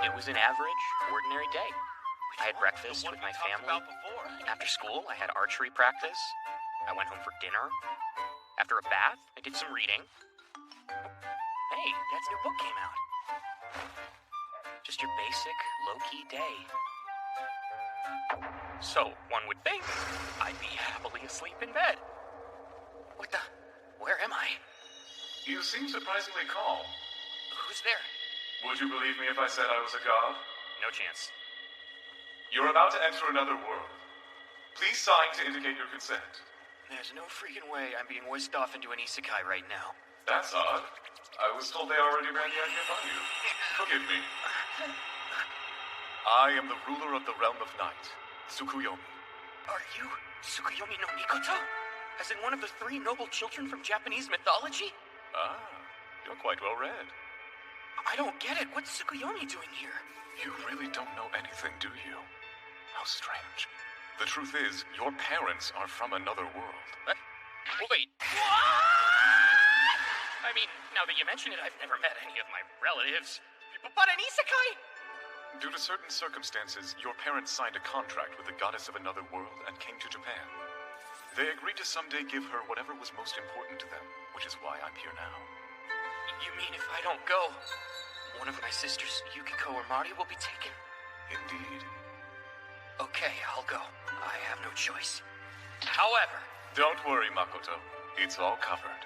It was an average, ordinary day. I had breakfast with my family. After school, I had archery practice. I went home for dinner. After a bath, I did some reading. Hey, Dad's new book came out. Just your basic, low-key day. So, one would think I'd be happily asleep in bed. What the? Where am I? You seem surprisingly calm. Who's there? Would you believe me if I said I was a god? No chance. You're about to enter another world. Please sign to indicate your consent. There's no freaking way I'm being whisked off into an isekai right now. That's odd. I was told they already ran the idea by you. Forgive me. I am the ruler of the realm of night, Tsukuyomi. Are you Tsukuyomi no Mikoto? As in one of the 3 noble children from Japanese mythology? Ah, you're quite well read. I don't get it. What's Tsukuyomi doing here? You really don't know anything, do you? How strange. The truth is, your parents are from another world. Wait. What? I mean, now that you mention it, I've never met any of my relatives. But an isekai? Due to certain circumstances, your parents signed a contract with the goddess of another world and came to Japan. They agreed to someday give her whatever was most important to them, which is why I'm here now. You mean if I don't go, one of my sisters, Yukiko or Mari, will be taken? Indeed. Okay, I'll go. I have no choice. However... Don't worry, Makoto. It's all covered.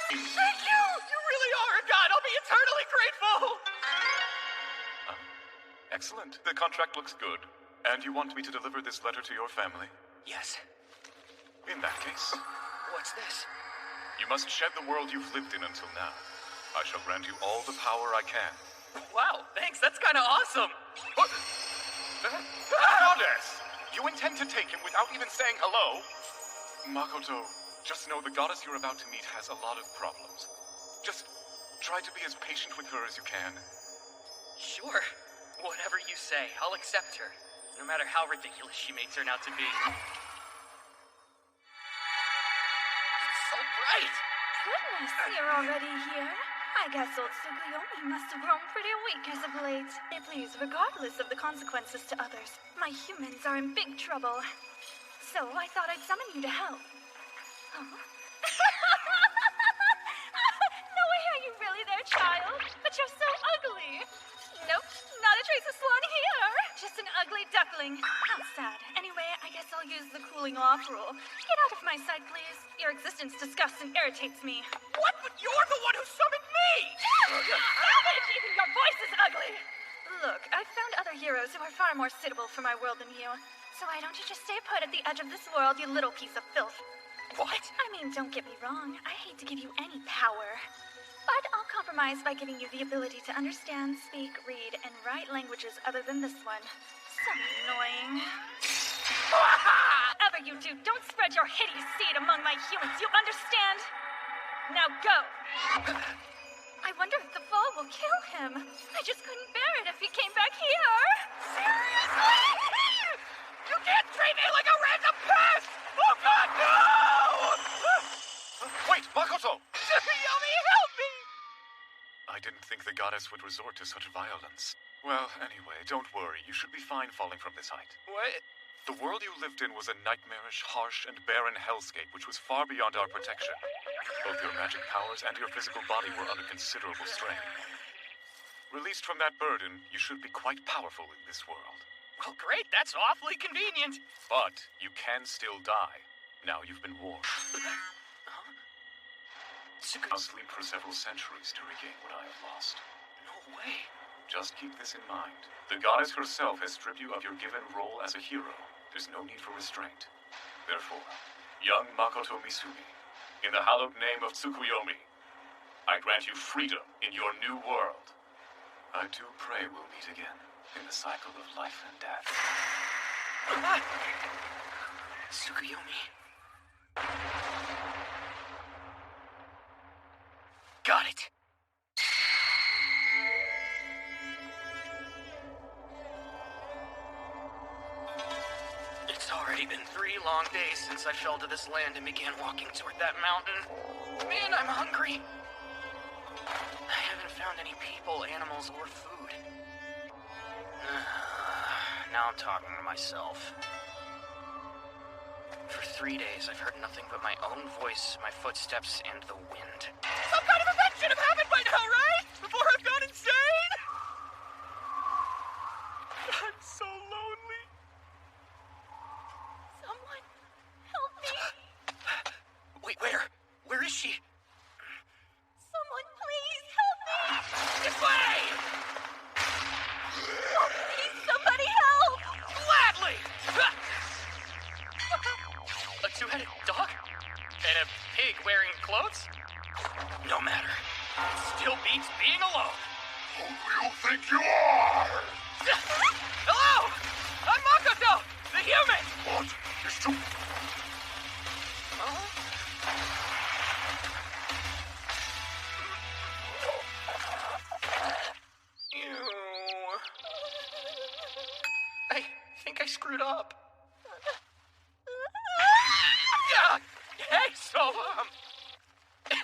Thank you! You really are a god! I'll be eternally grateful! Excellent. The contract looks good. And you want me to deliver this letter to your family? Yes. In that case... What's this? You must shed the world you've lived in until now. I shall grant you all the power I can. Wow, thanks. That's kind of awesome. Goddess! You intend to take him without even saying hello? Makoto, just know the goddess you're about to meet has a lot of problems. Just try to be as patient with her as you can. Sure. Whatever you say, I'll accept her. No matter how ridiculous she may turn out to be. It's so bright! Goodness, you're already here? I guess old Tsukuyomi must have grown pretty weak as of late. Please, regardless of the consequences to others, my humans are in big trouble. So I thought I'd summon you to help. Oh? No way, are you really there, child? But you're so ugly. Nope, not a trace of Swan here. Just an ugly duckling. How sad. Anyway, I guess I'll use the cooling off rule. Get out of my sight, please. Your existence disgusts and irritates me. What? But you're the one who summoned me! Savage! Even your voice is ugly! Look, I've found other heroes who are far more suitable for my world than you. So why don't you just stay put at the edge of this world, you little piece of filth? What? I mean, don't get me wrong. I hate to give you any power. But I'll compromise by giving you the ability to understand, speak, read, and write languages other than this one. So annoying. Whatever you do, don't spread your hideous seed among my humans, you understand? Now go! I wonder if the fall will kill him. I just couldn't bear it if he came back here. Seriously? You can't treat me like a random pest! Oh God, no! Wait, Makoto! Tsukuyomi, help me! I didn't think the goddess would resort to such violence. Well, anyway, don't worry. You should be fine falling from this height. What? The world you lived in was a nightmarish, harsh, and barren hellscape which was far beyond our protection. Both your magic powers and your physical body were under considerable strain. Released from that burden, you should be quite powerful in this world. Well, great. That's awfully convenient. But you can still die. Now you've been warned. I'll sleep for several centuries to regain what I have lost. No way. Just keep this in mind. The goddess herself has stripped you of your given role as a hero. There's no need for restraint. Therefore, young Makoto Misumi, in the hallowed name of Tsukuyomi, I grant you freedom in your new world. I do pray we'll meet again in the cycle of life and death. Tsukuyomi. Got it. It's already been 3 long days since I fell to this land and began walking toward that mountain. Man, I'm hungry. I haven't found any people, animals, or food. around talking to myself. For 3 days, I've heard nothing but my own voice, my footsteps, and the wind. Some kind of event should have happened by now, right? Before I've gone insane? I'm so lonely. Someone help me. Wait, where? Where is she? Someone please help me. This way! Please, somebody help. Gladly! A two-headed dog? And a pig wearing clothes? No matter. It still beats being alone. Who do you think you are? Hello! I'm Makoto, the human! What is to... I think I screwed up. Yeah. Hey, so,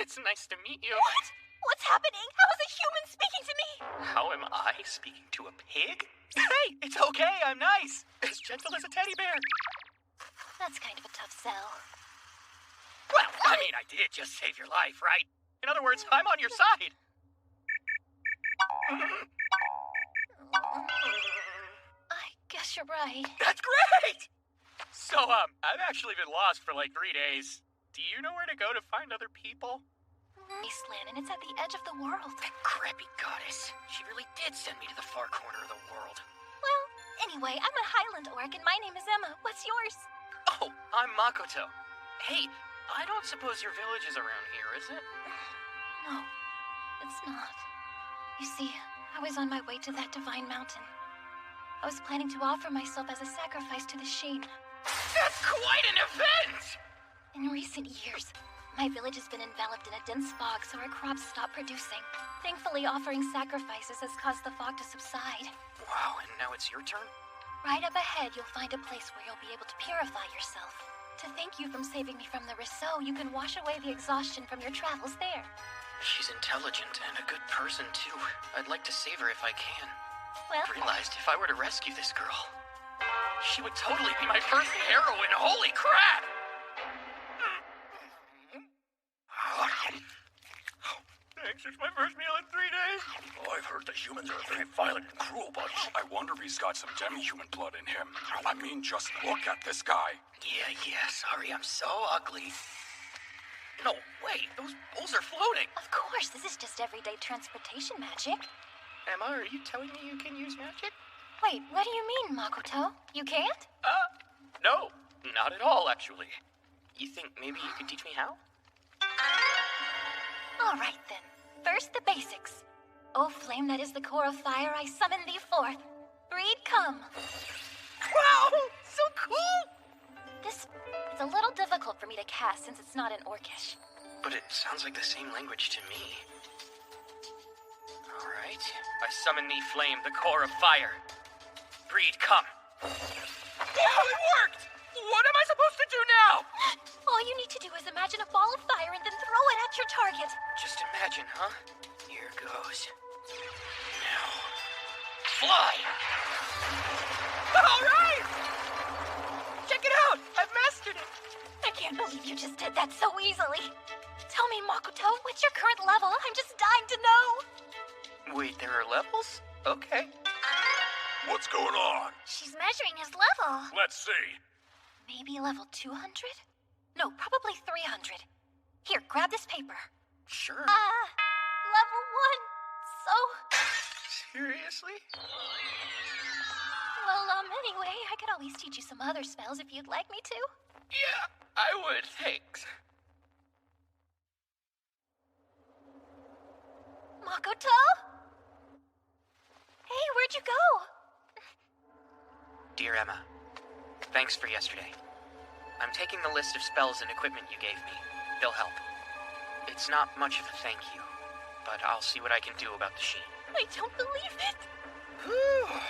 It's nice to meet you. What? What's happening? How is a human speaking to me? How am I speaking to a pig? hey, it's okay, I'm nice. As gentle as a teddy bear. That's kind of a tough sell. Well, I mean, I did just save your life, right? In other words, I'm on your side. I guess you're right. That's great! So, I've actually been lost for like 3 days. Do you know where to go to find other people? Wasteland, and it's at the edge of the world. That crappy goddess. She really did send me to the far corner of the world. Well, anyway, I'm a Highland Orc, and my name is Emma. What's yours? Oh, I'm Makoto. Hey, I don't suppose your village is around here, is it? No, it's not. You see, I was on my way to that divine mountain. I was planning to offer myself as a sacrifice to the Sheen. That's quite an event! In recent years, my village has been enveloped in a dense fog, so our crops stopped producing. Thankfully, offering sacrifices has caused the fog to subside. Wow, and now it's your turn? Right up ahead, you'll find a place where you'll be able to purify yourself. To thank you from saving me from the Rousseau, you can wash away the exhaustion from your travels there. She's intelligent and a good person, too. I'd like to save her if I can. Well, I realized if I were to rescue this girl, she would totally be my first heroine. Holy crap! Thanks, it's my first meal in 3 days. Oh, I've heard that humans are a very violent and cruel bunch. I wonder if he's got some demi-human blood in him. I mean, just look at this guy. Yeah, sorry, I'm so ugly. No, wait, those bulls are floating. of course, this is just everyday transportation magic. Emma, are you telling me you can use magic? Wait, what do you mean, Makoto? You can't? No, not at all, actually. You think maybe you could teach me how? All right, then. First, the basics. O flame that is the core of fire, I summon thee forth. Breed, come. Wow, so cool! This is a little difficult for me to cast since it's not in Orcish. But it sounds like the same language to me. All right. I summon thee, flame, the core of fire. Breed, come. Wow, it worked! What am I supposed to do now? All you need to do is imagine a ball of fire and then throw it at your target. Just imagine, huh? Here goes. Now, fly! All right! Check it out! I've mastered it! I can't believe you just did that so easily. Tell me, Makoto, what's your current level? I'm just dying to know. Wait, there are levels? Okay. What's going on? She's measuring his level. Let's see. Maybe level 200? No, probably 300. Here, grab this paper. Sure. Level 1. So... Seriously? Well, anyway, I could always teach you some other spells if you'd like me to. Yeah, I would. Thanks. Makoto? Hey, where'd you go? Dear Emma, thanks for yesterday. I'm taking the list of spells and equipment you gave me. They'll help. It's not much of a thank you, but I'll see what I can do about the Sheen. I don't believe it. Whew.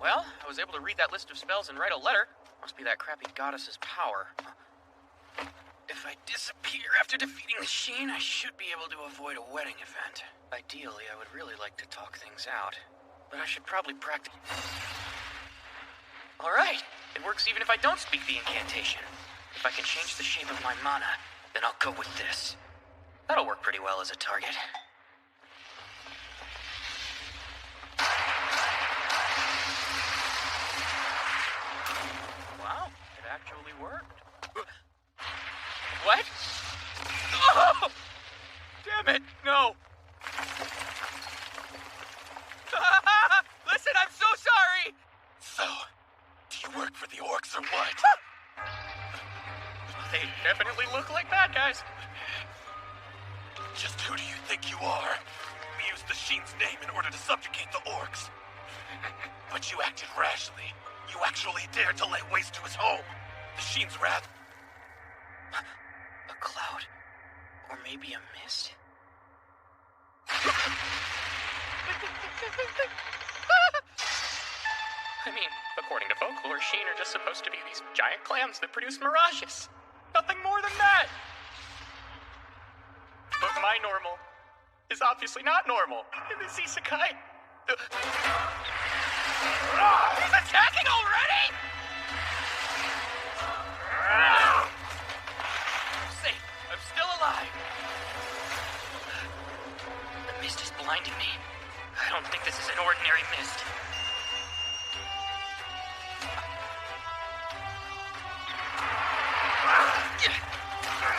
Well, I was able to read that list of spells and write a letter. Must be that crappy goddess's power. If I disappear after defeating the Sheen, I should be able to avoid a wedding event. Ideally, I would really like to talk things out, but I should probably practice. Alright, it works even if I don't speak the incantation. If I can change the shape of my mana, then I'll go with this. That'll work pretty well as a target. Wow, it actually worked. What? Oh! Damn it, no! Listen, I'm so sorry! So, do you work for the orcs or what? They definitely look like bad guys. Just who do you think you are? We used the Sheen's name in order to subjugate the orcs. But you acted rashly. You actually dared to lay waste to his home. The Sheen's wrath. A cloud. Or maybe a mist? I mean, according to folklore, Sheen are just supposed to be these giant clams that produce mirages. Nothing more than that. But my normal is obviously not normal in this isekai. He's attacking already? I'm safe. I'm still alive. The mist is blinding me. I don't think this is an ordinary mist.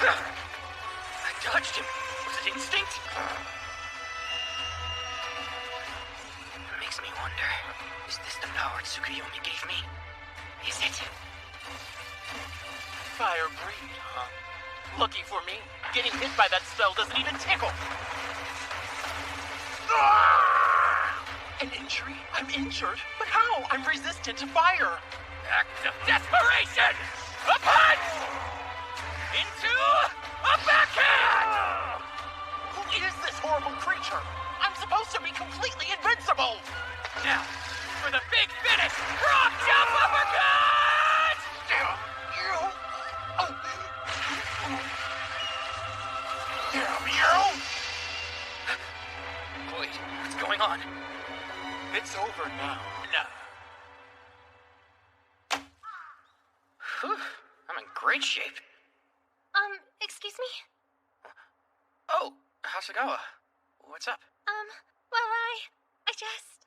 I dodged him. Was it instinct? It makes me wonder, is this the power Tsukuyomi gave me? Is it? Fire breed, huh? Lucky for me, getting hit by that spell doesn't even tickle. An injury? I'm injured? But how? I'm resistant to fire. Act of desperation! A punch! Into a backhand! Who is this horrible creature? I'm supposed to be completely invincible! Now, for the big finish, drop jump uppercut! Damn you! Damn you! Wait, what's going on? It's over now. No. Whew, I'm in great shape. Excuse me? Oh, Hasegawa. What's up? Well, I just...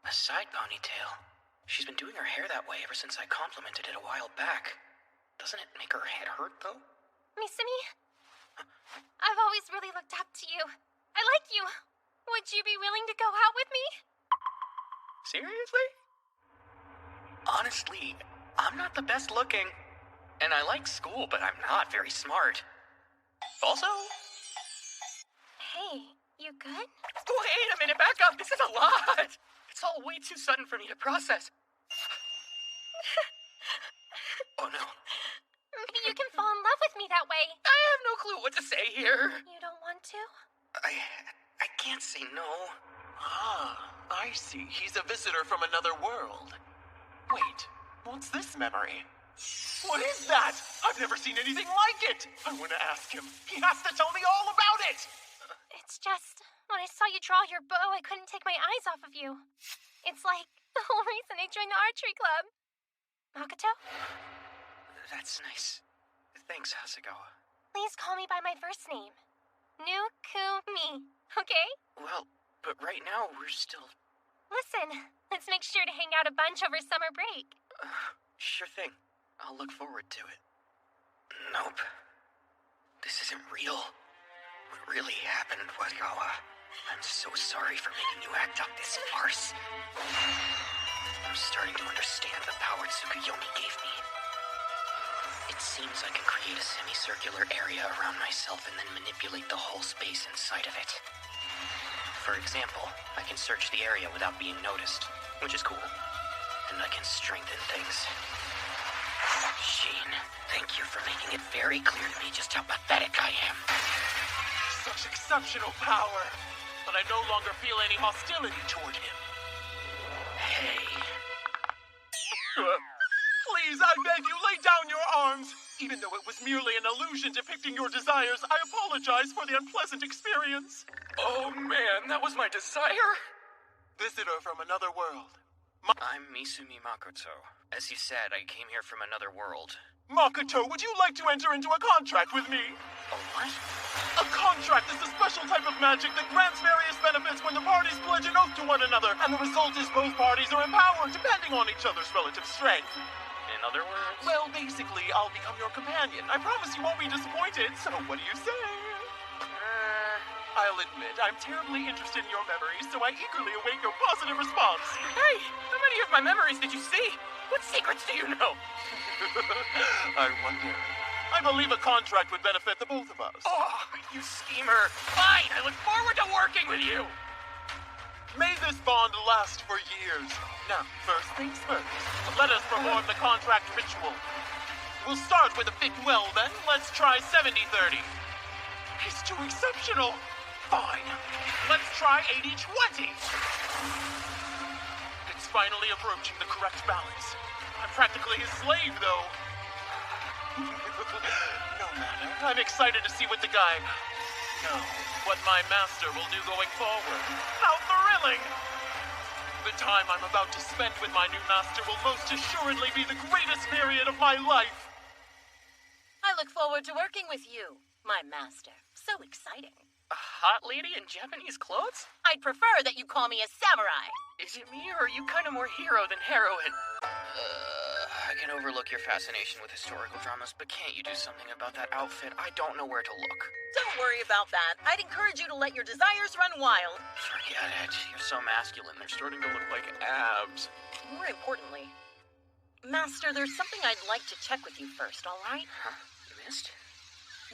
A side ponytail. She's been doing her hair that way ever since I complimented it a while back. Doesn't it make her head hurt, though? Misumi? I've always really looked up to you. I like you. Would you be willing to go out with me? Seriously? Honestly, I'm not the best looking. And I like school, but I'm not very smart. Also... Hey, you good? Wait a minute, back up. This is a lot. It's all way too sudden for me to process. Oh no. Maybe you can fall in love with me that way. I have no clue what to say here. You don't want to? I can't say no. Ah, I see. He's a visitor from another world. Wait, what's this memory? What is that? I've never seen anything like it! I want to ask him. He has to tell me all about it! It's just, when I saw you draw your bow, I couldn't take my eyes off of you. It's like the whole reason I joined the archery club. Makoto? That's nice. Thanks, Hasegawa. Please call me by my first name. Nukumi, okay? Well, but right now we're still... Listen, let's make sure to hang out a bunch over summer break. Sure thing. I'll look forward to it. Nope. This isn't real. What really happened, Hasegawa? I'm so sorry for making you act out this farce. I'm starting to understand the power Tsukuyomi gave me. It seems I can create a semicircular area around myself and then manipulate the whole space inside of it. For example, I can search the area without being noticed, which is cool. And I can strengthen things. Sheen, thank you for making it very clear to me just how pathetic I am. Such exceptional power! But I no longer feel any hostility toward him. Hey. Please, I beg you, lay down your arms! Even though it was merely an illusion depicting your desires, I apologize for the unpleasant experience. Oh man, that was my desire? Visitor from another world. I'm Misumi Makoto. As you said, I came here from another world. Makoto, would you like to enter into a contract with me? A what? A contract is a special type of magic that grants various benefits when the parties pledge an oath to one another, and the result is both parties are empowered depending on each other's relative strength. In other words? Well, basically, I'll become your companion. I promise you won't be disappointed, so what do you say? I'll admit, I'm terribly interested in your memories, so I eagerly await your positive response. Hey, how many of my memories did you see? What secrets do you know? I wonder. I believe a contract would benefit the both of us. Oh, you schemer. Fine, I look forward to working with you. May this bond last for years. Now, first things first, let us perform the contract ritual. We'll start with a fit well, then. Let's try 70-30. He's too exceptional. Fine. Let's try 80-20. It's finally approaching the correct balance. I'm practically his slave, though. No matter. I'm excited to see what what my master will do going forward. How thrilling! The time I'm about to spend with my new master will most assuredly be the greatest period of my life. I look forward to working with you, my master. So exciting. A hot lady in Japanese clothes? I'd prefer that you call me a samurai. Is it me, or are you kind of more hero than heroine? I can overlook your fascination with historical dramas, but can't you do something about that outfit? I don't know where to look. Don't worry about that. I'd encourage you to let your desires run wild. Forget it. You're so masculine. They're starting to look like abs. More importantly, Master, there's something I'd like to check with you first, all right? Huh? Mist?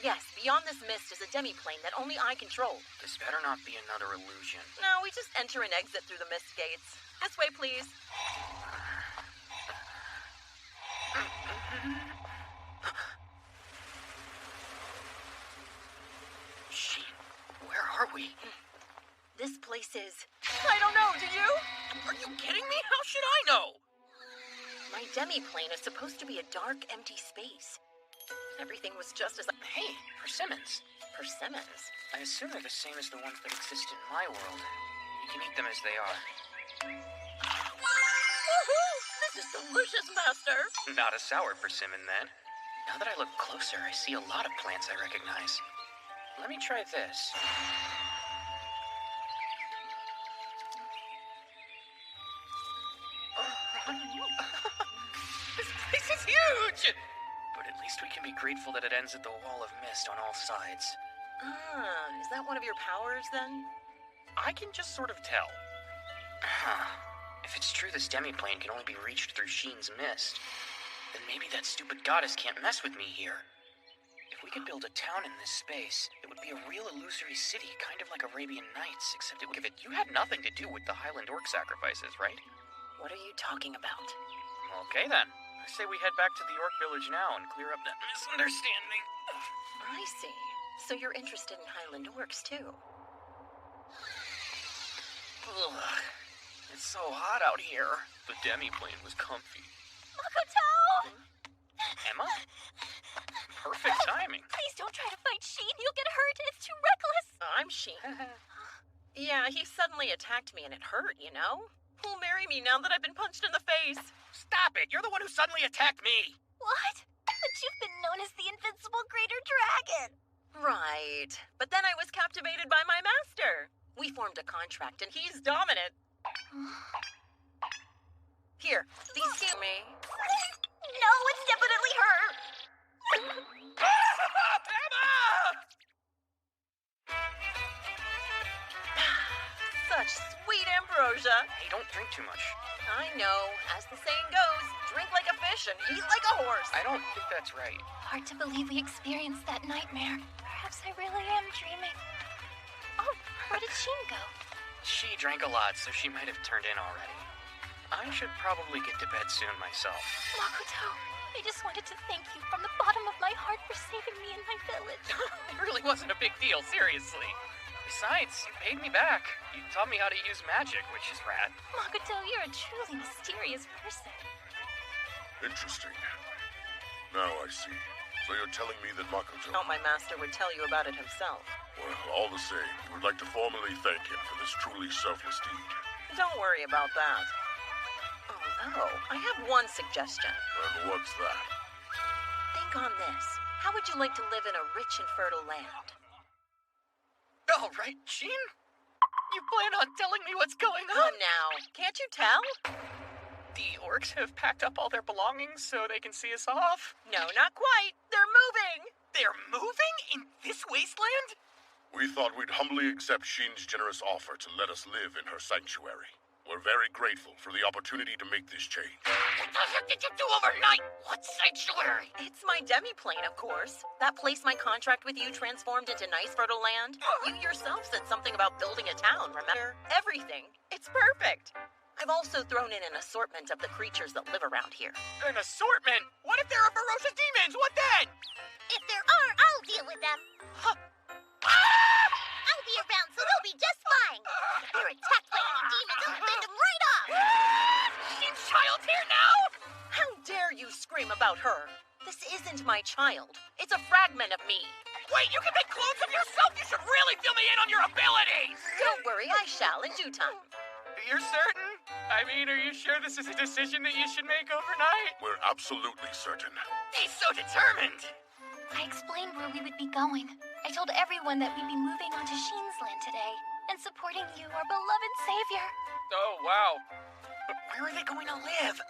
Yes, beyond this mist is a demi-plane that only I control. This better not be another illusion. No, we just enter and exit through the mist gates. This way, please. Shit, where are we? This place is... I don't know, do you? Are you kidding me? How should I know? My demi-plane is supposed to be a dark, empty space. Everything was just as... Hey, persimmons. Persimmons? I assume they're the same as the ones that exist in my world. You can eat them as they are. Woohoo! This is delicious, Master! Not a sour persimmon, then. Now that I look closer, I see a lot of plants I recognize. Let me try this. This place is huge! But at least we can be grateful that it ends at the wall of mist on all sides. Ah, is that one of your powers, then? I can just sort of tell. Huh. If it's true this demi-plane can only be reached through Sheen's mist, then maybe that stupid goddess can't mess with me here. If we could build a town in this space, it would be a real illusory city, kind of like Arabian Nights, except it would give it... You had nothing to do with the Highland Orc sacrifices, right? What are you talking about? Okay, then. I say we head back to the Orc village now and clear up that misunderstanding. I see. So you're interested in Highland Orcs, too? Ugh. It's so hot out here. The demi-plane was comfy. Makoto! Emma? Perfect timing. Please don't try to fight Sheen. You'll get hurt. It's too reckless. I'm Sheen. Yeah, he suddenly attacked me and it hurt, you know? Who'll marry me now that I've been punched in the face? Stop it! You're the one who suddenly attacked me! What? But you've been known as the invincible greater dragon. Right. But then I was captivated by my master. We formed a contract and he's dominant. Here, these heal me. No, it's definitely her. Emma! Such sweet ambrosia. Hey, don't drink too much. I know. As the saying goes, drink like a fish and eat like a horse. I don't think that's right. Hard to believe we experienced that nightmare. Perhaps I really am dreaming. Oh, where did Sheen go? She drank a lot, so she might have turned in already. I should probably get to bed soon myself. Makoto, I just wanted to thank you from the bottom of my heart for saving me and my village. It really wasn't a big deal, seriously. Besides, you paid me back. You taught me how to use magic, which is rad. Makoto, you're a truly mysterious person. Interesting. Now I see. So you're telling me that Makoto... Oh, my master would tell you about it himself. Well, all the same, you would like to formally thank him for this truly selfless deed. Don't worry about that. Oh, I have one suggestion. And what's that? Think on this. How would you like to live in a rich and fertile land? All right, Sheen. You plan on telling me what's going on? Come now. Can't you tell? The orcs have packed up all their belongings so they can see us off? No, not quite. They're moving. They're moving in this wasteland? We thought we'd humbly accept Sheen's generous offer to let us live in her sanctuary. We're very grateful for the opportunity to make this change. What did you do overnight? What sanctuary? It's my demi-plane, of course. That place my contract with you transformed into nice fertile land. You yourself said something about building a town, remember? Everything. It's perfect. I've also thrown in an assortment of the creatures that live around here. An assortment? What if there are ferocious demons? What then? If there are, I'll deal with them. Huh. I'll be around, so they'll be just fine. If they're attacked by any demons, I'll fend them right off. Sheen's child here now? How dare you scream about her? This isn't my child. It's a fragment of me. Wait, you can make clones of yourself? You should really fill me in on your abilities! Don't worry, I shall in due time. You're certain? I mean, are you sure this is a decision that you should make overnight? We're absolutely certain. He's so determined! I explained where we would be going. I told everyone that we'd be moving onto Sheen's land today and supporting you, our beloved savior. Oh, wow. But where are they going to live?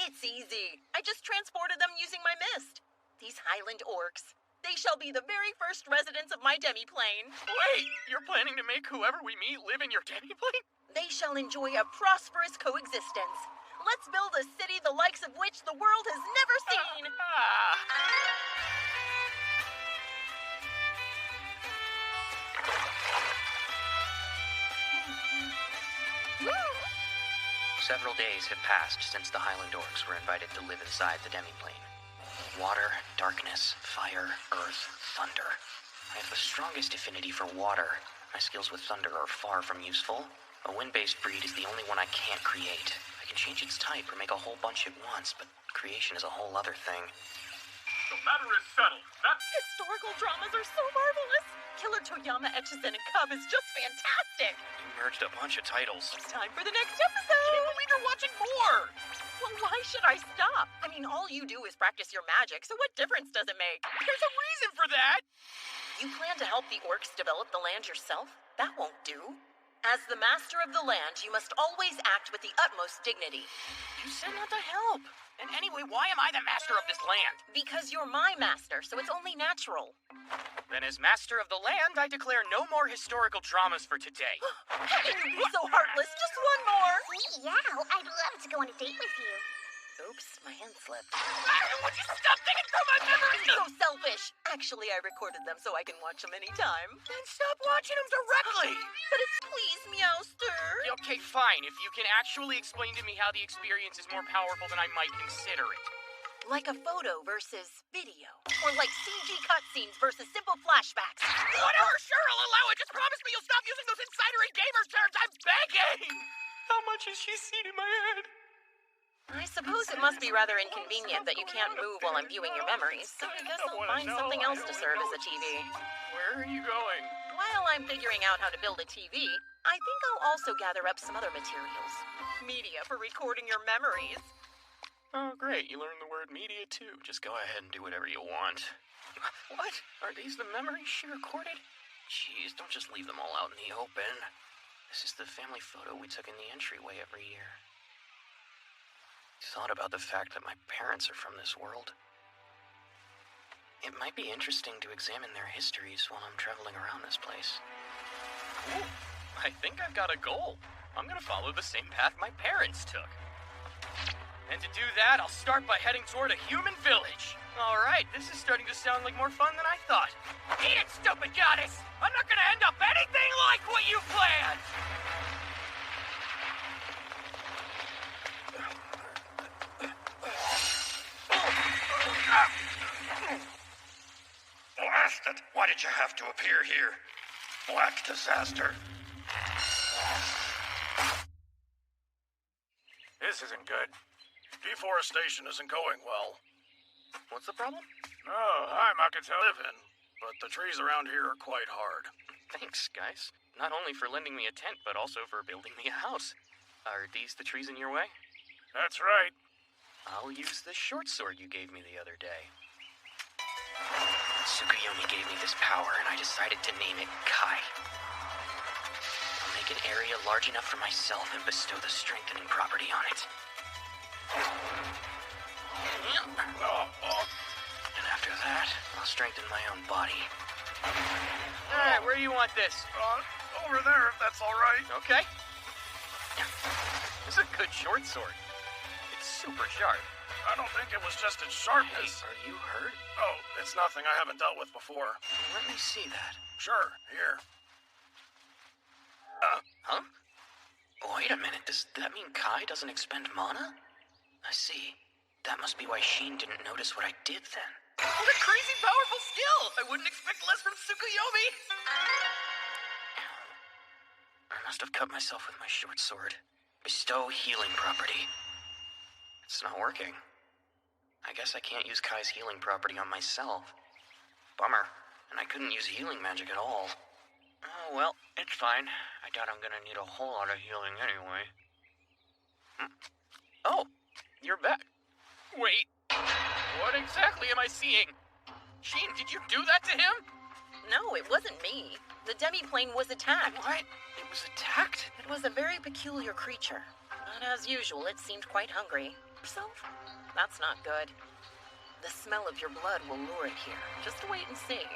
It's easy. I just transported them using my mist. These Highland orcs. They shall be the very first residents of my demi-plane. Wait, you're planning to make whoever we meet live in your demi-plane? They shall enjoy a prosperous coexistence. Let's build a city the likes of which the world has never seen. Several days have passed since the Highland Orcs were invited to live inside the demi-plane. Water, darkness, fire, earth, thunder. I have the strongest affinity for water. My skills with thunder are far from useful. A wind-based breed is the only one I can't create. I can change its type or make a whole bunch at once, but creation is a whole other thing. The matter is settled. Historical dramas are so marvelous. Killer Toyama Echizen and Cub is just fantastic. You merged a bunch of titles. It's time for the next episode. I can't believe you're watching more! Well, why should I stop? I mean, all you do is practice your magic, so what difference does it make? There's a reason for that! You plan to help the orcs develop the land yourself? That won't do. As the master of the land, you must always act with the utmost dignity. You said not to help. And anyway, why am I the master of this land? Because you're my master, so it's only natural. Then as master of the land, I declare no more historical dramas for today. How can you be so heartless? Just one more. Meow, I'd love to go on a date with you. Oops, my hand slipped. Would you stop thinking through my memories? You're so selfish. Actually, I recorded them so I can watch them anytime. Then stop watching them directly. But it's please, Meowster. Okay, fine. If you can actually explain to me how the experience is more powerful than I might consider it. Like a photo versus video. Or like CG cutscenes versus simple flashbacks. Whatever, sure, I'll allow it. Just promise me you'll stop using those insidery gamer terms. I'm begging. How much has she seen in my head? I suppose it must be rather inconvenient that you can't move while I'm viewing your memories, so I guess I'll find something else to serve as a TV. Where are you going? While I'm figuring out how to build a TV, I think I'll also gather up some other materials. Media for recording your memories. Oh, great. You learned the word media, too. Just go ahead and do whatever you want. What? Are these the memories she recorded? Jeez, don't just leave them all out in the open. This is the family photo we took in the entryway every year. Thought about the fact that my parents are from this world. It might be interesting to examine their histories while I'm traveling around this place. Ooh, I think I've got a goal. I'm gonna follow the same path my parents took. And to do that, I'll start by heading toward a human village. Alright, this is starting to sound like more fun than I thought. Eat it, stupid goddess! I'm not gonna end up anything like what you planned! Blast it! Why did you have to appear here? Black disaster. This isn't good. Deforestation isn't going well. What's the problem? Oh, hi, Makoto. Live in, but the trees around here are quite hard. Thanks, guys. Not only for lending me a tent, but also for building me a house. Are these the trees in your way? That's right. I'll use the short sword you gave me the other day. Tsukuyomi gave me this power, and I decided to name it Kai. I'll make an area large enough for myself and bestow the strengthening property on it. And after that, I'll strengthen my own body. Alright, where do you want this? Over there, if that's all right. Okay. This is a good short sword. It's super sharp. I don't think it was just its Hey, sharpness. are you hurt? Oh, it's nothing I haven't dealt with before. Let me see that. Sure, here. Huh? Wait a minute, does that mean Kai doesn't expend mana? I see. That must be why Sheen didn't notice what I did then. What a crazy powerful skill! I wouldn't expect less from Tsukuyomi! I must have cut myself with my short sword. Bestow healing property. It's not working. I guess I can't use Kai's healing property on myself. Bummer. And I couldn't use healing magic at all. Oh, well, it's fine. I doubt I'm gonna need a whole lot of healing anyway. Oh, you're back. Wait, what exactly am I seeing? Sheen, did you do that to him? No, it wasn't me. The demi-plane was attacked. What? It was attacked? It was a very peculiar creature. But as usual, it seemed quite hungry. So, that's not good. The smell of your blood will lure it here. Just wait and see.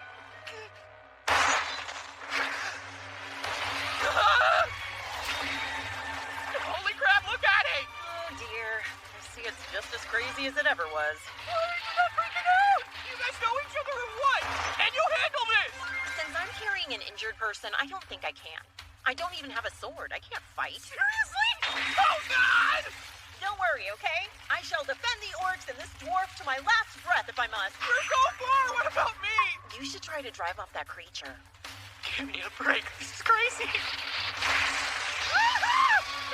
Holy crap, look at it! Oh dear. I see it's just as crazy as it ever was. You're not freaking out! You guys know each other or what? Can you handle this? Since I'm carrying an injured person, I don't think I can. I don't even have a sword. I can't fight. Seriously? Oh God! Don't worry, okay? I shall defend the orcs and this dwarf to my last breath if I must. You're so far! What about me? You should try to drive off that creature. Give me a break. This is crazy. It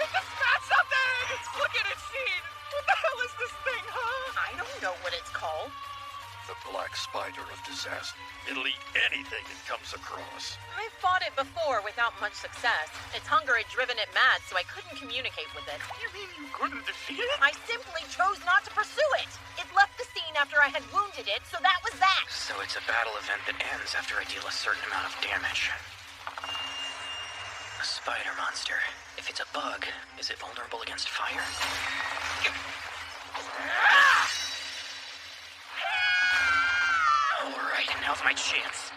just smashed something! Look at it, Sheen! What the hell is this thing, huh? I don't know what it's called. The black spider of disaster. It'll eat anything it comes across. I've fought it before without much success. Its hunger had driven it mad, so I couldn't communicate with it. You mean you couldn't defeat it? I simply chose not to pursue it. It left the scene after I had wounded it, so that was that. So it's a battle event that ends after I deal a certain amount of damage. A spider monster. If it's a bug, is it vulnerable against fire? Alright, now's my chance.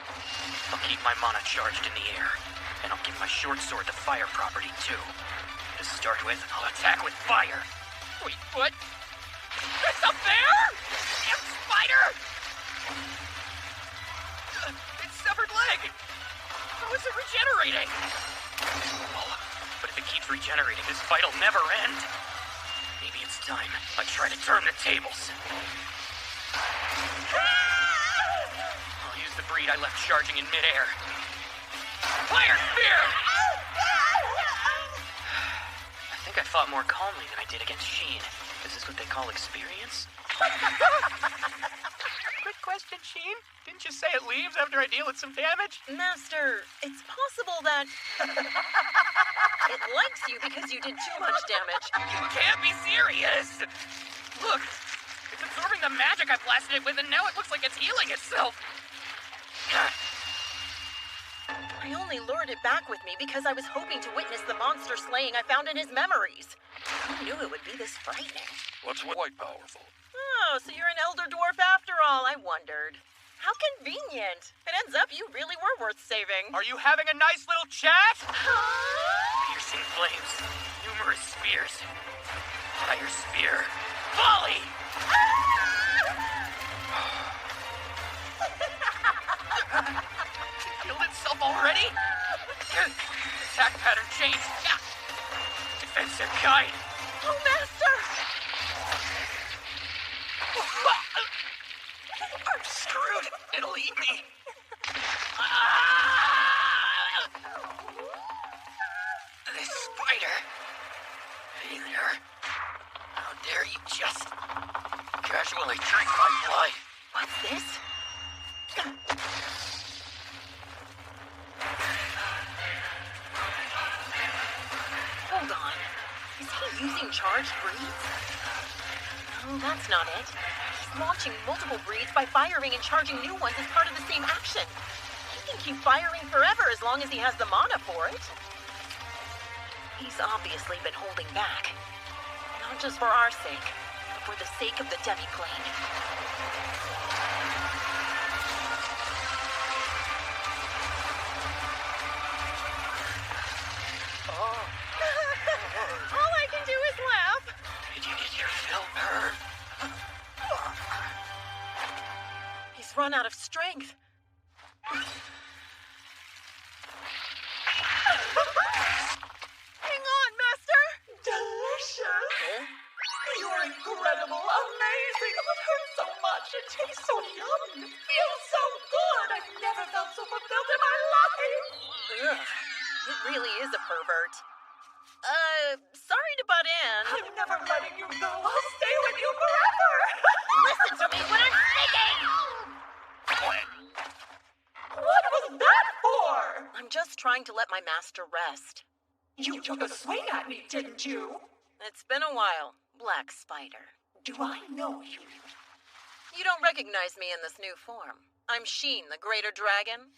I'll keep my mana charged in the air, and I'll give my short sword the fire property too. To start with, I'll attack with fire. Wait, what? It's a bear? Damn spider! Its severed leg! How is it regenerating? Oh, but if it keeps regenerating, this fight'll never end. Maybe it's time I try to turn the tables. I'll use the breed I left charging in midair. Fire spear! I think I fought more calmly than I did against Sheen. Is this what they call experience? Quick question, Sheen. Didn't you say it leaves after I deal with some damage? Master, it's possible that it likes you because you did too much damage. You can't be serious! Look, it's absorbing the magic I blasted it with, and now it looks like it's healing itself. I only lured it back with me because I was hoping to witness the monster slaying I found in his memories. Who knew it would be this frightening? What's quite powerful? Oh, so you're an elder dwarf after all, I wondered. How convenient. It ends up you really were worth saving. Are you having a nice little chat? Piercing flames, numerous spears, fire spear, volley! It killed itself already? Attack pattern changed. Defensive guide. Oh, Master! I'm screwed. It'll eat me. This spider. Hey there. How dare you just casually drink my blood? What's this? Hold on. Is he using charged breeds? Oh, that's not it. He's launching multiple breeds by firing and charging new ones as part of the same action. He can keep firing forever as long as he has the mana for it. He's obviously been holding back. Not just for our sake, but for the sake of the demi-plane. All I can do is laugh. Did you get your fill, Perv? He's run out of strength. Hang on, Master! Delicious! You're incredible, amazing! It hurts so much, it tastes so yummy, it feels so good! I've never felt so fulfilled in my life! Ugh, it really is a pervert. Sorry to butt in. I'm never letting you go. I'll stay with you forever! Listen to me when I'm speaking! What was that for? I'm just trying to let my master rest. You took a swing at me, didn't you? It's been a while, Black Spider. Do I know you? You don't recognize me in this new form. I'm Sheen, the Greater Dragon.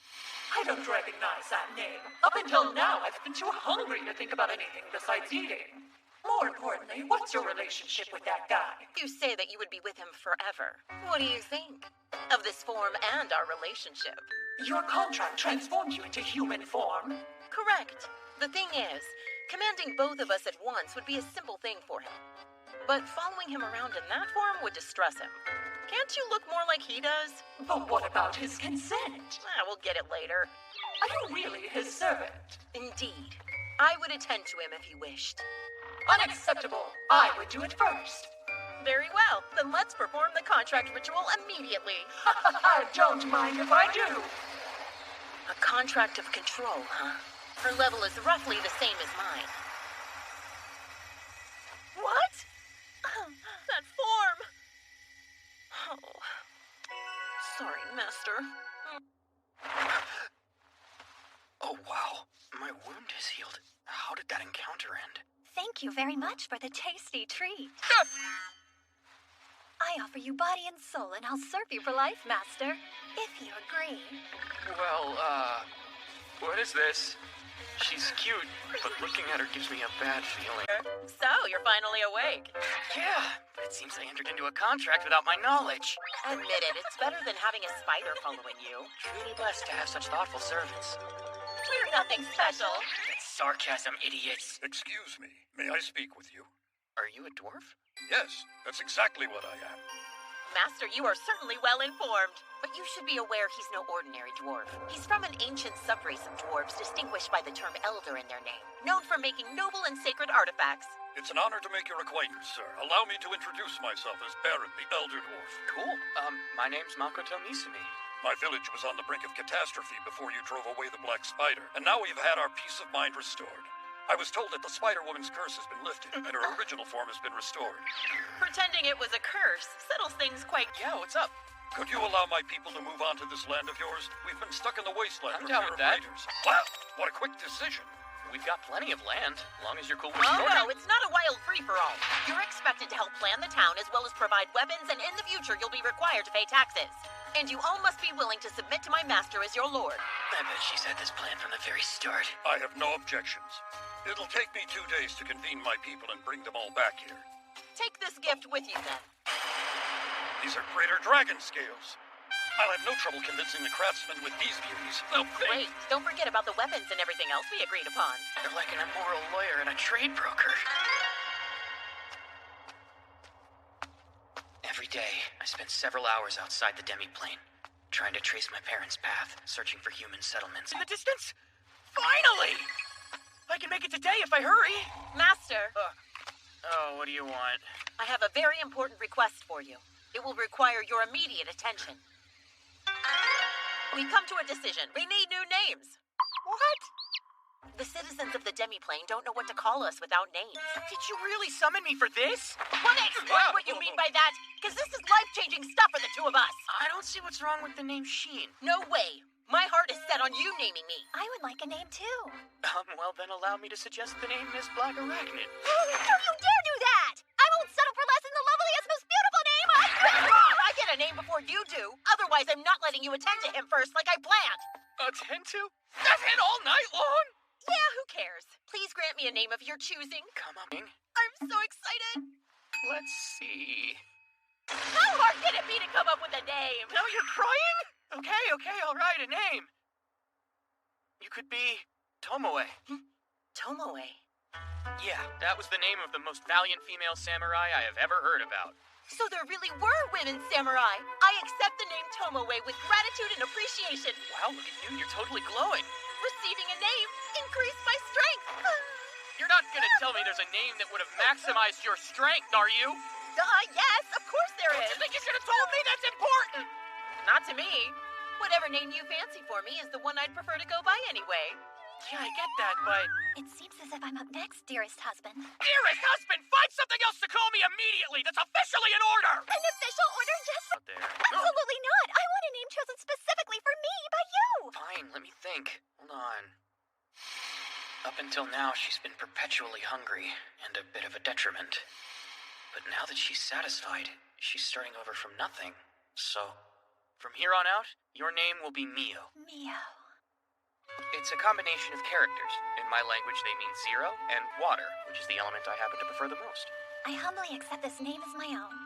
I don't recognize that name. Up until now, I've been too hungry to think about anything besides eating. More importantly, what's your relationship with that guy? You say that you would be with him forever. What do you think of this form and our relationship? Your contract transformed you into human form. Correct. The thing is, commanding both of us at once would be a simple thing for him. But following him around in that form would distress him. Can't you look more like he does? But what about his consent? We'll get it later. Are you really his servant? Indeed. I would attend to him if he wished. Unacceptable. I would do it first. Very well. Then let's perform the contract ritual immediately. I don't mind if I do. A contract of control, huh? Her level is roughly the same as mine. What? That form! Oh. Sorry, Master. Oh, wow. My wound is healed. How did that encounter end? Thank you very much for the tasty treat. I offer you body and soul, and I'll serve you for life, Master, if you agree. Well, what is this? She's cute, but looking at her gives me a bad feeling. So, you're finally awake. Yeah, but it seems I entered into a contract without my knowledge. Admit it, it's better than having a spider following you. Truly blessed to have such thoughtful servants. We're nothing special. It's sarcasm, idiots. Excuse me, may I speak with you? Are you a dwarf? Yes, that's exactly what I am. Master, you are certainly well informed. But you should be aware he's no ordinary dwarf. He's from an ancient subrace of dwarves distinguished by the term elder in their name, known for making noble and sacred artifacts. It's an honor to make your acquaintance, sir. Allow me to introduce myself as Baron, the Elder Dwarf. Cool. My name's Makoto Misumi. My village was on the brink of catastrophe before you drove away the Black Spider, and now we've had our peace of mind restored. I was told that the Spider-Woman's curse has been lifted, and her original form has been restored. Pretending it was a curse settles things quite... Yeah, what's up? Could you allow my people to move on to this land of yours? We've been stuck in the wasteland I'm for down fear with of that. raiders. Wow, what a quick decision. We've got plenty of land, long as you're cool with Oh, it. no, it's not a wild free-for-all. You're expected to help plan the town as well as provide weapons, and in the future you'll be required to pay taxes. And you all must be willing to submit to my master as your lord. I bet she's had this plan from the very start. I have no objections. It'll take me 2 days to convene my people and bring them all back here. Take this gift with you, then. These are greater dragon scales. I'll have no trouble convincing the craftsmen with these beauties. They'll pay. Wait, don't forget about the weapons and everything else we agreed upon. They're like an immoral lawyer and a trade broker. Every day, I spend several hours outside the demi-plane, trying to trace my parents' path, searching for human settlements. In the distance? Finally! I can make it today if I hurry. Master, Oh, what do you want? I have a very important request for you. It will require your immediate attention. We've come to a decision. We need new names. What? The citizens of the demi-plane don't know what to call us without names. Did you really summon me for this? Want to explain what you mean by that? Because this is life-changing stuff for the two of us. I don't see what's wrong with the name Sheen. No way. My heart is set on you naming me. I would like a name, too. Well, then allow me to suggest the name Miss Black Arachnid. Don't you dare do that! I won't settle for less than the loveliest, most beautiful before you do. Otherwise, I'm not letting you attend to him first like I planned. Attend to? That's all night long? Yeah, who cares? Please grant me a name of your choosing. Come on, Ming. I'm so excited. Let's see. How hard can it be to come up with a name? Now you're crying? Okay, all right, a name. You could be Tomoe. Tomoe. Yeah, that was the name of the most valiant female samurai I have ever heard about. So there really were women samurai. I accept the name Tomoe with gratitude and appreciation. Wow, look at you, you're totally glowing. Receiving a name increased my strength. You're not gonna tell me there's a name that would have maximized your strength, are you? Yes, of course there is. I think you should have told me that's important. Not to me. Whatever name you fancy for me is the one I'd prefer to go by anyway. Yeah, I get that, but... It seems as if I'm up next, dearest husband. Dearest husband, find something else to call me immediately! That's officially an order! An official order just for... Out there. Absolutely not! I want a name chosen specifically for me by you! Fine, let me think. Hold on. Up until now, she's been perpetually hungry, and a bit of a detriment. But now that she's satisfied, she's starting over from nothing. So, from here on out, your name will be Mio. Mio. It's a combination of characters. In my language, they mean zero and water, which is the element I happen to prefer the most. I humbly accept this name as my own.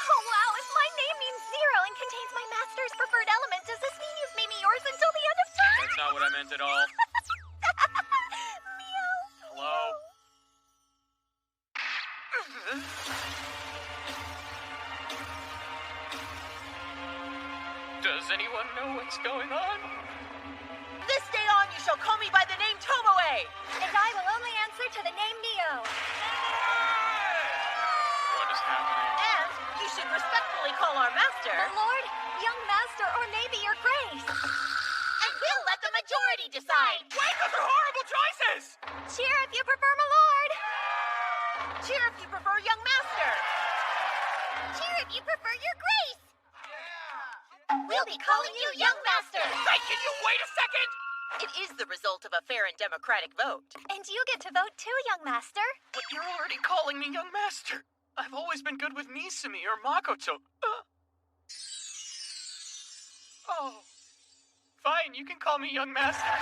Oh wow, if my name means zero and contains my master's preferred element, does this mean you've made me yours until the end of time? That's not what I meant at all. Mio. Hello? Does anyone know what's going on? This day on, you shall call me by the name Tomoe. And I will only answer to the name Mio. What is happening? And you should respectfully call our master. My lord, young master, or maybe your grace. And we'll let the majority decide. Wait, those are horrible choices! Cheer if you prefer my lord. Cheer if you prefer young master. Cheer if you prefer your grace. We'll be calling you young master. Hey, can you wait a second? It is the result of a fair and democratic vote. And you get to vote too, young master. But you're already calling me young master. I've always been good with Misumi or Makoto. Oh. Fine, you can call me young master.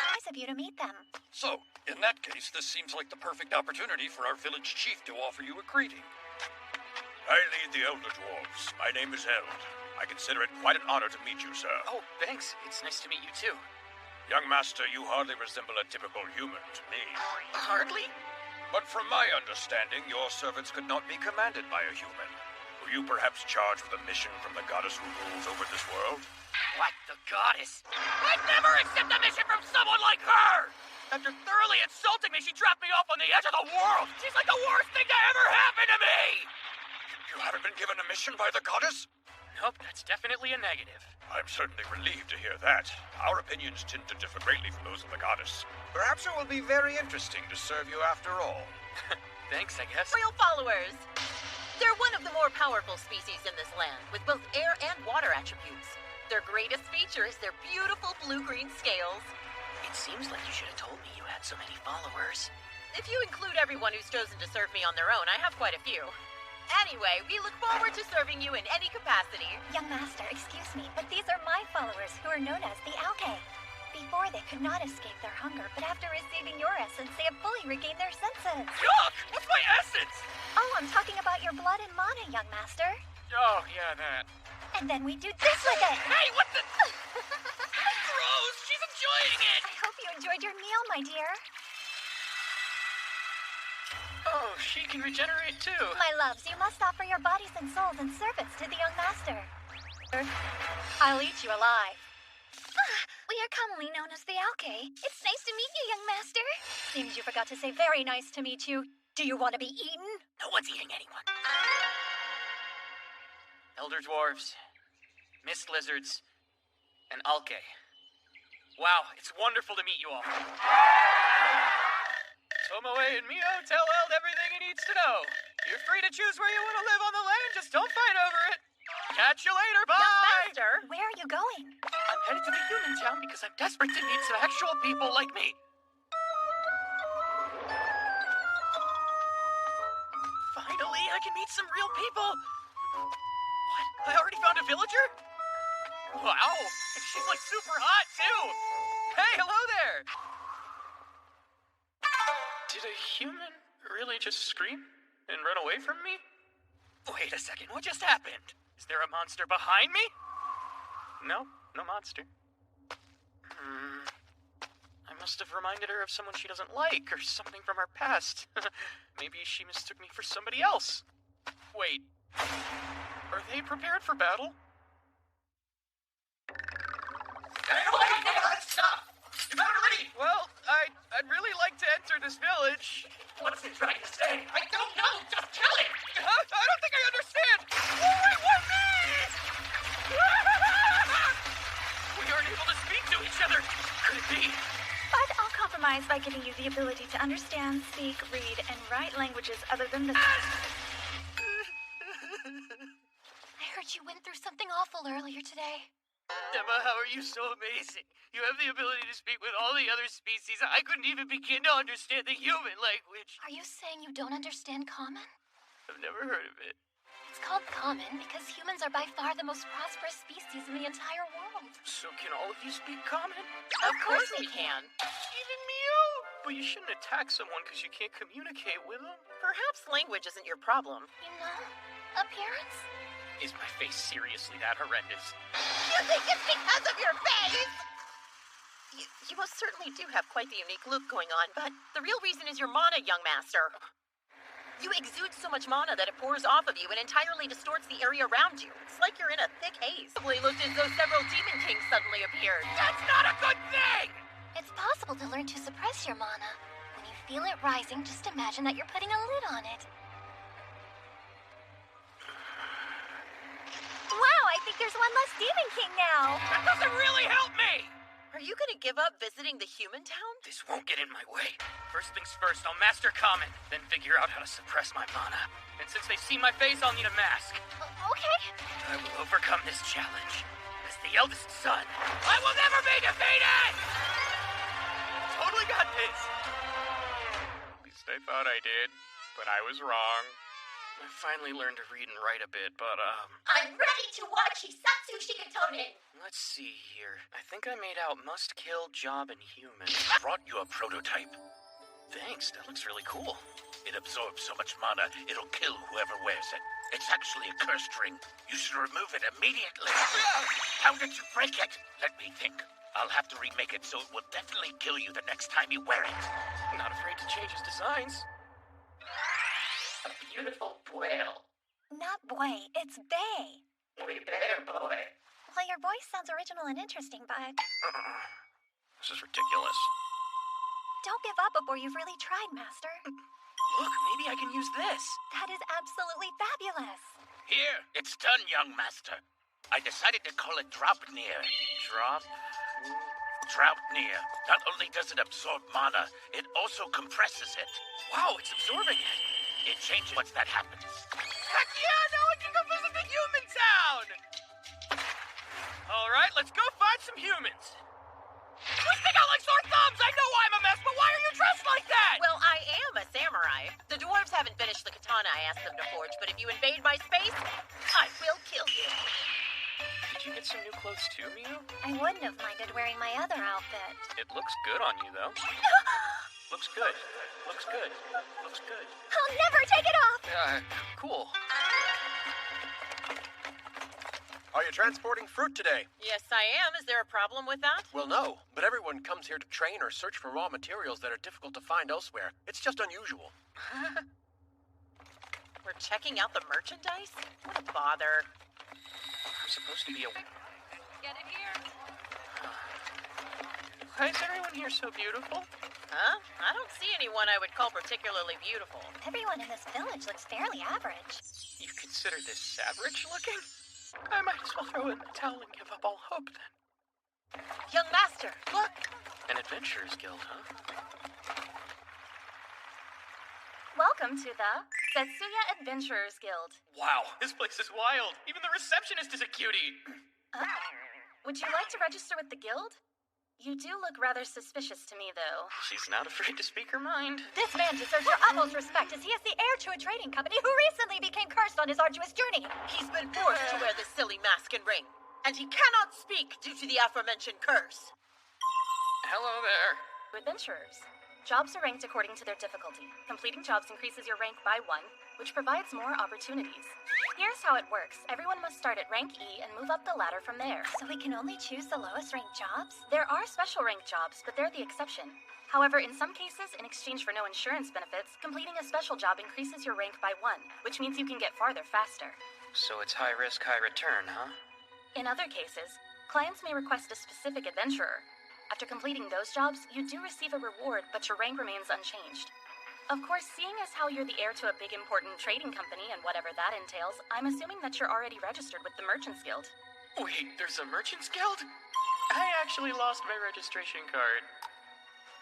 Nice of you to meet them. So, in that case, this seems like the perfect opportunity for our village chief to offer you a greeting. I lead the Elder Dwarves. My name is Eld. I consider it quite an honor to meet you, sir. Oh, thanks. It's nice to meet you, too. Young master, you hardly resemble a typical human to me. Hardly? But from my understanding, your servants could not be commanded by a human. Were you perhaps charged with a mission from the goddess who rules over this world? What, the goddess? I'd never accept a mission from someone like her! After thoroughly insulting me, she dropped me off on the edge of the world! She's like the worst thing to ever happen to me! You haven't been given a mission by the goddess? Nope, that's definitely a negative. I'm certainly relieved to hear that. Our opinions tend to differ greatly from those of the goddess. Perhaps it will be very interesting to serve you after all. Thanks, I guess. Real followers. They're one of the more powerful species in this land, with both air and water attributes. Their greatest feature is their beautiful blue-green scales. It seems like you should have told me you had so many followers. If you include everyone who's chosen to serve me on their own, I have quite a few. Anyway, we look forward to serving you in any capacity. Young master, excuse me, but these are my followers who are known as the Alke. Before, they could not escape their hunger, but after receiving your essence, they have fully regained their senses. Yuck! What's my essence? Oh, I'm talking about your blood and mana, young master. Oh, yeah, that. And then we do this with it. Hey, what the... Gross! She's enjoying it! I hope you enjoyed your meal, my dear. Oh, she can regenerate too. My loves, you must offer your bodies and souls in service to the young master. I'll eat you alive. We are commonly known as the Alke. It's nice to meet you, young master. Seems you forgot to say very nice to meet you. Do you want to be eaten? No one's eating anyone. Elder Dwarves, Mist Lizards, and Alke. Wow, it's wonderful to meet you all. Tomoe and Mio tell Eld everything he needs to know. You're free to choose where you want to live on the land, just don't fight over it. Catch you later, bye! Young master! Where are you going? I'm headed to the human town because I'm desperate to meet some actual people like me. Fine, Finally, I can meet some real people. What? I already found a villager? Wow, and she's like super hot too. Hey, hello there. Did a human really just scream and run away from me? Wait a second, what just happened? Is there a monster behind me? No, no monster. I must have reminded her of someone she doesn't like, or something from her past. Maybe she mistook me for somebody else. Wait, are they prepared for battle? Stop! You better leave! Well, I'd really like to enter this village. What's he trying to say? I don't know. Just kill him. Huh? I don't think I understand. Oh, wait, what me? We aren't able to speak to each other. Could it be? But I'll compromise by giving you the ability to understand, speak, read, and write languages other than this. I heard you went through something awful earlier today. Emma, how are you so amazing? You have the ability to speak with all the other species. I couldn't even begin to understand the human language. Are you saying you don't understand Common? I've never heard of it. It's called Common because humans are by far the most prosperous species in the entire world. So can all of you speak Common? Of course we can. Even Mew? But you shouldn't attack someone because you can't communicate with them. Perhaps language isn't your problem. You know, appearance? Is my face seriously that horrendous? You think it's because of your face? You most certainly do have quite the unique look going on, but the real reason is your mana, young master. You exude so much mana that it pours off of you and entirely distorts the area around you. It's like you're in a thick haze. It probably looked as though several demon kings suddenly appeared. That's not a good thing! It's possible to learn to suppress your mana. When you feel it rising, just imagine that you're putting a lid on it. Wow, I think there's one less Demon King now. That doesn't really help me! Are you gonna give up visiting the human town? This won't get in my way. First things first, I'll master Common, then figure out how to suppress my mana. And since they've seen my face, I'll need a mask. Okay. I will overcome this challenge. As the eldest son, I will never be defeated! Totally got this! At least I thought I did, but I was wrong. I finally learned to read and write a bit, but, I'm ready to watch Hisatsu Shikatonen. let's see here. I think I made out must kill, job, and human. Brought you a prototype. Thanks, that looks really cool. It absorbs so much mana, it'll kill whoever wears it. It's actually a cursed ring. You should remove it immediately. How did you break it? Let me think. I'll have to remake it so it will definitely kill you the next time you wear it. Not afraid to change his designs. A beautiful whale. Not boy, it's Bay. We bear boy. Well, your voice sounds original and interesting, but This is ridiculous. don't give up before you've really tried, Master. Look, maybe I can use this. That is absolutely fabulous. Here, it's done, young master. I decided to call it Drop Near. Drop. Drop Near. Not only does it absorb mana, it also compresses it. Wow, it's absorbing it. It changes once that happens. Heck yeah, now I can go visit the human town! Alright, let's go find some humans. We stick out like sore thumbs! I know I'm a mess, but why are you dressed like that? Well, I am a samurai. The dwarves haven't finished the katana I asked them to forge, but if you invade my space, I will kill you. Did you get some new clothes too, Mew? I wouldn't have minded wearing my other outfit. It looks good on you, though. Looks good. Looks good. Looks good. I'll never take it off! Cool. Are you transporting fruit today? Yes, I am. Is there a problem with that? Well, no, but everyone comes here to train or search for raw materials that are difficult to find elsewhere. It's just unusual. We're checking out the merchandise? What a bother. I'm supposed to be a... Get it here. Why is everyone here so beautiful? Huh? I don't see anyone I would call particularly beautiful. Everyone in this village looks fairly average. You consider this average looking? I might as well throw in the towel and give up all hope, then. Young master, look! An adventurer's guild, huh? Welcome to the Setsuya Adventurers Guild. Wow, this place is wild. Even the receptionist is a cutie. Would you like to register with the guild? You do look rather suspicious to me, though. She's not afraid to speak her mind. This man deserves your utmost respect as he is the heir to a trading company who recently became cursed on his arduous journey. He's been forced to wear this silly mask and ring, and he cannot speak due to the aforementioned curse. Hello there. Adventurers. Jobs are ranked according to their difficulty. Completing jobs increases your rank by 1, which provides more opportunities. Here's how it works. Everyone must start at rank E and move up the ladder from there. So we can only choose the lowest ranked jobs? There are special rank jobs, but they're the exception. However, in some cases, in exchange for no insurance benefits, completing a special job increases your rank by 1, which means you can get farther faster. So it's high risk, high return, huh? In other cases, clients may request a specific adventurer. After completing those jobs, you do receive a reward, but your rank remains unchanged. Of course, seeing as how you're the heir to a big important trading company and whatever that entails, I'm assuming that you're already registered with the Merchants Guild. Wait, there's a Merchants Guild? I actually lost my registration card.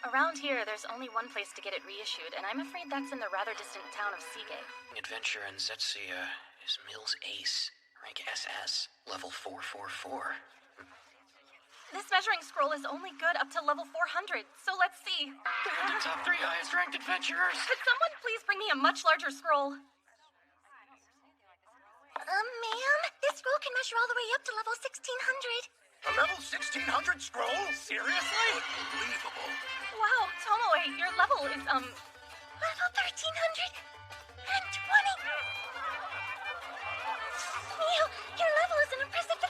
Around here, there's only one place to get it reissued, and I'm afraid that's in the rather distant town of Seagate. Adventure in Zetsia is Mills Ace, rank SS, level 444. This measuring scroll is only good up to level 400, so let's see. They're the top 3 highest ranked adventurers. Could someone please bring me a much larger scroll? Ma'am, this scroll can measure all the way up to level 1600. A level 1600 scroll? Seriously? Unbelievable. Wow, Tomoe, your level is, Level 1320. Mio, your level is an impressive 1500.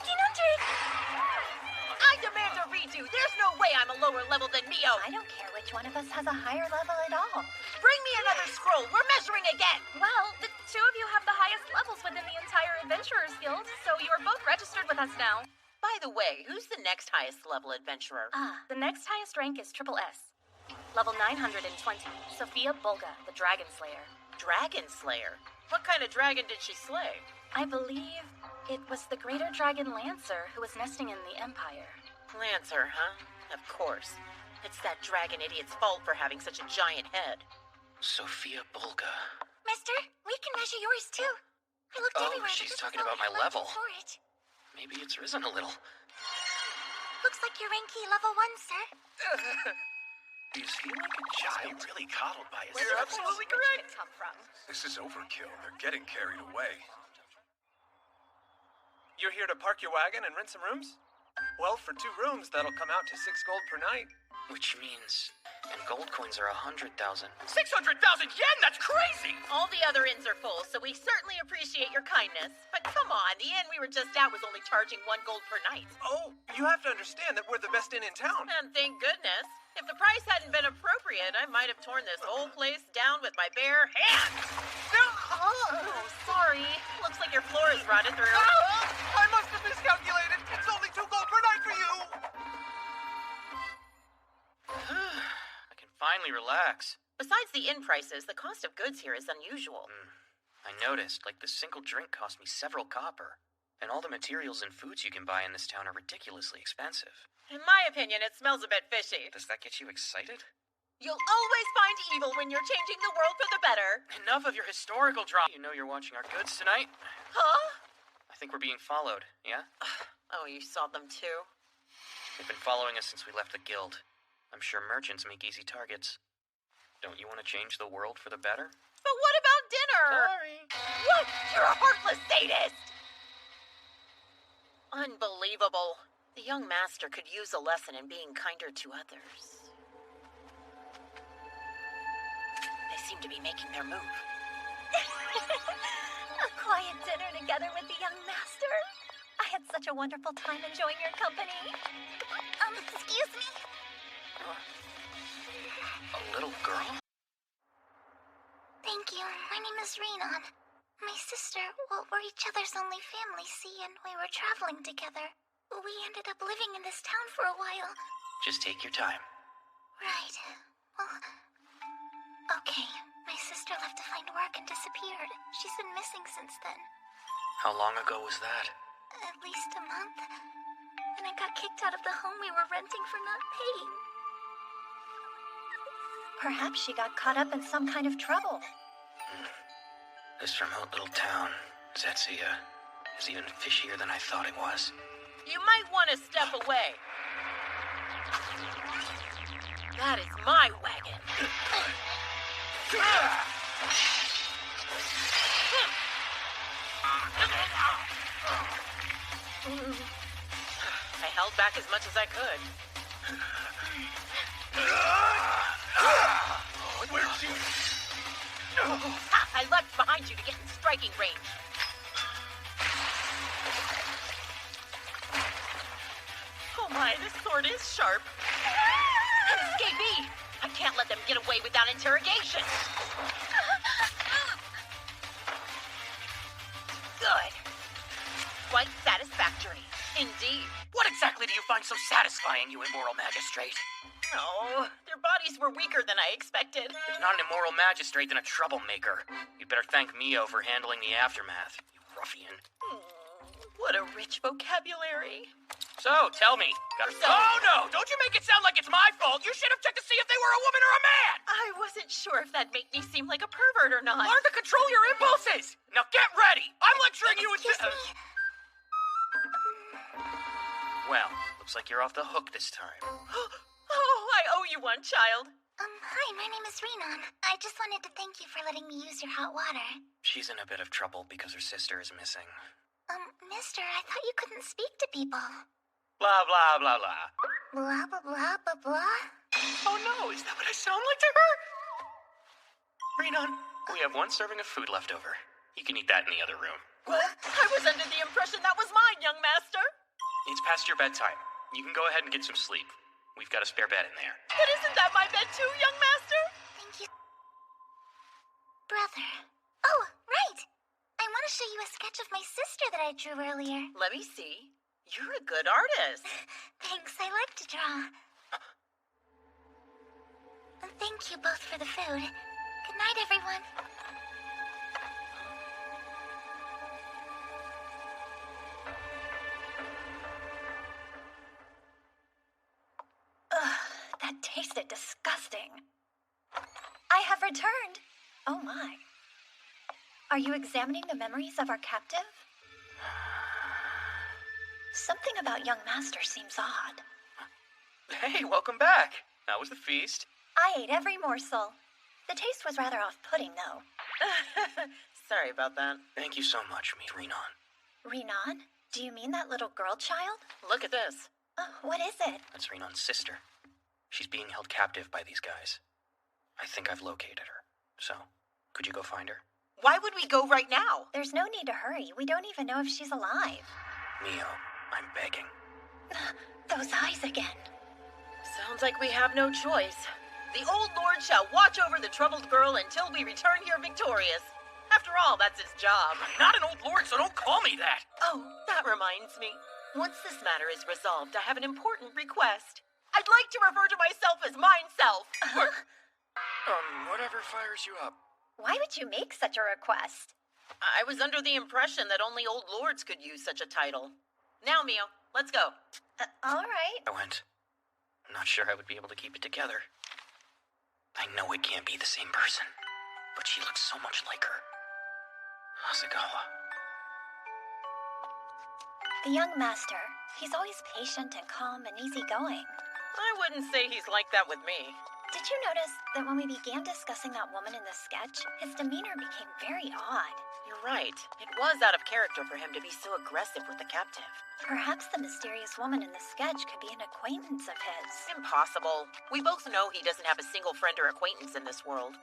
I demand a redo. There's no way I'm a lower level than Mio. I don't care which one of us has a higher level at all. Bring me another scroll. We're measuring again. Well, the two of you have the highest levels within the entire Adventurers Guild, so you're both registered with us now. By the way, who's the next highest level adventurer? The next highest rank is Triple S. Level 920, Sophia Bulga, the Dragon Slayer. Dragon Slayer? What kind of dragon did she slay? I believe it was the Greater Dragon Lancer who was nesting in the Empire. Lancer, huh? Of course. It's that dragon idiot's fault for having such a giant head. Sophia Bulga. Mister, we can measure yours too. I looked everywhere. Oh, she's talking about my level. For it. Maybe it's risen a little. Looks like you're rank E level 1, sir. Do you feel like a child really coddled by his You're absolutely correct. Come from? This is overkill. They're getting carried away. You're here to park your wagon and rent some rooms? Well, for 2 rooms, that'll come out to 6 gold per night. Which means, and gold coins are 100,000. 600,000 yen? That's crazy! All the other inns are full, so we certainly appreciate your kindness. But come on, the inn we were just at was only charging 1 gold per night. Oh, you have to understand that we're the best inn in town. And thank goodness. If the price hadn't been appropriate, I might have torn this whole place down with my bare hands. Oh, sorry. Looks like your floor is rotted through. I must have miscalculated. It's only 2 gold per night for you. I can finally relax. Besides the inn prices, the cost of goods here is unusual. I noticed, like, the single drink cost me several copper. And all the materials and foods you can buy in this town are ridiculously expensive. In my opinion, it smells a bit fishy. Does that get you excited? You'll always find evil when you're changing the world for the better. Enough of your historical drama. You know you're watching our goods tonight? Huh? I think we're being followed, yeah? Oh, you saw them too? They've been following us since we left the guild. I'm sure merchants make easy targets. Don't you want to change the world for the better? But what about dinner? Sorry. What? You're a heartless sadist! Unbelievable. The young master could use a lesson in being kinder to others. They seem to be making their move. A quiet dinner together with the young master. I had such a wonderful time enjoying your company. Excuse me? A little girl? Thank you. My name is Renan. My sister, well, we're each other's only family, see, and we were traveling together. We ended up living in this town for a while. Just take your time. Right. Well, okay. My sister left to find work and disappeared. She's been missing since then. How long ago was that? At least a month. And I got kicked out of the home we were renting for not paying. Perhaps she got caught up in some kind of trouble. This remote little town, Zetsia, is even fishier than I thought it was. You might want to step away. That is my wagon. I held back as much as I could. Where'd you... Ha! I leapt behind you to get in striking range. Oh my, this sword is sharp. An escapee! I can't let them get away without interrogation. Good. Quite satisfactory. Indeed. What exactly do you find so satisfying, you immoral magistrate? Oh, their bodies were weaker than I expected. If not an immoral magistrate, then a troublemaker. You'd better thank Mio for handling the aftermath, you ruffian. What a rich vocabulary. So, tell me. Oh, no! Don't you make it sound like it's my fault! You should have checked to see if they were a woman or a man! I wasn't sure if that'd make me seem like a pervert or not. Learn to control your impulses! Now get ready! I'm lecturing you in... Excuse me? Well, looks like you're off the hook this time. Oh, I owe you one, child. Hi, my name is Renan. I just wanted to thank you for letting me use your hot water. She's in a bit of trouble because her sister is missing. Mister, I thought you couldn't speak to people. Blah, blah, blah, blah. Blah, blah, blah, blah, blah. Oh no, is that what I sound like to her? Renan, we have one serving of food left over. You can eat that in the other room. What? I was under the impression that was mine, young master. It's past your bedtime. You can go ahead and get some sleep. We've got a spare bed in there. But isn't that my bed too, young master? Thank you. Brother. Oh, right. I want to show you a sketch of my sister that I drew earlier. Let me see. You're a good artist. Thanks, I like to draw. Thank you both for the food. Good night, everyone. Ugh, that tasted disgusting. I have returned. Oh my. Are you examining the memories of our captive? Something about young master seems odd. Hey, welcome back. How was the feast? I ate every morsel. The taste was rather off-putting, though. Sorry about that. Thank you so much, Miss Renan. Renan? Do you mean that little girl child? Look at this. What is it? That's Renan's sister. She's being held captive by these guys. I think I've located her. So, could you go find her? Why would we go right now? There's no need to hurry. We don't even know if she's alive. Mio, I'm begging. Those eyes again. Sounds like we have no choice. The old lord shall watch over the troubled girl until we return here victorious. After all, that's his job. I'm not an old lord, so don't call me that. Oh, that reminds me. Once this matter is resolved, I have an important request. I'd like to refer to myself as mine self. Whatever fires you up. Why would you make such a request? I was under the impression that only old lords could use such a title. Now, Mio, let's go. All right. I went. I'm not sure I would be able to keep it together. I know it can't be the same person, but she looks so much like her. Hasegawa. The young master. He's always patient and calm and easygoing. I wouldn't say he's like that with me. Did you notice that when we began discussing that woman in the sketch, his demeanor became very odd? You're right. It was out of character for him to be so aggressive with the captive. Perhaps the mysterious woman in the sketch could be an acquaintance of his. Impossible. We both know he doesn't have a single friend or acquaintance in this world.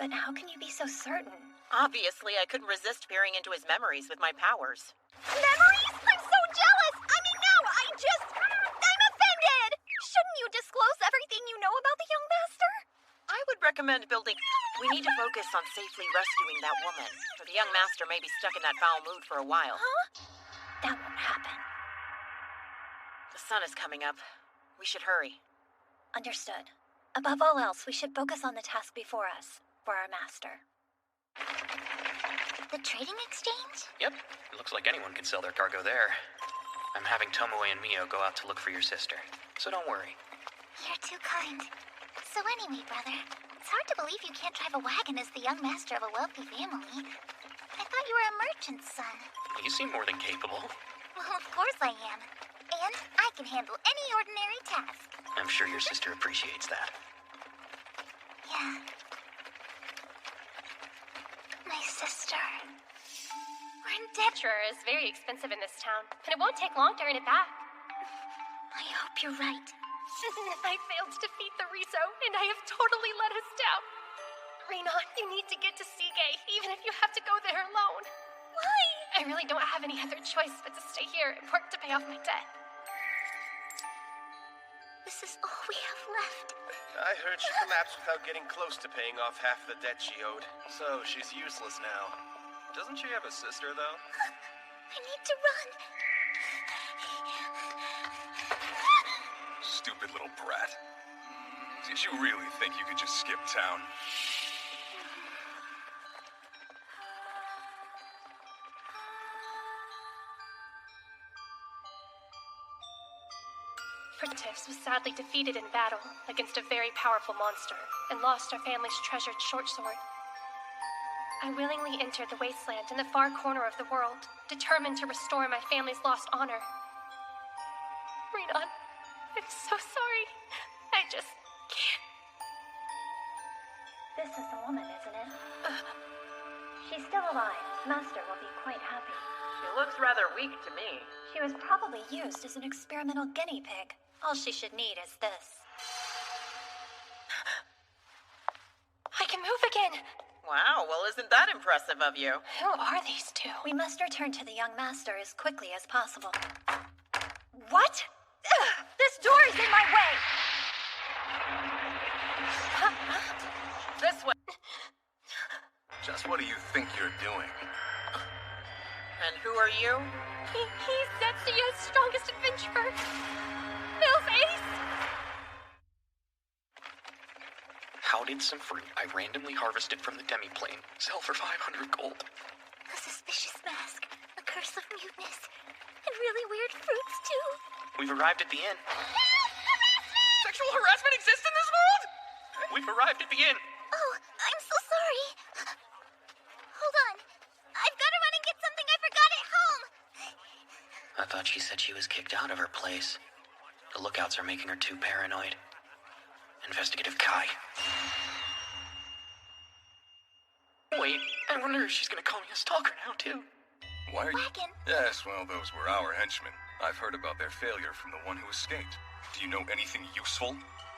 But how can you be so certain? Obviously, I couldn't resist peering into his memories with my powers. Memories? I'm so jealous! I mean, no, I'm offended! Shouldn't you disclose everything you know about the young master? I would recommend building... We need to focus on safely rescuing that woman, or the young master may be stuck in that foul mood for a while. Huh? That won't happen. The sun is coming up. We should hurry. Understood. Above all else, we should focus on the task before us, for our master. The trading exchange? Yep. It looks like anyone can sell their cargo there. I'm having Tomoe and Mio go out to look for your sister, so don't worry. You're too kind. So anyway, brother, it's hard to believe you can't drive a wagon as the young master of a wealthy family. I thought you were a merchant's son. You seem more than capable. Well, of course I am. And I can handle any ordinary task. I'm sure your sister appreciates that. Yeah. My sister. We're in debt. Adventurer is very expensive in this town, and it won't take long to earn it back. I hope you're right. I failed to defeat the Riso, and I have totally let us down. Renan, you need to get to Seagay, even if you have to go there alone. Why? I really don't have any other choice but to stay here and work to pay off my debt. This is all we have left. I heard she collapsed without getting close to paying off half the debt she owed. So she's useless now. Doesn't she have a sister, though? I need to run. Stupid little brat. Did you really think you could just skip town? Protectives was sadly defeated in battle against a very powerful monster and lost our family's treasured short sword. I willingly entered the wasteland in the far corner of the world, determined to restore my family's lost honor. Renan, I'm so sorry. I just can't. This is the woman, isn't it? She's still alive. Master will be quite happy. She looks rather weak to me. She was probably used as an experimental guinea pig. All she should need is this. I can move again. Wow, well, isn't that impressive of you? Who are these two? We must return to the young master as quickly as possible. What? This door is in my way! This way. Just what do you think you're doing? And who are you? He's Zetsuya's strongest adventurer. Bill's ace! How did some fruit I randomly harvested from the demi-plane sell for 500 gold? A suspicious mask, a curse of muteness, and really weird fruits, too. We've arrived at the inn. Sexual harassment exists in this world? We've arrived at the inn. Oh, I'm so sorry. Hold on. I've got to run and get something I forgot at home. I thought she said she was kicked out of her place. The lookouts are making her too paranoid. Investigative Kai. Wait, I wonder if she's gonna call me a stalker now, too. Why are you... Wagon. Yes, well, those were our henchmen. I've heard about their failure from the one who escaped. Do you know anything useful?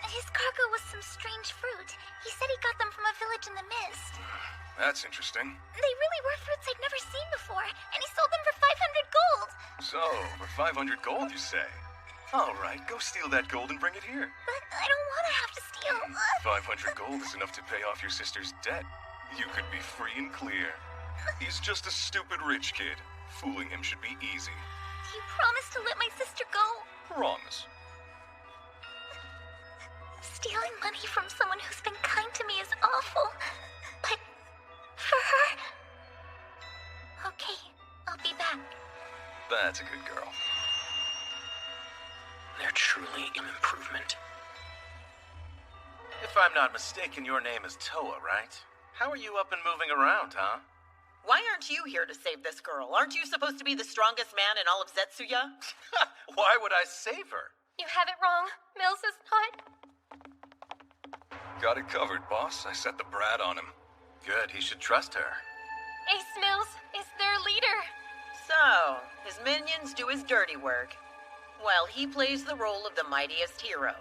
His cargo was some strange fruit. He said he got them from a village in the mist. That's interesting. They really were fruits I'd never seen before, and he sold them for 500 gold. So, for 500 gold, you say? All right, go steal that gold and bring it here. But I don't want to have to steal. 500 gold is enough to pay off your sister's debt. You could be free and clear. He's just a stupid rich kid. Fooling him should be easy. Do you promise to let my sister go? Promise. Stealing money from someone who's been kind to me is awful. But for her... Okay, I'll be back. That's a good girl. They're truly an improvement. If I'm not mistaken, your name is Toa, right? How are you up and moving around, huh? Why aren't you here to save this girl? Aren't you supposed to be the strongest man in all of Zetsuya? Why would I save her? You have it wrong. Mills is not. Got it covered, boss. I set the brat on him. Good, he should trust her. Ace Mills is their leader. So, his minions do his dirty work, while he plays the role of the mightiest hero.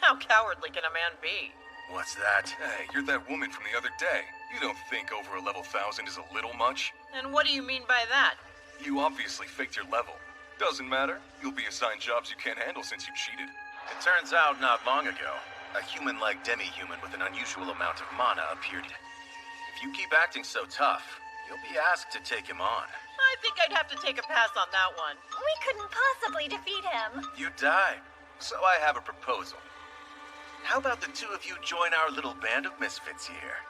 How cowardly can a man be? What's that? Hey, you're that woman from the other day. You don't think over a level 1000 is a little much? And what do you mean by that? You obviously faked your level. Doesn't matter. You'll be assigned jobs you can't handle since you cheated. It turns out not long ago, a human-like demi-human with an unusual amount of mana appeared. If you keep acting so tough, you'll be asked to take him on. I think I'd have to take a pass on that one. We couldn't possibly defeat him. You died, so I have a proposal. How about the two of you join our little band of misfits here?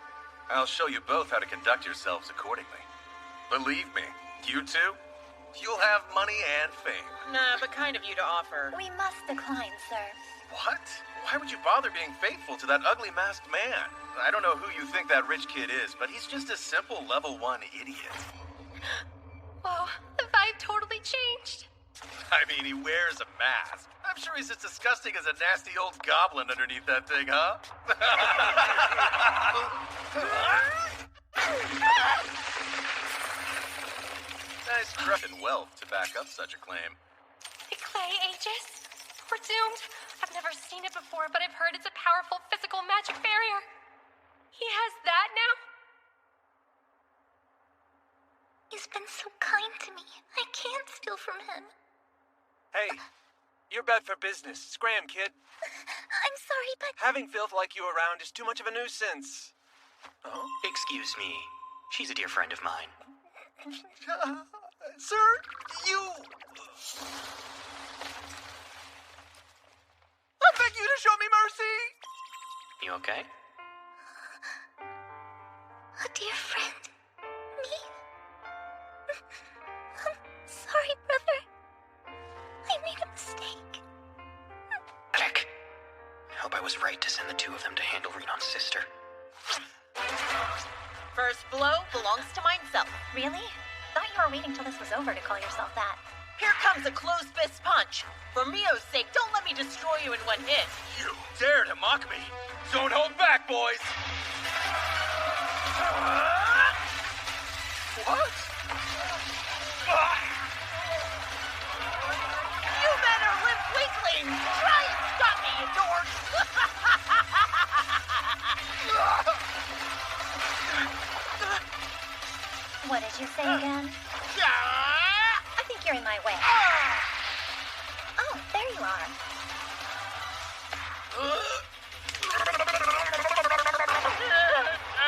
I'll show you both how to conduct yourselves accordingly. Believe me, you two, you'll have money and fame. Nah, but kind of you to offer. We must decline, sir. What? Why would you bother being faithful to that ugly masked man? I don't know who you think that rich kid is, but he's just a simple level 1 idiot. Whoa, the vibe totally changed. I mean, he wears a mask. I'm sure he's as disgusting as a nasty old goblin underneath that thing, huh? Nice crush and wealth to back up such a claim. The clay ages? We're doomed. I've never seen it before, but I've heard it's a powerful physical magic barrier. He has that now? He's been so kind to me. I can't steal from him. Hey, you're bad for business. Scram, kid. I'm sorry, but... Having filth like you around is too much of a nuisance. Oh? Excuse me. She's a dear friend of mine. Sir, you... I beg you to show me mercy! You okay? A dear friend? Me? I'm sorry, brother. I made a mistake. Rick, I hope I was right to send the two of them to handle Renon's sister. First blow belongs to myself. Really? Thought you were waiting till this was over to call yourself that. Here comes a closed fist punch. For Mio's sake, don't let me destroy you in one hit. You dare to mock me? Don't hold back, boys! What? You men are limp weaklings! Try and stop me, you dorks! What did you say again? I think you're in my way. Oh, there you are.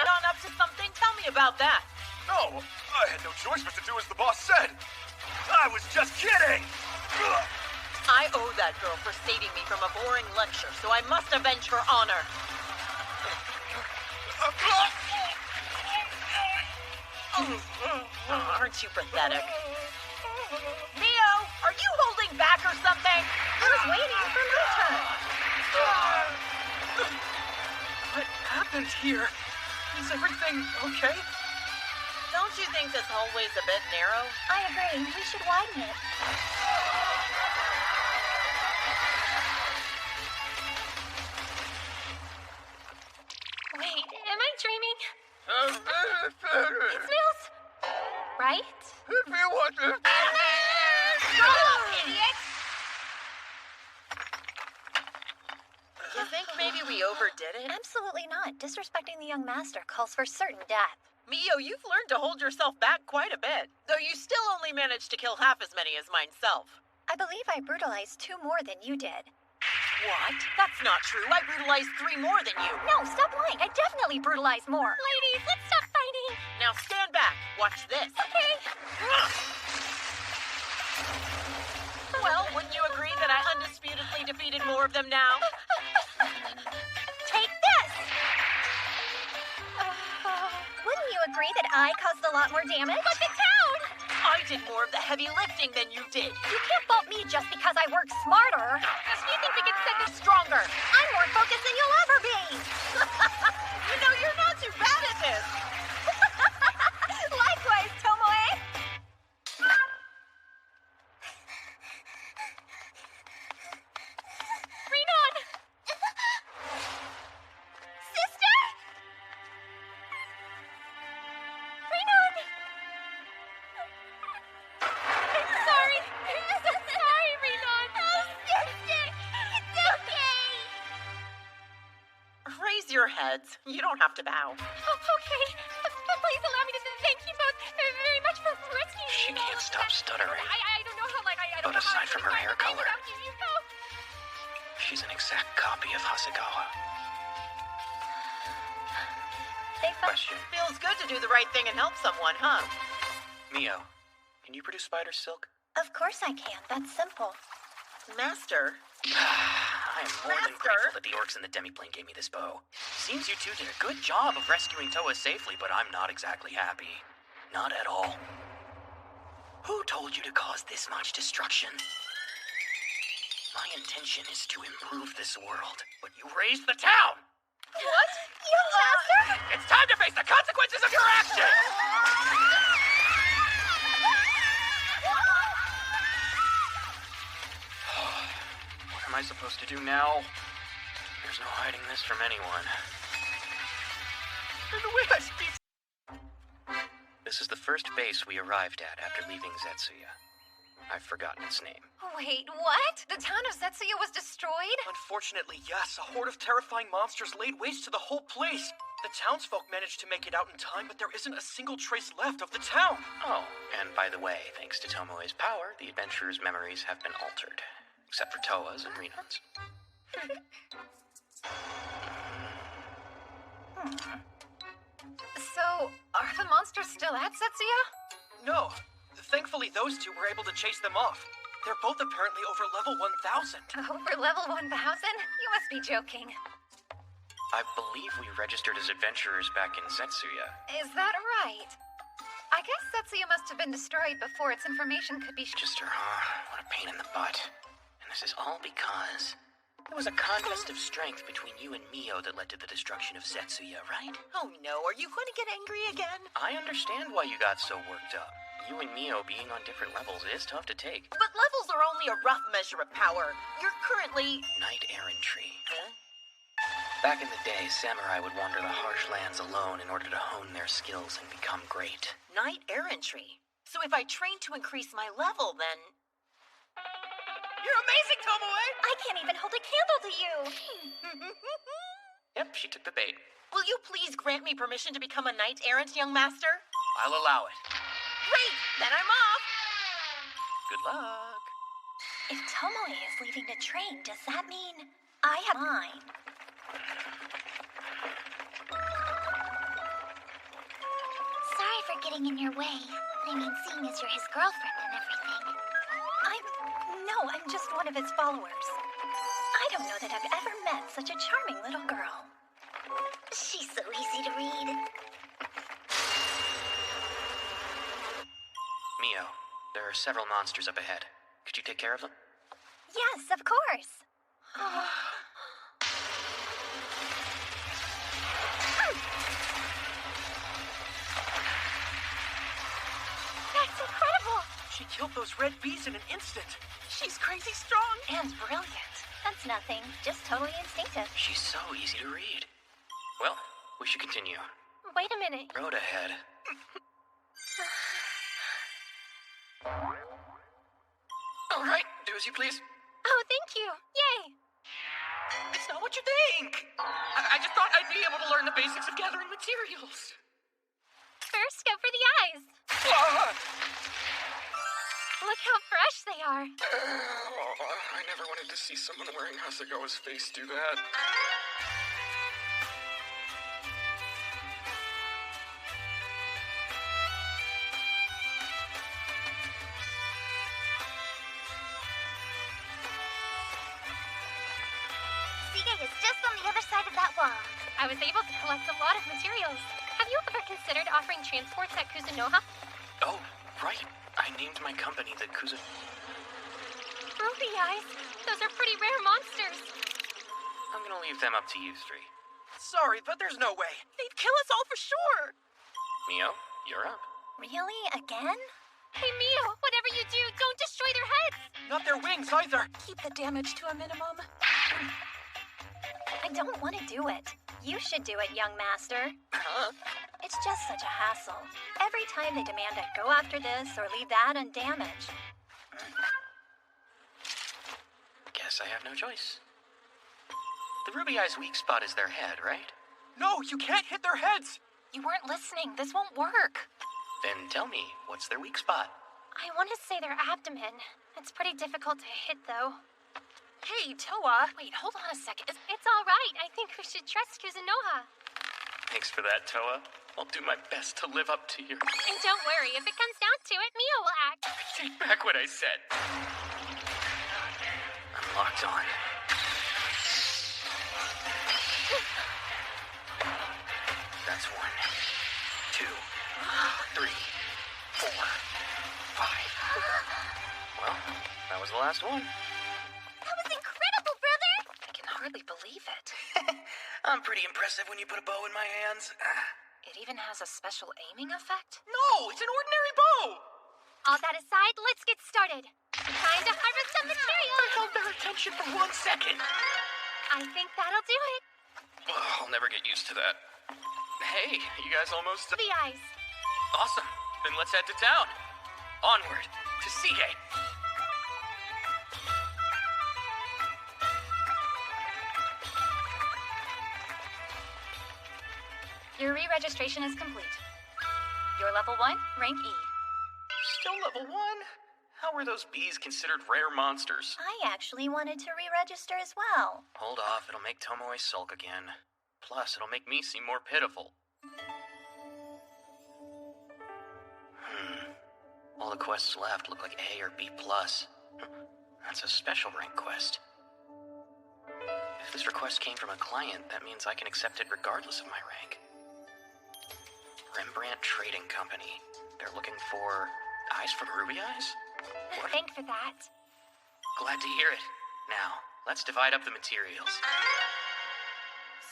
Not up to something? Tell me about that. No, I had no choice but to do as the boss said. I was just kidding! I owe that girl for saving me from a boring lecture, so I must avenge her honor. Aren't you pathetic? Mio, are you holding back or something? I was waiting for my turn. What happened here? Is everything okay? Don't you think this hallway's a bit narrow? I agree. We should widen it. Wait, am I dreaming? It smells... right? If you want to... Shut up, idiot! You think maybe we overdid it? Absolutely not. Disrespecting the young master calls for certain death. Mio, you've learned to hold yourself back quite a bit, though you still only managed to kill half as many as myself. I believe I brutalized 2 more than you did. What? That's not true. I brutalized 3 more than you. No, stop lying. I definitely brutalized more. Ladies, let's stop fighting. Now stand back. Watch this. Okay. Well, wouldn't you agree that I undisputedly defeated more of them now? Take this! Wouldn't you agree that I caused a lot more damage? But the town! I did more of the heavy lifting than you did. You can't fault me just because I work smarter. You think we can set this stronger? I'm more focused than you'll ever be. You know, you're not too bad at this. Likewise, Tomoe. Renon! Sister? Renon! I'm sorry. I'm so sorry, Renon. Oh, sister! It's okay! Raise your heads. You don't have to bow. Oh, okay. Please allow me to thank you both very much for rescuing me. She can't stop stuttering. I don't know how, I don't But know how aside from her hair color, without you, you know. she's an exact copy of Hasegawa. Question. Feels good to do the right thing and help someone, huh? Mio, can you produce spider silk? Of course I can. That's simple. Master? I am more than grateful that the orcs in the demiplane gave me this bow. Seems you two did a good job of rescuing Toa safely, but I'm not exactly happy. Not at all. Who told you to cause this much destruction? My intention is to improve this world, but you raised the town! What? You master? It's time to face the consequences of your actions! I supposed to do now? There's no hiding this from anyone. This is the first base we arrived at after leaving Zetsuya. I've forgotten its name. Wait, what? The town of Zetsuya was destroyed? Unfortunately, yes. A horde of terrifying monsters laid waste to the whole place. The townsfolk managed to make it out in time, but there isn't a single trace left of the town. Oh, and by the way, thanks to Tomoe's power, the adventurers' memories have been altered. Except for Toa's and Rinan's. So, are the monsters still at Zetsuya? No. Thankfully, those two were able to chase them off. They're both apparently over level 1,000. Over level 1,000? You must be joking. I believe we registered as adventurers back in Zetsuya. Is that right? I guess Zetsuya must have been destroyed before its information could be... Register, huh? What a pain in the butt. And this is all because... It was a contest of strength between you and Mio that led to the destruction of Zetsuya, right? Oh no, are you going to get angry again? I understand why you got so worked up. You and Mio being on different levels is tough to take. But levels are only a rough measure of power. You're currently... Knight errantry. Huh? Back in the day, samurai would wander the harsh lands alone in order to hone their skills and become great. Knight errantry. So if I train to increase my level, then... You're amazing, Tomoe! I can't even hold a candle to you! Yep, she took the bait. Will you please grant me permission to become a knight errant, young master? I'll allow it. Great! Then I'm off! Good luck. If Tomoe is leaving to train, does that mean I have mine? Sorry for getting in your way. I mean, seeing as you're his girlfriend and everything. No, I'm just one of his followers. I don't know that I've ever met such a charming little girl. She's so easy to read. Mio, there are several monsters up ahead. Could you take care of them? Yes, of course. That's incredible! She killed those red bees in an instant. She's crazy strong. And brilliant. That's nothing. Just totally instinctive. She's so easy to read. Well, we should continue. Wait a minute. Road ahead. All right, do as you please. Oh, thank you. Yay! It's not what you think. I just thought I'd be able to learn the basics of gathering materials. First, go for the eyes. Look how fresh they are. I never wanted to see someone wearing Hasegawa's face do that. Sige is just on the other side of that wall. I was able to collect a lot of materials. Have you ever considered offering transports at Kuzunoha? Oh, right. I named my company the Ruby eyes. Those are pretty rare monsters. I'm gonna leave them up to you three. Sorry, but there's no way. They'd kill us all for sure. Mio, you're up. Really? Again? Hey, Mio, whatever you do, don't destroy their heads. Not their wings either. Keep the damage to a minimum. I don't want to do it. You should do it, young master. Huh? It's just such a hassle. Every time they demand I go after this or leave that undamaged. Guess I have no choice. The Ruby Eye's weak spot is their head, right? No, you can't hit their heads. You weren't listening. This won't work. Then tell me, what's their weak spot? I want to say their abdomen. It's pretty difficult to hit, though. Hey, Toa. Wait, hold on a second. It's all right. I think we should trust Kuzunoha. Thanks for that, Toa. I'll do my best to live up to your... And don't worry, if it comes down to it, Mio will act. Take back what I said. I'm locked on. That's 1, 2, 3, 4, 5. Well, that was the last one. That was incredible, brother! I can hardly believe it. I'm pretty impressive when you put a bow in my hands. It even has a special aiming effect? No, it's an ordinary bow. All that aside, let's get started. The time to harvest some material. I held their attention for 1 second. I think that'll do it. I'll never get used to that. Hey, you guys almost... The ice. Awesome. Then let's head to town. Onward to Seagate. Your re-registration is complete. You're level 1, rank E. Still level 1? How were those bees considered rare monsters? I actually wanted to re-register as well. Hold off, it'll make Tomoe sulk again. Plus, it'll make me seem more pitiful. All the quests left look like A or B+. That's a special rank quest. If this request came from a client, that means I can accept it regardless of my rank. Rembrandt Trading Company. They're looking for eyes for the ruby eyes? What? Thank for that. Glad to hear it. Now, let's divide up the materials.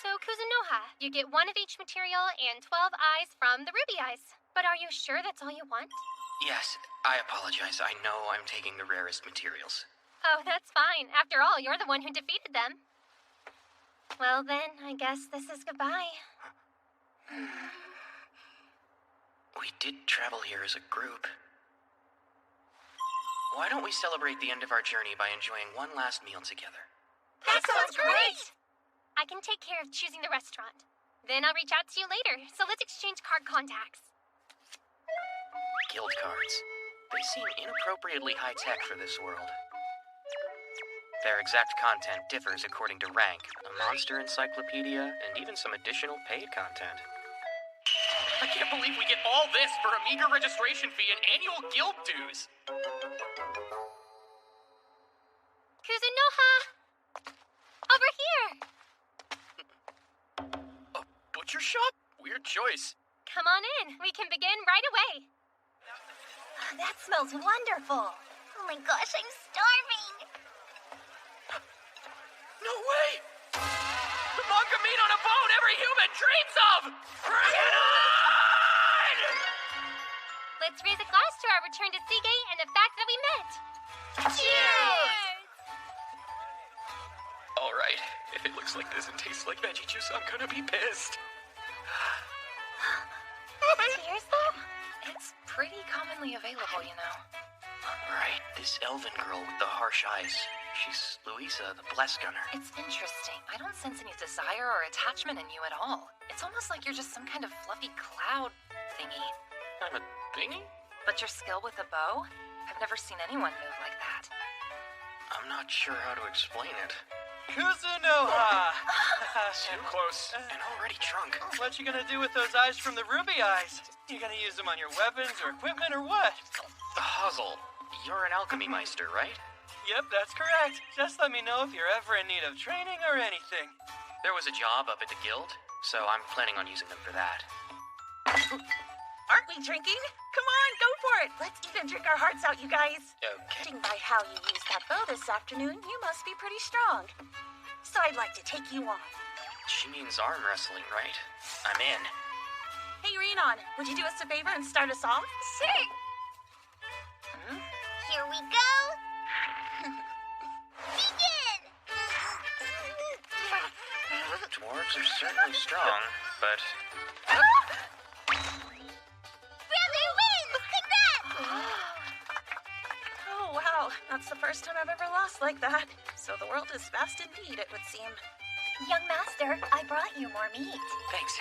So, Kuzunoha, you get 1 of each material and 12 eyes from the ruby eyes. But are you sure that's all you want? Yes, I apologize. I know I'm taking the rarest materials. Oh, that's fine. After all, you're the one who defeated them. Well then, I guess this is goodbye. We did travel here as a group. Why don't we celebrate the end of our journey by enjoying one last meal together? That sounds great! I can take care of choosing the restaurant. Then I'll reach out to you later, so let's exchange card contacts. Guild cards. They seem inappropriately high-tech for this world. Their exact content differs according to rank, a monster encyclopedia, and even some additional paid content. I can't believe we get all this for a meager registration fee and annual guild dues. Kuzunoha! Over here! A butcher shop? Weird choice. Come on in. We can begin right away. That smells wonderful. Oh my gosh, I'm starving. No way! The manga meat on a bone every human dreams of! Bring it on! Let's raise a glass to our return to Seagate and the fact that we met. Cheers! All right, if it looks like this and tastes like veggie juice, I'm gonna be pissed. Cheers, though? It's pretty commonly available, you know. Right, this elven girl with the harsh eyes. She's Louisa, the Bless Gunner. It's interesting. I don't sense any desire or attachment in you at all. It's almost like you're just some kind of fluffy cloud thingy. I'm a thingy? But your skill with the bow? I've never seen anyone move like that. I'm not sure how to explain it. Kuzunoha! Too close. And already drunk. What you gonna do with those eyes from the ruby eyes? You gonna use them on your weapons or equipment or what? Hazel, you're an alchemy meister, right? Yep, that's correct. Just let me know if you're ever in need of training or anything. There was a job up at the guild, so I'm planning on using them for that. Aren't we drinking? Come on, go for it. Let's eat and drink our hearts out, you guys. Okay. Judging by how you used that bow this afternoon, you must be pretty strong. So I'd like to take you on. She means arm wrestling, right? I'm in. Hey, Renan, would you do us a favor and start us off? Sure. Here we go. Begin! Dwarves are certainly strong, but... Brother wins! Congrats! Oh, wow. That's the first time I've ever lost like that. So the world is vast indeed, it would seem. Young master, I brought you more meat. Thanks.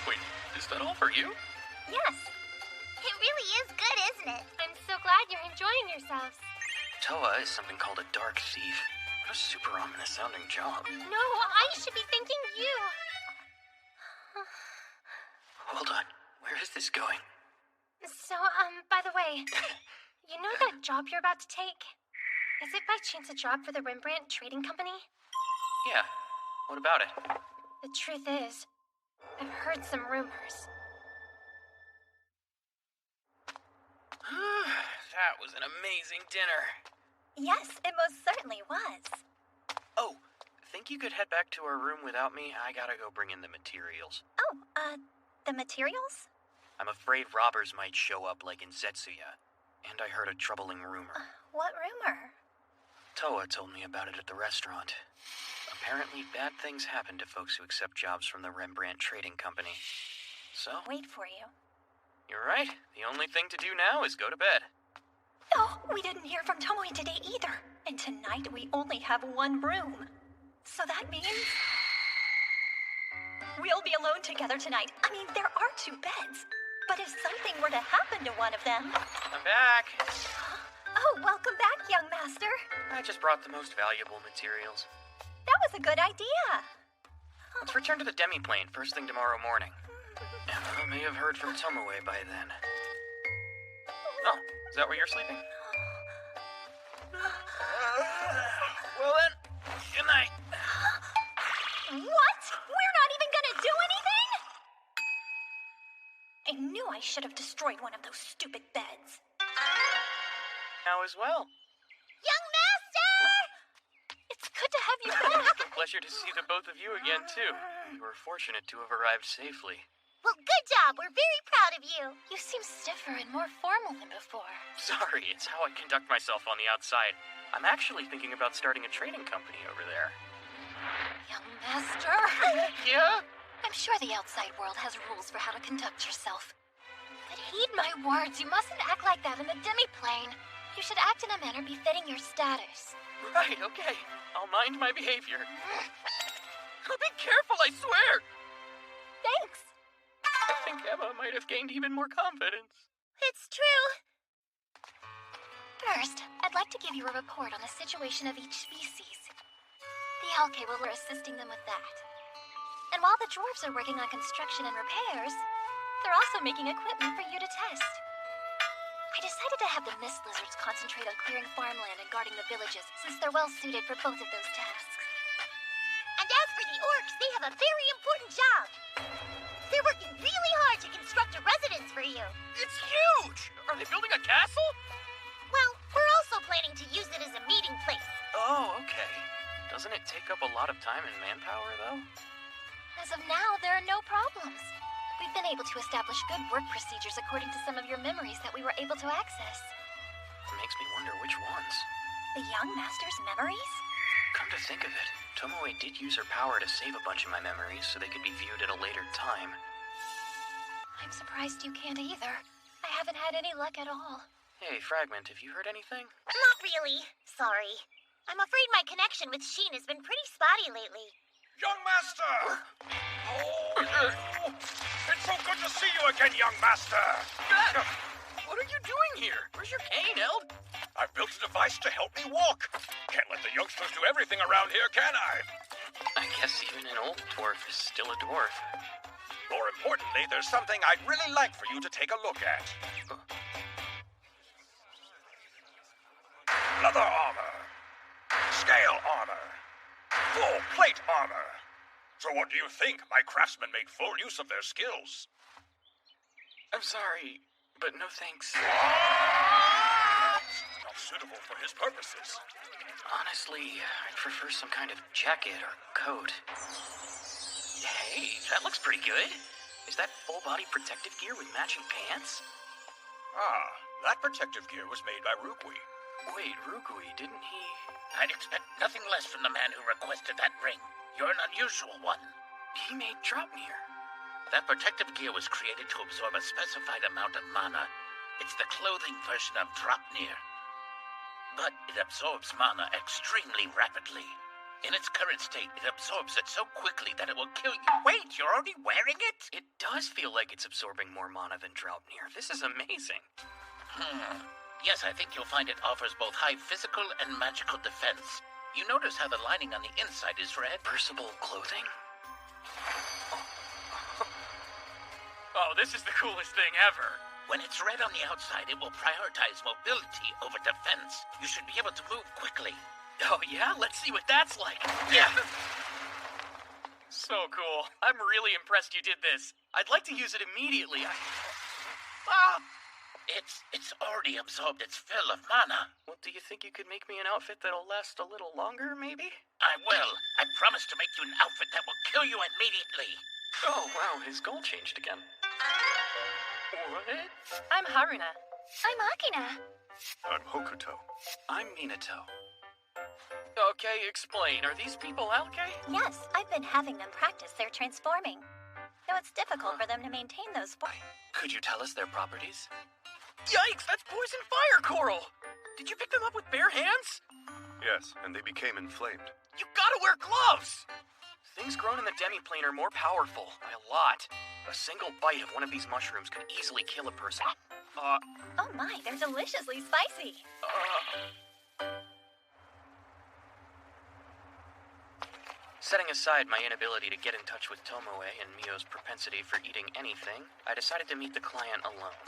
Wait, is that all for you? Yes. It really is good, isn't it? I'm so glad you're enjoying yourselves. Toa is something called a dark thief. What a super ominous sounding job. No, I should be thanking you. Hold on. Where is this going? So, by the way, you know that job you're about to take? Is it by chance a job for the Rembrandt Trading Company? Yeah. What about it? The truth is, I've heard some rumors. That was an amazing dinner. Yes, it most certainly was. Oh, think you could head back to our room without me? I gotta go bring in the materials. Oh, the materials? I'm afraid robbers might show up like in Zetsuya. And I heard a troubling rumor. What rumor? Toa told me about it at the restaurant. Apparently, bad things happen to folks who accept jobs from the Rembrandt Trading Company. So? Wait for you. You're right. The only thing to do now is go to bed. Oh, we didn't hear from Tomoe today either. And tonight we only have one room. So that means... we'll be alone together tonight. I mean, there are 2 beds. But if something were to happen to one of them... I'm back. Oh, welcome back, young master. I just brought the most valuable materials. That was a good idea. Let's return to the demi-plane first thing tomorrow morning. Emma may have heard from Tomoe by then. Oh, is that where you're sleeping? Well then, good night. What? We're not even gonna do anything? I knew I should have destroyed one of those stupid beds. Now as well. Young master! It's good to have you back. It's a pleasure to see the both of you again, too. You were fortunate to have arrived safely. Well, good job. We're very proud of you. You seem stiffer and more formal than before. Sorry, it's how I conduct myself on the outside. I'm actually thinking about starting a trading company over there. Young master. Yeah? I'm sure the outside world has rules for how to conduct yourself. But heed my words, you mustn't act like that in the demi-plane. You should act in a manner befitting your status. Right, okay. I'll mind my behavior. Be careful, I swear! Thanks. I think Emma might have gained even more confidence. It's true. First, I'd like to give you a report on the situation of each species. The Alkable are assisting them with that. And while the dwarves are working on construction and repairs, they're also making equipment for you to test. I decided to have the Mist Lizards concentrate on clearing farmland and guarding the villages, since they're well suited for both of those tasks. And as for the orcs, they have a very important job. They're working really hard to construct a residence for you. It's huge! Are they building a castle? Well, we're also planning to use it as a meeting place. Oh, okay. Doesn't it take up a lot of time and manpower, though? As of now, there are no problems. We've been able to establish good work procedures according to some of your memories that we were able to access. It makes me wonder which ones. The young master's memories? Come to think of it, Tomoe did use her power to save a bunch of my memories so they could be viewed at a later time. I'm surprised you can't either. I haven't had any luck at all. Hey, Fragment, have you heard anything? Not really. Sorry. I'm afraid my connection with Sheen has been pretty spotty lately. Young master! Oh, it's so good to see you again, young master! What are you doing here? Where's your cane, Eld? I've built a device to help me walk. Can't let the youngsters do everything around here, can I? I guess even an old dwarf is still a dwarf. More importantly, there's something I'd really like for you to take a look at. Leather armor. Scale armor. Full plate armor. So what do you think? My craftsmen make full use of their skills. I'm sorry, but no thanks. Not suitable for his purposes. Honestly, I'd prefer some kind of jacket or coat. Hey, that looks pretty good. Is that full-body protective gear with matching pants? Ah, that protective gear was made by Rukui. Wait, Rukui, didn't he... I'd expect nothing less from the man who requested that ring. You're an unusual one. He made Draupnir. That protective gear was created to absorb a specified amount of mana. It's the clothing version of Draupnir. But it absorbs mana extremely rapidly. In its current state, it absorbs it so quickly that it will kill you. Wait, you're already wearing it? It does feel like it's absorbing more mana than Draupnir. This is amazing. Yes, I think you'll find it offers both high physical and magical defense. You notice how the lining on the inside is red? Versatile clothing? Oh, this is the coolest thing ever. When it's red on the outside, it will prioritize mobility over defense. You should be able to move quickly. Oh, yeah? Let's see what that's like. Yeah. So cool. I'm really impressed you did this. I'd like to use it immediately. It's already absorbed its fill of mana. Well, do you think you could make me an outfit that'll last a little longer, maybe? I will. I promise to make you an outfit that will kill you immediately. Oh, wow, his goal changed again. What? I'm Haruna. I'm Akina. I'm Hokuto. I'm Minato. Okay, explain. Are these people Alkei? Yes, I've been having them practice their transforming. Though it's difficult for them to maintain those. Could you tell us their properties? Yikes, that's poison fire coral! Did you pick them up with bare hands? Yes, and they became inflamed. You gotta wear gloves! Things grown in the demiplane are more powerful, by a lot. A single bite of one of these mushrooms could easily kill a person. Oh my, they're deliciously spicy. Setting aside my inability to get in touch with Tomoe and Mio's propensity for eating anything, I decided to meet the client alone.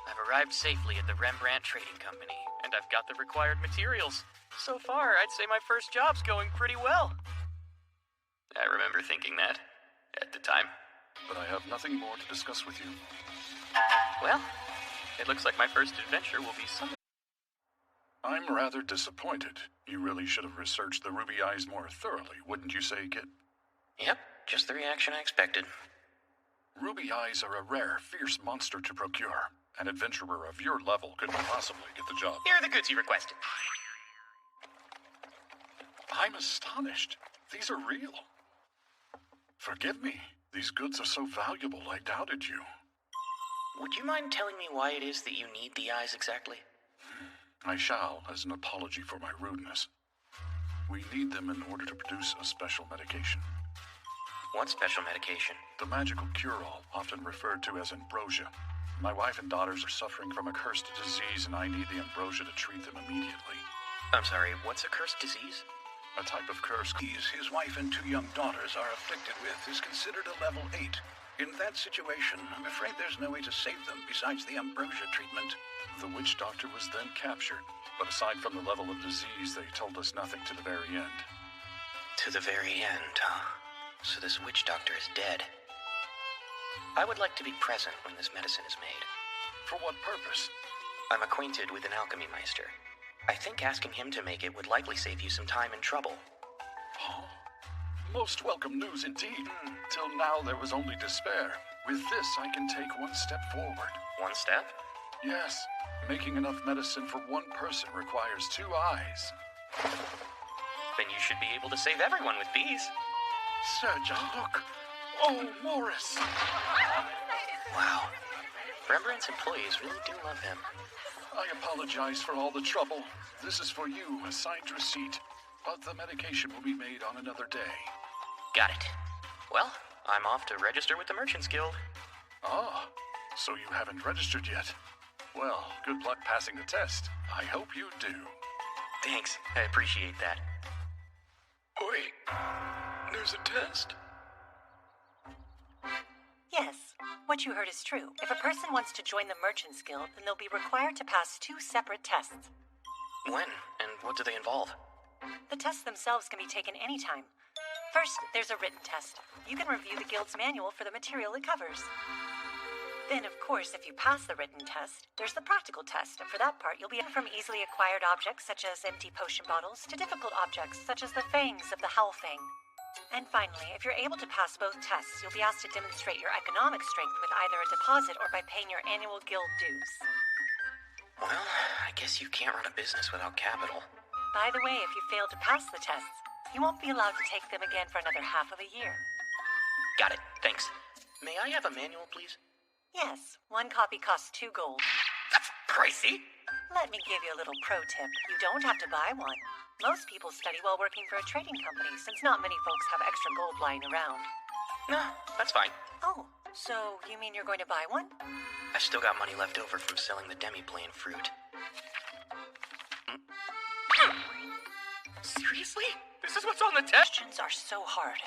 I've arrived safely at the Rembrandt Trading Company, and I've got the required materials. So far, I'd say my first job's going pretty well. I remember thinking that at the time. But I have nothing more to discuss with you. Well, it looks like my first adventure will be some... I'm rather disappointed. You really should have researched the ruby eyes more thoroughly, wouldn't you say, kid? Yep, just the reaction I expected. Ruby eyes are a rare, fierce monster to procure. An adventurer of your level couldn't possibly get the job. Here are the goods you requested. I'm astonished. These are real. Forgive me. These goods are so valuable, I doubted you. Would you mind telling me why it is that you need the eyes exactly? I shall, as an apology for my rudeness. We need them in order to produce a special medication. What special medication? The magical cure-all, often referred to as ambrosia. My wife and daughters are suffering from a cursed disease, and I need the ambrosia to treat them immediately. I'm sorry, what's a cursed disease? A type of curse his wife and 2 young daughters are afflicted with is considered a level 8. In that situation, I'm afraid there's no way to save them besides the ambrosia treatment. The witch doctor was then captured, but aside from the level of disease, they told us nothing to the very end. To the very end, huh? So this witch doctor is dead. I would like to be present when this medicine is made. For what purpose? I'm acquainted with an alchemy meister. I think asking him to make it would likely save you some time and trouble. Huh? Most welcome news indeed. Till now there was only despair. With this, I can take one step forward. One step? Yes. Making enough medicine for one person requires 2 eyes. Then you should be able to save everyone with these. Serge, look. Oh, Morris. Wow. Rembrandt's employees really do love him. I apologize for all the trouble. This is for you, a signed receipt. But the medication will be made on another day. Got it. Well, I'm off to register with the Merchants Guild. Ah, so you haven't registered yet. Well, good luck passing the test. I hope you do. Thanks, I appreciate that. Wait, there's a test? Yes, what you heard is true. If a person wants to join the Merchants Guild, then they'll be required to pass 2 separate tests. When? And what do they involve? The tests themselves can be taken anytime. First, there's a written test. You can review the Guild's manual for the material it covers. Then, of course, if you pass the written test, there's the practical test, and for that part, you'll be from easily acquired objects such as empty potion bottles to difficult objects such as the fangs of the Howlfang. And finally, if you're able to pass both tests, you'll be asked to demonstrate your economic strength with either a deposit or by paying your annual guild dues. Well, I guess you can't run a business without capital. By the way, if you fail to pass the tests, you won't be allowed to take them again for another half of a year. Got it, thanks. May I have a manual, please? Yes, 1 copy costs 2 gold. That's pricey! Let me give you a little pro tip. You don't have to buy one. Most people study while working for a trading company, since not many folks have extra gold lying around. No, that's fine. Oh, so you mean you're going to buy one? I've still got money left over from selling the demiplane fruit. Seriously? This is what's on the test? Questions are so hard.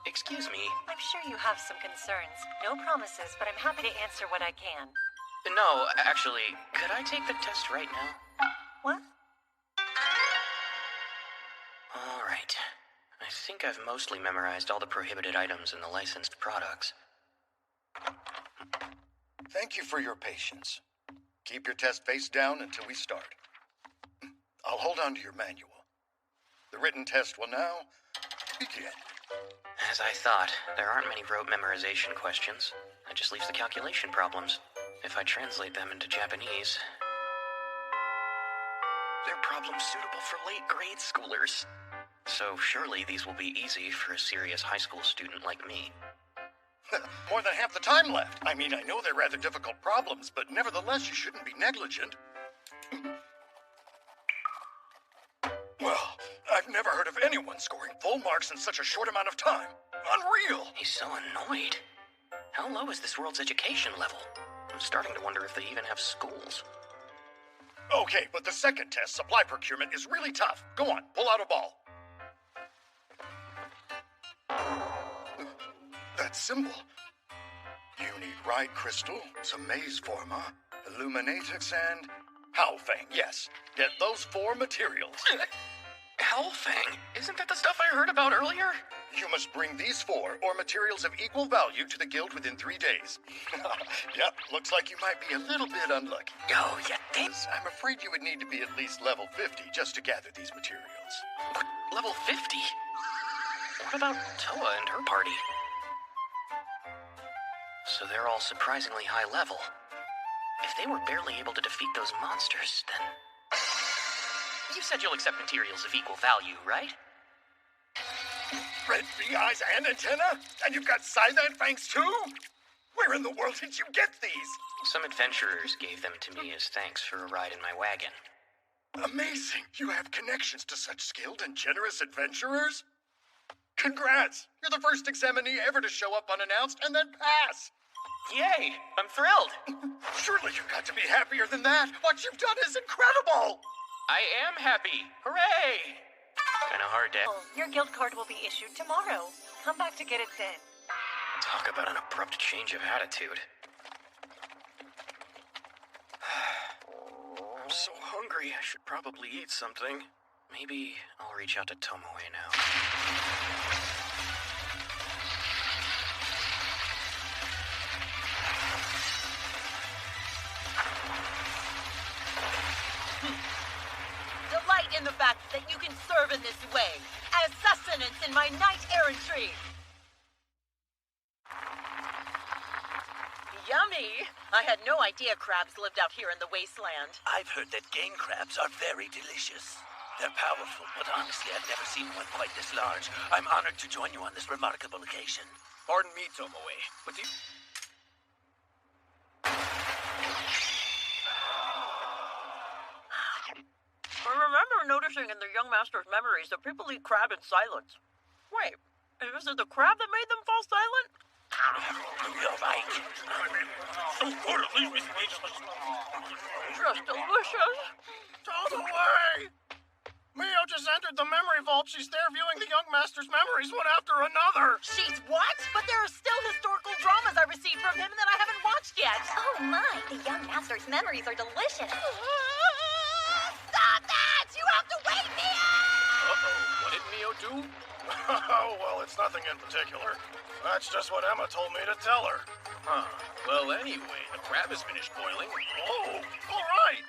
Excuse me. I'm sure you have some concerns. No promises, but I'm happy to answer what I can. No, actually, could I take the test right now? What? All right. I think I've mostly memorized all the prohibited items in the licensed products. Thank you for your patience. Keep your test face down until we start. I'll hold on to your manual. The written test will now begin. As I thought, there aren't many rote memorization questions. That just leaves the calculation problems. If I translate them into Japanese, they're problems suitable for late grade schoolers. So surely these will be easy for a serious high school student like me. More than half the time left. I mean, I know they're rather difficult problems, but nevertheless, you shouldn't be negligent. Well, I've never heard of anyone scoring full marks in such a short amount of time. Unreal! He's so annoyed. How low is this world's education level? I'm starting to wonder if they even have schools. Okay, but the second test, supply procurement, is really tough. Go on, pull out a ball. That symbol. You need ride crystal, some maze forma, illuminatix, and Howfang. Yes, get those 4 materials. Howfang? Isn't that the stuff I heard about earlier? You must bring these 4 or materials of equal value to the guild within 3 days. Yep, looks like you might be a little bit unlucky. Oh, you think? I'm afraid you would need to be at least level 50 just to gather these materials. What? Level 50? What about Toa and her party? So they're all surprisingly high level. If they were barely able to defeat those monsters, then... You said you'll accept materials of equal value, right? Red bee eyes and antenna? And you've got Scythe fangs too? Where in the world did you get these? Some adventurers gave them to me as thanks for a ride in my wagon. Amazing! You have connections to such skilled and generous adventurers? Congrats! You're the first examinee ever to show up unannounced and then pass! Yay! I'm thrilled! Surely you've got to be happier than that! What you've done is incredible! I am happy! Hooray! Kinda hard to... Your guild card will be issued tomorrow. Come back to get it then. Talk about an abrupt change of attitude. I'm so hungry, I should probably eat something. Maybe I'll reach out to Tomoe now. Delight in the fact that you can serve in this way, as sustenance in my knight errantry. Yummy! I had no idea crabs lived out here in the wasteland. I've heard that game crabs are very delicious. They're powerful, but honestly, I've never seen one quite this large. I'm honored to join you on this remarkable occasion. Pardon me, Tomoe, but do you... I remember noticing in the young master's memories that people eat crab in silence. Wait, is it the crab that made them fall silent? You're right. Leave me speechless. Just delicious. Tomoe! Mio just entered the memory vault. She's there viewing the young master's memories one after another. She's what? But there are still historical dramas I received from him that I haven't watched yet. Oh my, the young master's memories are delicious. Stop that! You have to wake me up! Uh-oh, what did Mio do? Oh, well, it's nothing in particular. That's just what Emma told me to tell her. Huh. Well, anyway, the crab has finished boiling. Oh, all right.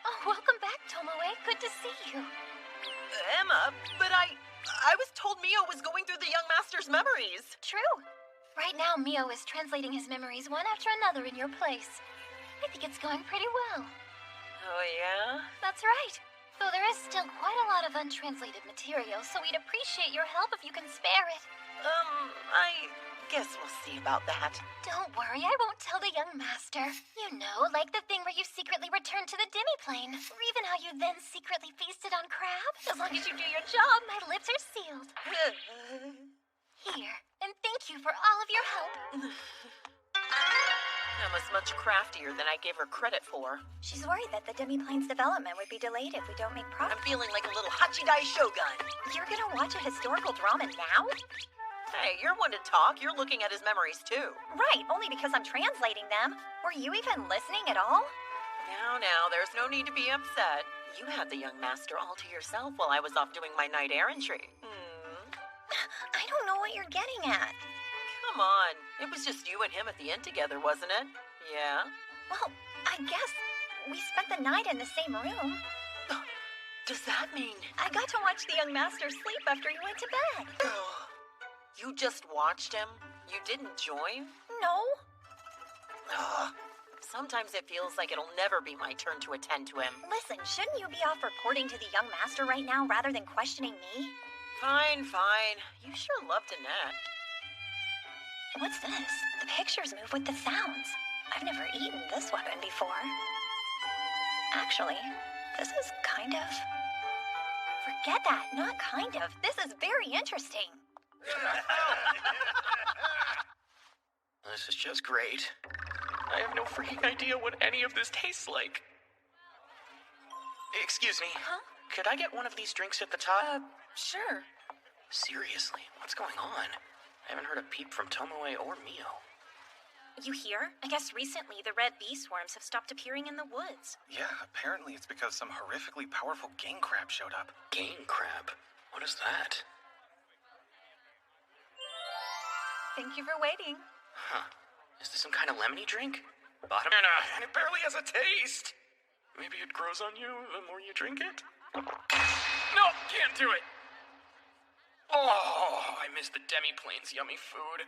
Oh, welcome back, Tomoe. Good to see you. Emma, but I was told Mio was going through the young master's memories. True. Right now, Mio is translating his memories one after another in your place. I think it's going pretty well. Oh, yeah? That's right. Though there is still quite a lot of untranslated material, so we'd appreciate your help if you can spare it. I guess we'll see about that. Don't worry, I won't tell the young master. You know, like the thing where you secretly returned to the demi-plane, or even how you then secretly feasted on crab. As long as you do your job, my lips are sealed. Here, and thank you for all of your help. Emma's much craftier than I gave her credit for. She's worried that the demi-plane's development would be delayed if we don't make progress. I'm feeling like a little Hachidai Shogun. You're gonna watch a historical drama now? Hey, you're one to talk. You're looking at his memories, too. Right, only because I'm translating them. Were you even listening at all? Now, there's no need to be upset. You had the young master all to yourself while I was off doing my knight errantry. I don't know what you're getting at. Come on. It was just you and him at the end together, wasn't it? Yeah? Well, I guess we spent the night in the same room. Does that mean... I got to watch the young master sleep after he went to bed. You just watched him? You didn't join? No. Sometimes it feels like it'll never be my turn to attend to him. Listen, shouldn't you be off reporting to the young master right now rather than questioning me? Fine. You sure love to nap. What's this? The pictures move with the sounds. I've never eaten this weapon before. Actually, this is kind of... Forget that, not kind of. This is very interesting. This is just great. I have no freaking idea what any of this tastes like. Excuse me. Huh? Could I get one of these drinks at the top? Sure. Seriously, what's going on? I haven't heard a peep from Tomoe or Mio. You hear? I guess recently the red bee swarms have stopped appearing in the woods. Yeah, apparently it's because some horrifically powerful gang crab showed up. Gang crab? What is that? Thank you for waiting. Huh. Is this some kind of lemony drink? Bottom? And it barely has a taste. Maybe it grows on you the more you drink it? No, can't do it. Oh, I miss the demi-plane's yummy food.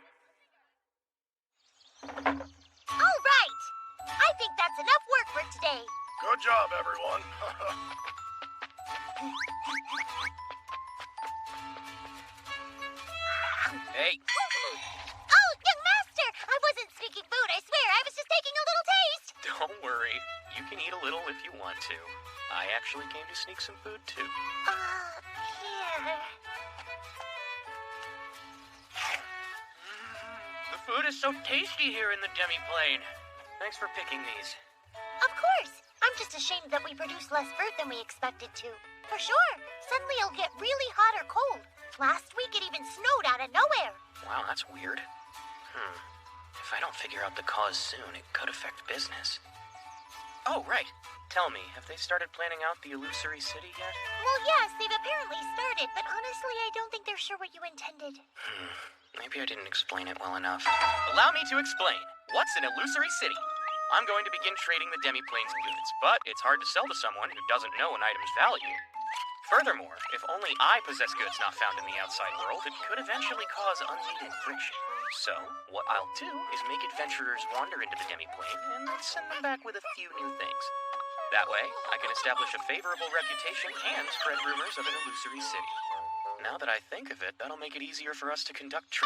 All right! I think that's enough work for today. Good job, everyone. Hey. Oh, young master! I wasn't sneaking food, I swear. I was just taking a little taste. Don't worry. You can eat a little if you want to. I actually came to sneak some food, too. Here. The food is so tasty here in the demi-plane. Thanks for picking these. Of course. I'm just ashamed that we produced less fruit than we expected to. For sure. Suddenly it'll get really hot or cold. Last week it even snowed out of nowhere. Wow, that's weird. If I don't figure out the cause soon, it could affect business. Oh, right. Tell me, have they started planning out the illusory city yet? Well, yes, they've apparently started, but honestly, I don't think they're sure what you intended. Maybe I didn't explain it well enough. Allow me to explain. What's an illusory city? I'm going to begin trading the demi-plane's goods, but it's hard to sell to someone who doesn't know an item's value. Furthermore, if only I possess goods not found in the outside world, it could eventually cause unneeded friction. So, what I'll do is make adventurers wander into the demi-plane and then send them back with a few new things. That way, I can establish a favorable reputation and spread rumors of an illusory city. Now that I think of it, that'll make it easier for us to conduct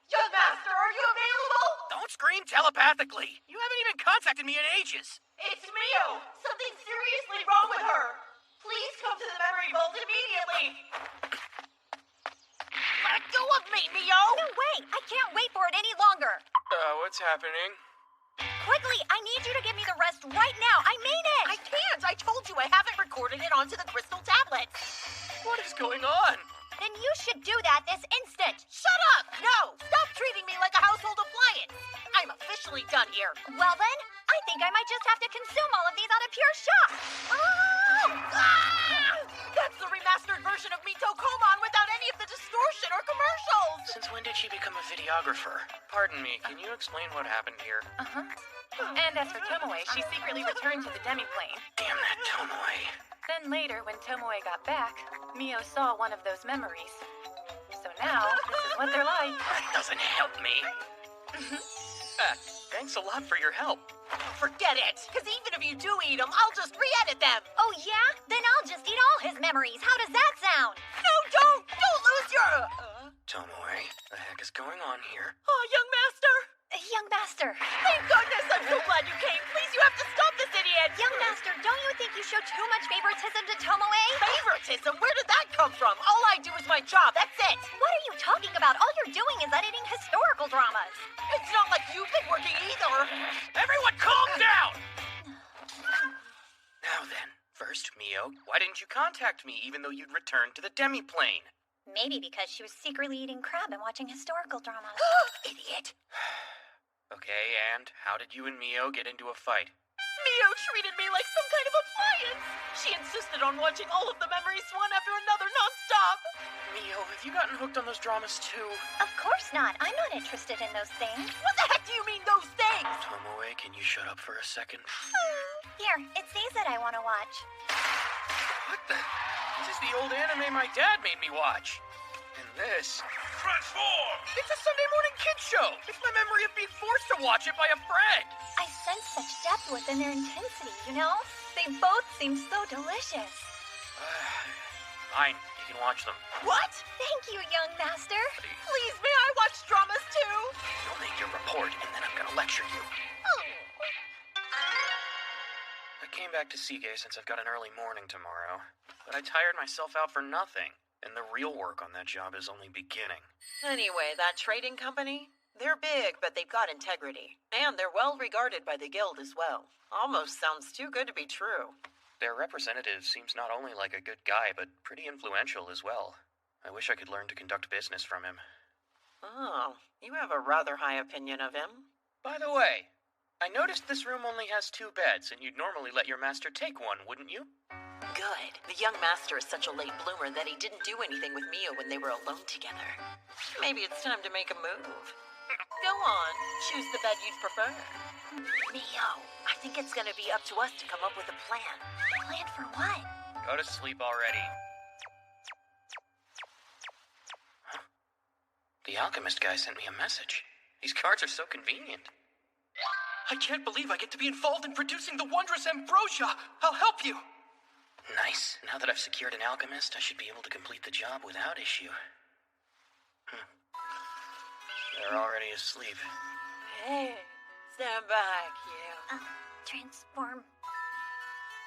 Young master, are you available? Don't scream telepathically! You haven't even contacted me in ages! It's Mio! Something's seriously wrong with her! Please come to the memory vault immediately! Let go of me, Mio! No way! I can't wait for it any longer! What's happening? Quickly, I need you to give me the rest right now. I mean it! I can't! I told you I haven't recorded it onto the crystal tablet. What is going on? Then you should do that this instant. Shut up! No! Stop treating me like a household appliance! I'm officially done here. Well then, I think I might just have to consume all of these out of pure shock. Oh! Ah! That's the remastered version of Mito Komon without any of the distortion or commercials! Since when did she become a videographer? Pardon me, can you explain what happened here? And as for Tomoe, she secretly returned to the demi-plane. Damn that Tomoe. Then later, when Tomoe got back, Mio saw one of those memories. So now, this is what they're like. That doesn't help me. Thanks a lot for your help. Forget it! Because even if you do eat them, I'll just re-edit them! Oh yeah? Then I'll just eat all his memories. How does that sound? No, don't! Don't lose your... Tomoe, the heck is going on here? Oh, young master! Young master. Thank goodness! I'm so glad you came! Please, you have to stop this idiot! Young master, don't you think you show too much favoritism to Tomoe? Favoritism? Where did that come from? All I do is my job, that's it! What are you talking about? All you're doing is editing historical dramas. It's not like you've been working either! Everyone calm down! Now then, first, Mio, why didn't you contact me even though you'd returned to the demi-plane? Maybe because she was secretly eating crab and watching historical dramas. Idiot! Okay, and how did you and Mio get into a fight? Mio treated me like some kind of appliance! She insisted on watching all of the memories one after another non-stop! Mio, have you gotten hooked on those dramas too? Of course not. I'm not interested in those things. What the heck do you mean, those things? Tomoe, can you shut up for a second? Here, it's these that I want to watch. What the? This is the old anime my dad made me watch. And this... Transform! It's a Sunday morning kids show! It's my memory of being forced to watch it by a friend! I sense such depth within their intensity, you know? They both seem so delicious. Fine, you can watch them. What? Thank you, young master. Please, may I watch dramas too? You'll make your report, and then I'm gonna lecture you. Oh. I came back to Seagay since I've got an early morning tomorrow, but I tired myself out for nothing, and the real work on that job is only beginning. Anyway, that trading company, they're big, but they've got integrity. And they're well regarded by the guild as well. Almost sounds too good to be true. Their representative seems not only like a good guy, but pretty influential as well. I wish I could learn to conduct business from him. Oh, you have a rather high opinion of him. By the way, I noticed this room only has 2 beds, and you'd normally let your master take one, wouldn't you? Good. The young master is such a late bloomer that he didn't do anything with Mio when they were alone together. Maybe it's time to make a move. Go on, choose the bed you'd prefer. Mio, I think it's gonna be up to us to come up with a plan. Plan for what? Go to sleep already. Huh? The alchemist guy sent me a message. These cards are so convenient. I can't believe I get to be involved in producing the wondrous ambrosia. I'll help you. Nice. Now that I've secured an alchemist, I should be able to complete the job without issue. They're already asleep. Hey, stand back, you. Transform.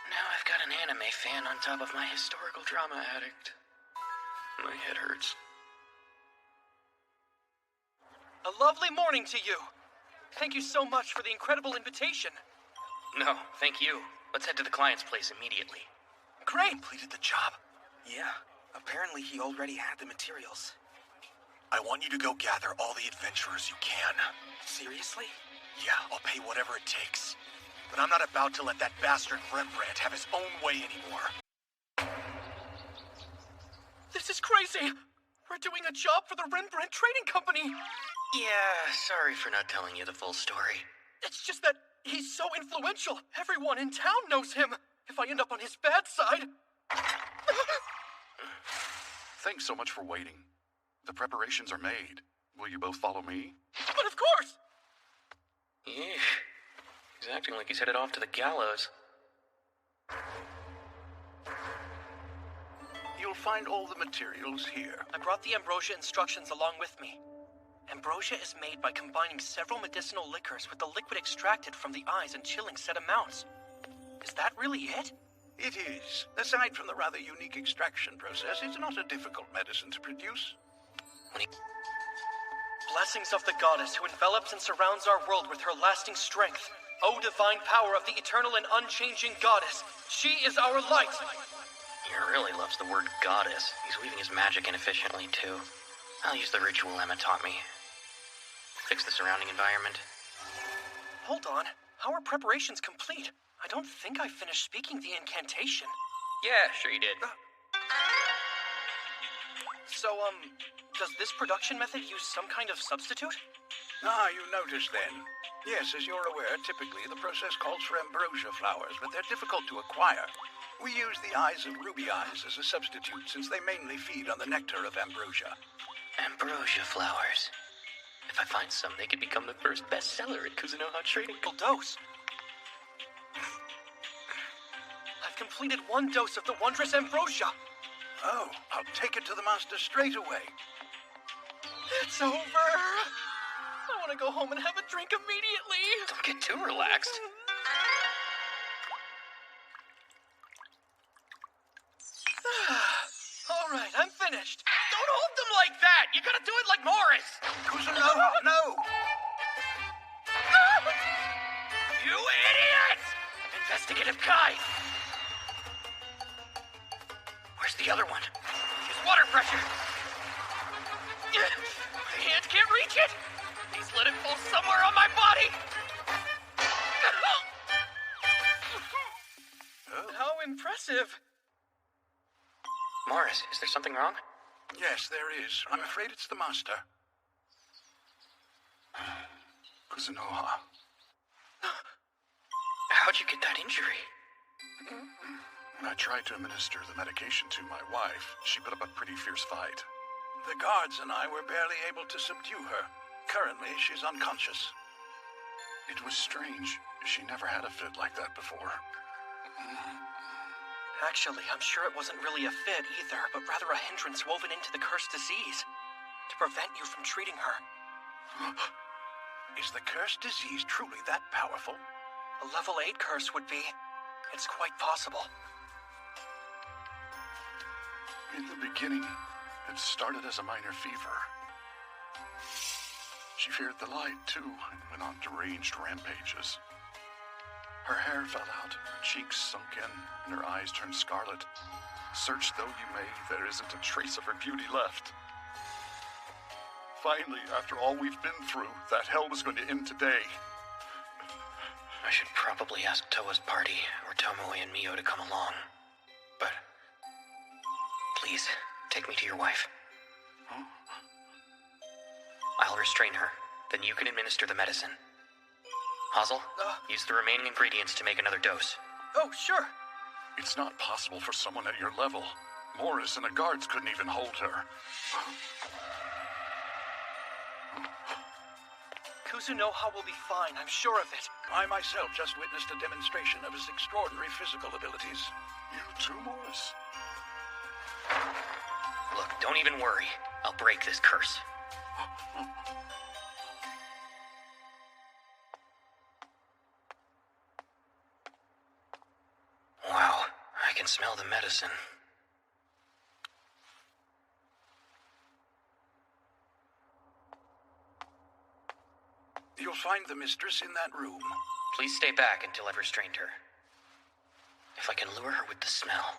Now I've got an anime fan on top of my historical drama addict. My head hurts. A lovely morning to you. Thank you so much for the incredible invitation. No, thank you. Let's head to the client's place immediately. Great. Completed the job? Yeah. Apparently he already had the materials. I want you to go gather all the adventurers you can. Seriously? Yeah, I'll pay whatever it takes. But I'm not about to let that bastard Rembrandt have his own way anymore. This is crazy. We're doing a job for the Rembrandt Trading Company. Yeah, sorry for not telling you the full story. It's just that he's so influential. Everyone in town knows him. If I end up on his bad side... Thanks so much for waiting. The preparations are made. Will you both follow me? But of course! Yeesh. He's acting like he's headed off to the gallows. You'll find all the materials here. I brought the ambrosia instructions along with me. Ambrosia is made by combining several medicinal liquors with the liquid extracted from the eyes in chilling set amounts. Is that really it? It is. Aside from the rather unique extraction process, it's not a difficult medicine to produce. Blessings of the goddess who envelops and surrounds our world with her lasting strength. O divine power of the eternal and unchanging goddess. She is our light. He really loves the word goddess. He's weaving his magic inefficiently, too. I'll use the ritual Emma taught me. Fix the surrounding environment. Hold on. How are preparations complete? I don't think I finished speaking the incantation. Yeah, sure you did. So, does this production method use some kind of substitute? Ah, you noticed then. Yes, as you're aware, typically the process calls for ambrosia flowers, but they're difficult to acquire. We use the eyes of ruby eyes as a substitute, since they mainly feed on the nectar of ambrosia. Ambrosia flowers. If I find some, they could become the first bestseller at Kuzunoha Trading. Dose. I've completed 1 dose of the wondrous ambrosia. Oh, I'll take it to the master straight away. It's over. I want to go home and have a drink immediately. Don't get too relaxed. All right, I'm finished. Don't hold them like that! You gotta do it like Morris! Kuzunoha, no! You idiot! Investigative Kai! Where's the other one? Use water pressure! My hand can't reach it! Please let it fall somewhere on my body! How impressive! Morris, is there something wrong? Yes, there is. I'm afraid it's the master. Kuzunoha. How'd you get that injury? When I tried to administer the medication to my wife, she put up a pretty fierce fight. The guards and I were barely able to subdue her. Currently, she's unconscious. It was strange. She never had a fit like that before. Actually, I'm sure it wasn't really a fit either, but rather a hindrance woven into the cursed disease to prevent you from treating her. Is the cursed disease truly that powerful? A level 8 curse would be. It's quite possible. In the beginning, it started as a minor fever. She feared the light, too, and went on deranged rampages. Her hair fell out, her cheeks sunk in, and her eyes turned scarlet. Search though you may, there isn't a trace of her beauty left. Finally, after all we've been through, that hell was going to end today. I should probably ask Toa's party or Tomoe and Mio to come along. But please, take me to your wife. Huh? I'll restrain her. Then you can administer the medicine. Hazel, use the remaining ingredients to make another dose. Oh, sure. It's not possible for someone at your level. Morris and the guards couldn't even hold her. Kuzunoha will be fine, I'm sure of it. I myself just witnessed a demonstration of his extraordinary physical abilities. You too, Morris? Look, don't even worry. I'll break this curse. Wow, I can smell the medicine. You'll find the mistress in that room. Please stay back until I've restrained her. If I can lure her with the smell.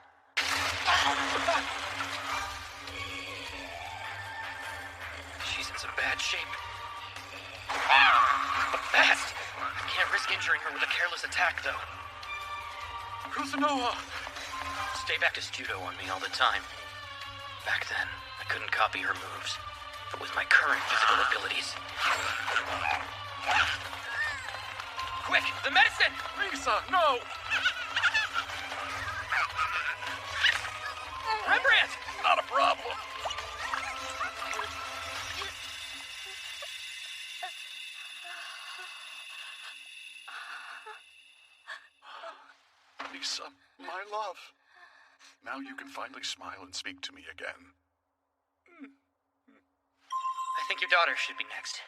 She's in some bad shape. But fast! I can't risk injuring her with a careless attack, though. Kuzunoha! Stay back to judo on me all the time. Back then, I couldn't copy her moves. But with my current physical abilities... Quick, the medicine! Lisa, no! Rembrandt! Not a problem. Lisa, my love. Now you can finally smile and speak to me again. I think your daughter should be next.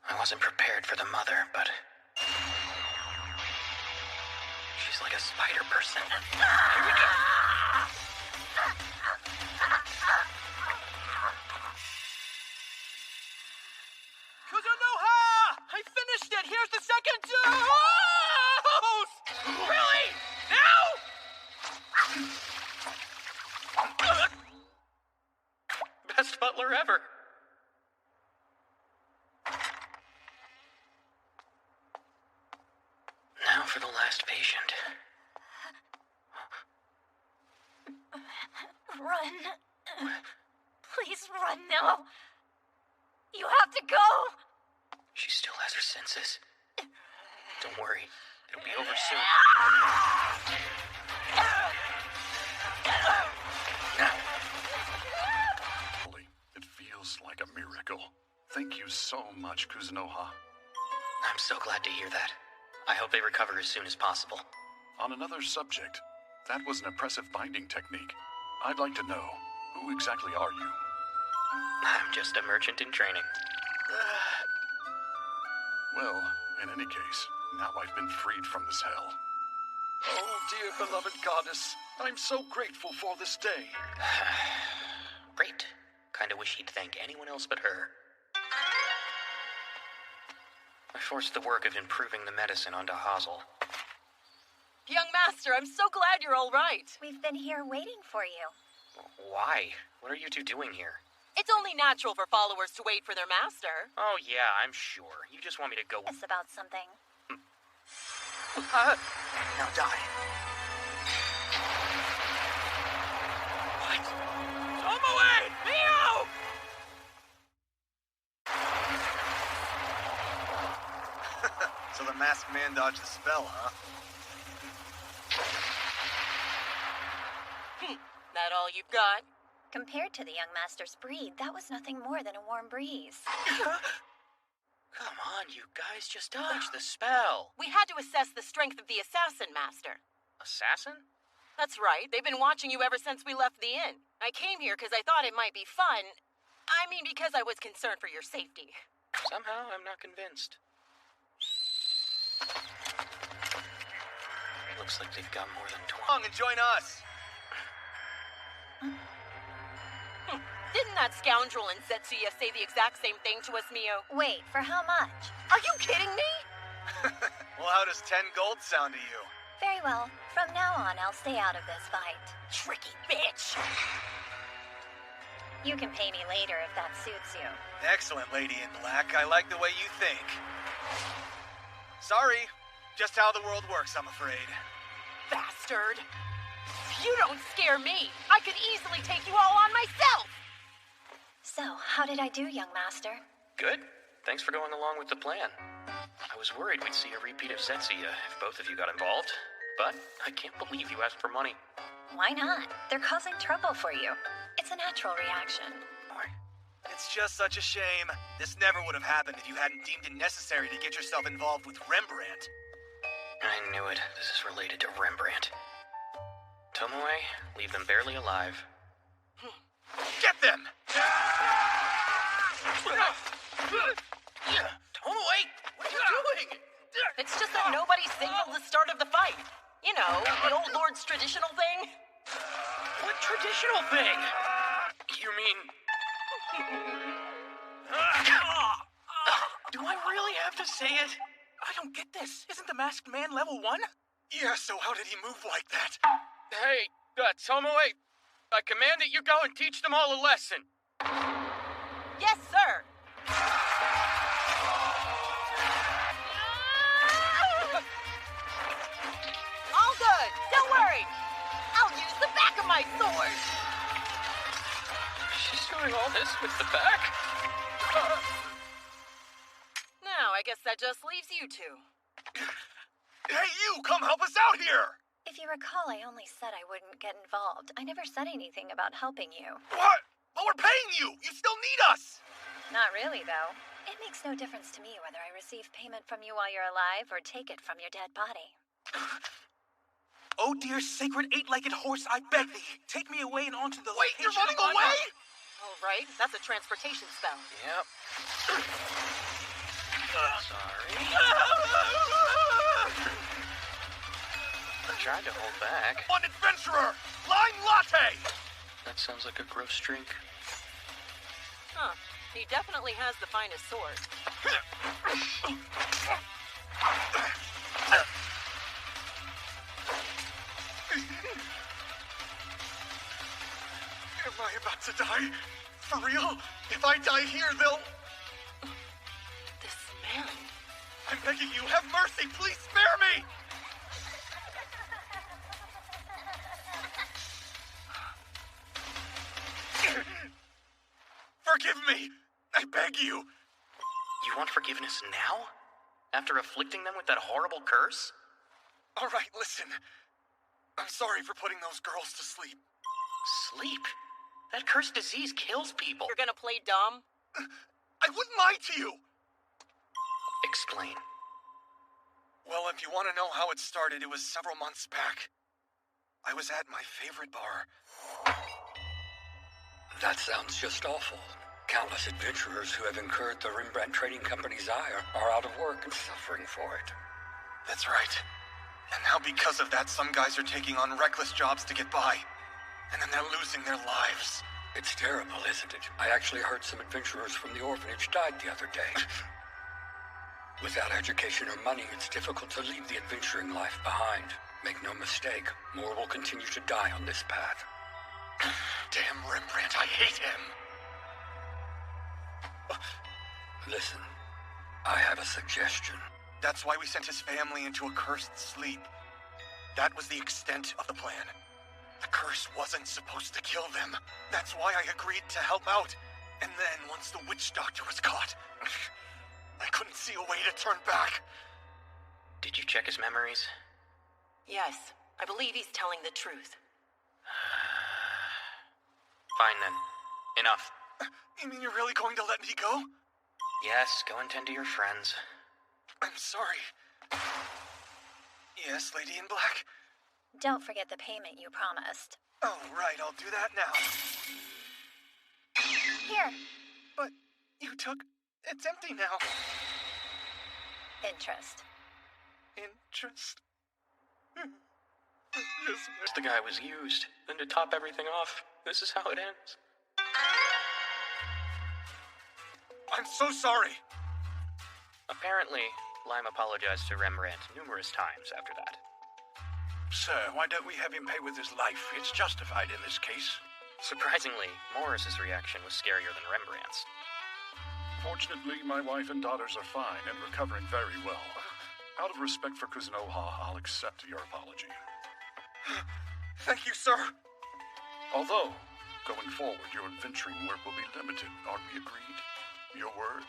I wasn't prepared for the mother, but... she's like a spider person. Here we go! Kuzunoha! I finished it! Here's the second dose! Really? Now? Best butler ever. Now for the last patient. Run. Please run now. You have to go. She still has her senses. Don't worry. It'll be over soon. It feels like a miracle. Thank you so much, Kuzunoha. I'm so glad to hear that. I hope they recover as soon as possible. On another subject, that was an impressive binding technique. I'd like to know, who exactly are you? I'm just a merchant in training. Well, in any case, now I've been freed from this hell. Oh, dear beloved goddess, I'm so grateful for this day. Great. Kinda wish he'd thank anyone else but her. I forced the work of improving the medicine onto Hazel. Young master, I'm so glad you're all right. We've been here waiting for you. Why? What are you two doing here? It's only natural for followers to wait for their master. Oh, yeah, I'm sure. You just want me to go... It's about something. Now die. What? Tomoe! Mio! So the masked man dodged the spell, huh? That all you've got? Compared to the young master's breed, that was nothing more than a warm breeze. Come on, you guys, just dodge the spell. We had to assess the strength of the assassin master. Assassin? That's right. They've been watching you ever since we left the inn. I came here because I thought it might be fun. I mean, because I was concerned for your safety. Somehow, I'm not convinced. Looks like they've got more than 20. Come and join us. Didn't that scoundrel in Zetsuya say the exact same thing to us, Mio? Wait, for how much? Are you kidding me? Well, how does 10 gold sound to you? Very well. From now on, I'll stay out of this fight. Tricky bitch! You can pay me later if that suits you. Excellent, Lady in Black. I like the way you think. Sorry. Just how the world works, I'm afraid. Bastard! You don't scare me! I could easily take you all on myself! So, how did I do, young master? Good. Thanks for going along with the plan. I was worried we'd see a repeat of Zetsuya if both of you got involved, but I can't believe you asked for money. Why not? They're causing trouble for you. It's a natural reaction. It's just such a shame. This never would have happened if you hadn't deemed it necessary to get yourself involved with Rembrandt. I knew it. This is related to Rembrandt. Tomoe, leave them barely alive. Get them! Tomoe, what are you doing? It's just that nobody signaled the start of the fight. You know, the old lord's traditional thing. What traditional thing? You mean... Do I really have to say it? I don't get this. Isn't the masked man level 1? Yeah, so how did he move like that? Hey, Tomoe, I command that you go and teach them all a lesson. Yes, sir. All good. Don't worry. I'll use the back of my sword. She's doing all this with the back? Now, I guess that just leaves you two. Hey, you! Come help us out here! If you recall, I only said I wouldn't get involved. I never said anything about helping you. What? But we're paying you! You still need us! Not really, though. It makes no difference to me whether I receive payment from you while you're alive or take it from your dead body. Oh, dear sacred eight-legged horse, I beg thee, take me away and onto the Wait, you're running location of away? All right, that's a transportation spell. Yep. Sorry. I tried to hold back. One adventurer! Lime latte! That sounds like a gross drink. Huh. He definitely has the finest sword. Am I about to die? For real? If I die here, they'll... This man... I'm begging you, have mercy! Please spare me! Forgive me! I beg you! You want forgiveness now? After afflicting them with that horrible curse? All right, listen. I'm sorry for putting those girls to sleep. Sleep? That cursed disease kills people. You're gonna play dumb? I wouldn't lie to you! Explain. Well, if you want to know how it started, it was several months back. I was at my favorite bar. That sounds just awful. Countless adventurers who have incurred the Rembrandt Trading Company's ire are out of work and suffering for it. That's right. And now because of that, some guys are taking on reckless jobs to get by. And then they're losing their lives. It's terrible, isn't it? I actually heard some adventurers from the orphanage died the other day. Without education or money, it's difficult to leave the adventuring life behind. Make no mistake, more will continue to die on this path. Damn Rembrandt, I hate him. Listen, I have a suggestion. That's why we sent his family into a cursed sleep. That was the extent of the plan. The curse wasn't supposed to kill them. That's why I agreed to help out. And then, once the witch doctor was caught, I couldn't see a way to turn back. Did you check his memories? Yes, I believe he's telling the truth. Fine then. Enough. You mean you're really going to let me go? Yes, go and tend to your friends. I'm sorry. Yes, Lady in Black? Don't forget the payment you promised. Oh, right, I'll do that now. Here. But you took... It's empty now. Interest. Interest? The guy was used. Then to top everything off, this is how it ends. I'm so sorry. Apparently, Lime apologized to Rembrandt numerous times after that. Sir, why don't we have him pay with his life? It's justified in this case. Surprisingly, Morris's reaction was scarier than Rembrandt's. Fortunately, my wife and daughters are fine and recovering very well. Out of respect for Kuzunoha, I'll accept your apology. Thank you, sir. Although, going forward, your adventuring work will be limited. Aren't we agreed? Your word?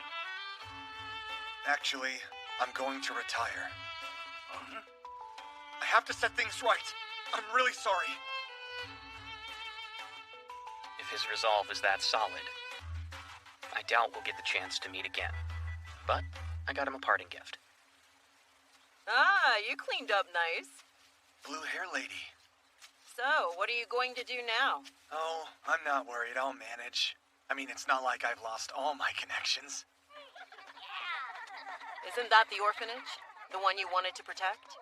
Actually, I'm going to retire. I have to set things right. I'm really sorry. If his resolve is that solid, I doubt we'll get the chance to meet again. But I got him a parting gift. Ah, you cleaned up nice. Blue hair lady. So, what are you going to do now? Oh, I'm not worried. I'll manage. I mean, it's not like I've lost all my connections. Isn't that the orphanage? The one you wanted to protect?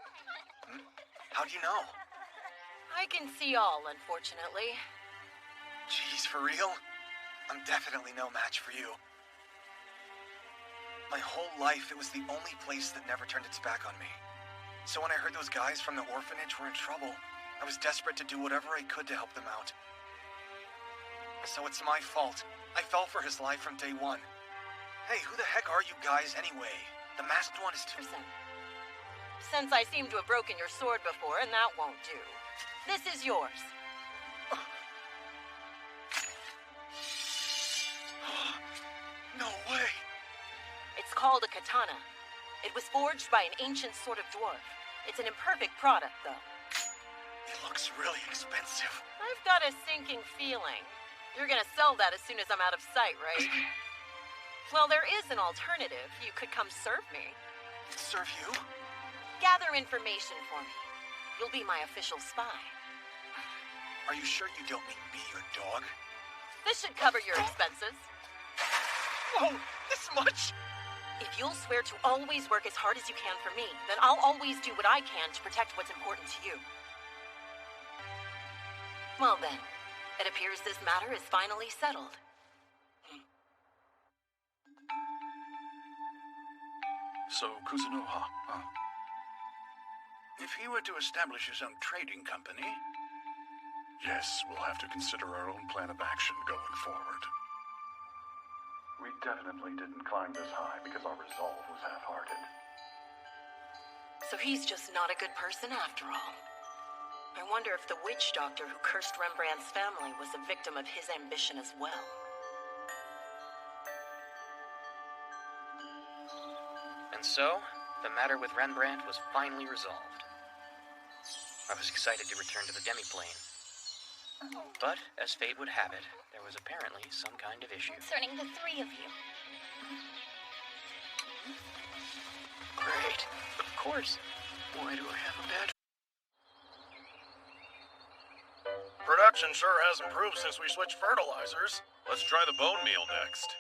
How do you know? I can see all, unfortunately. Jeez, for real? I'm definitely no match for you. My whole life, it was the only place that never turned its back on me. So when I heard those guys from the orphanage were in trouble, I was desperate to do whatever I could to help them out. So it's my fault. I fell for his lie from day one. Hey, who the heck are you guys anyway? The masked one is too... Since I seem to have broken your sword before, and that won't do. This is yours. No way! It's called a katana. It was forged by an ancient sort of dwarf. It's an imperfect product, though. It looks really expensive. I've got a sinking feeling. You're gonna sell that as soon as I'm out of sight, right? Well, there is an alternative. You could come serve me. Serve you? Gather information for me. You'll be my official spy. Are you sure you don't mean be your dog? This should cover your expenses. Whoa, this much? If you'll swear to always work as hard as you can for me, then I'll always do what I can to protect what's important to you. Well then, it appears this matter is finally settled. So, Kuzunoha, huh? If he were to establish his own trading company... Yes, we'll have to consider our own plan of action going forward. We definitely didn't climb this high because our resolve was half-hearted. So he's just not a good person after all. I wonder if the witch doctor who cursed Rembrandt's family was a victim of his ambition as well. And so, the matter with Rembrandt was finally resolved. I was excited to return to the demiplane. But, as fate would have it, there was apparently some kind of issue. Concerning the three of you. Great. Of course. Why do I have a bad... Production sure has improved since we switched fertilizers. Let's try the bone meal next.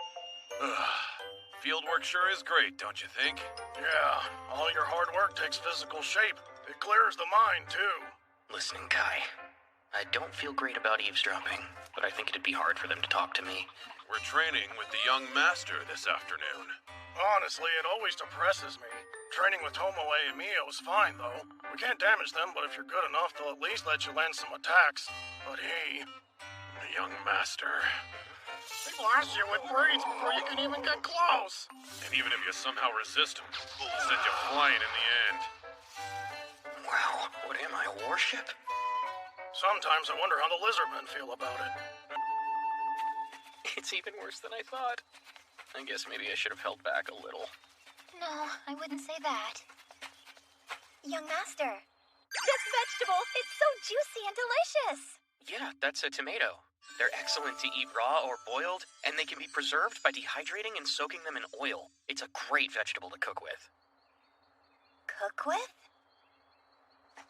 Fieldwork sure is great, don't you think? Yeah, all your hard work takes physical shape. It clears the mind, too. Listening, Kai. I don't feel great about eavesdropping, but I think it'd be hard for them to talk to me. We're training with the young master this afternoon. Honestly, it always depresses me. Training with Tomoe and Mio's fine, though. We can't damage them, but if you're good enough, they'll at least let you land some attacks. But the young master... He blasts you with braids before you can even get close. And even if you somehow resist him, he'll send you flying in the end. Wow, what am I, a warship? Sometimes I wonder how the lizardmen feel about it. It's even worse than I thought. I guess maybe I should have held back a little. No, I wouldn't say that. Young Master. This vegetable, it's so juicy and delicious. Yeah, that's a tomato. They're excellent to eat raw or boiled, and they can be preserved by dehydrating and soaking them in oil. It's a great vegetable to cook with. Cook with?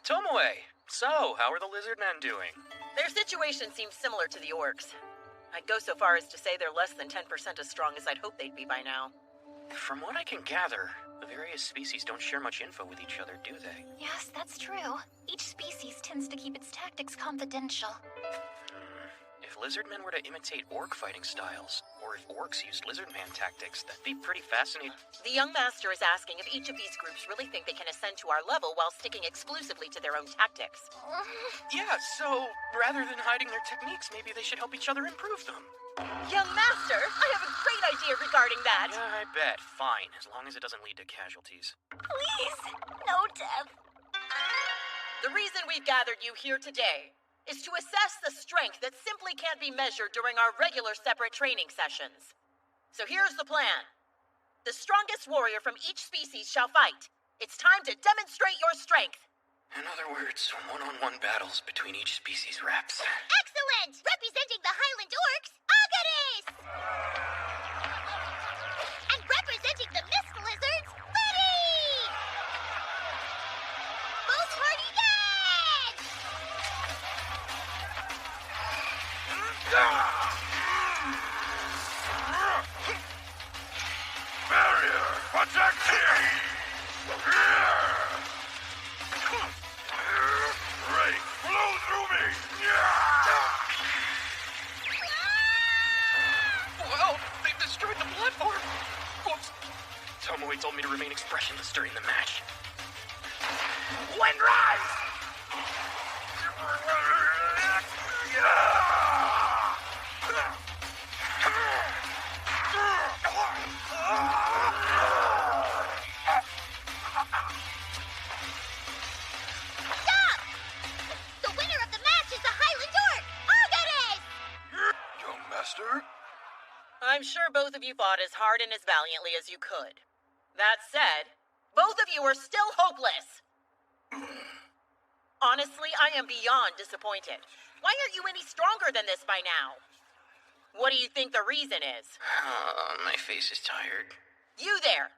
Tomoe, so how are the lizard men doing? Their situation seems similar to the orcs. I'd go so far as to say they're less than 10% as strong as I'd hoped they'd be by now. From what I can gather, the various species don't share much info with each other, do they? Yes, that's true. Each species tends to keep its tactics confidential. If lizard men were to imitate orc fighting styles, or if orcs used lizard man tactics, that'd be pretty fascinating. The young master is asking if each of these groups really think they can ascend to our level while sticking exclusively to their own tactics. Yeah, so rather than hiding their techniques, maybe they should help each other improve them. Young master, I have a great idea regarding that. Yeah, I bet. Fine, as long as it doesn't lead to casualties. Please, no death. The reason we've gathered you here today is to assess the strength that simply can't be measured during our regular separate training sessions. So here's the plan. The strongest warrior from each species shall fight. It's time to demonstrate your strength. In other words, one-on-one battles between each species reps. Excellent! Representing the Highland Orcs, Agares! And representing the Mist Lizards, Letty! Both party dead! Barrier, protect me! Ray, flow through me! Well, they've destroyed the platform! Whoops. Tomoe told me to remain expressionless during the match. Wind rise! Stop! The winner of the match is the Highland Orc, Agares! Young master? I'm sure both of you fought as hard and as valiantly as you could. That said, both of you are still hopeless. Honestly, I am beyond disappointed. Why aren't you any stronger than this by now? What do you think the reason is? My face is tired. You there!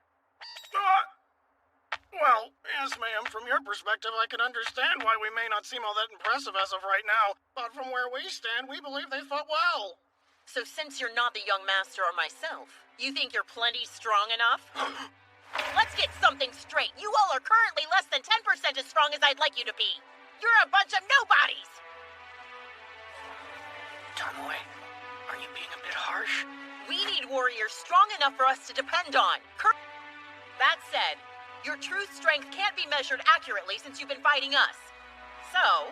Well, yes, ma'am. From your perspective, I can understand why we may not seem all that impressive as of right now. But from where we stand, we believe they fought well. So since you're not the young master or myself, you think you're plenty strong enough? Let's get something straight. You all are currently less than 10% as strong as I'd like you to be. You're a bunch of nobodies! Tomoe, are you being a bit harsh? We need warriors strong enough for us to depend on. That said, your true strength can't be measured accurately since you've been fighting us. So,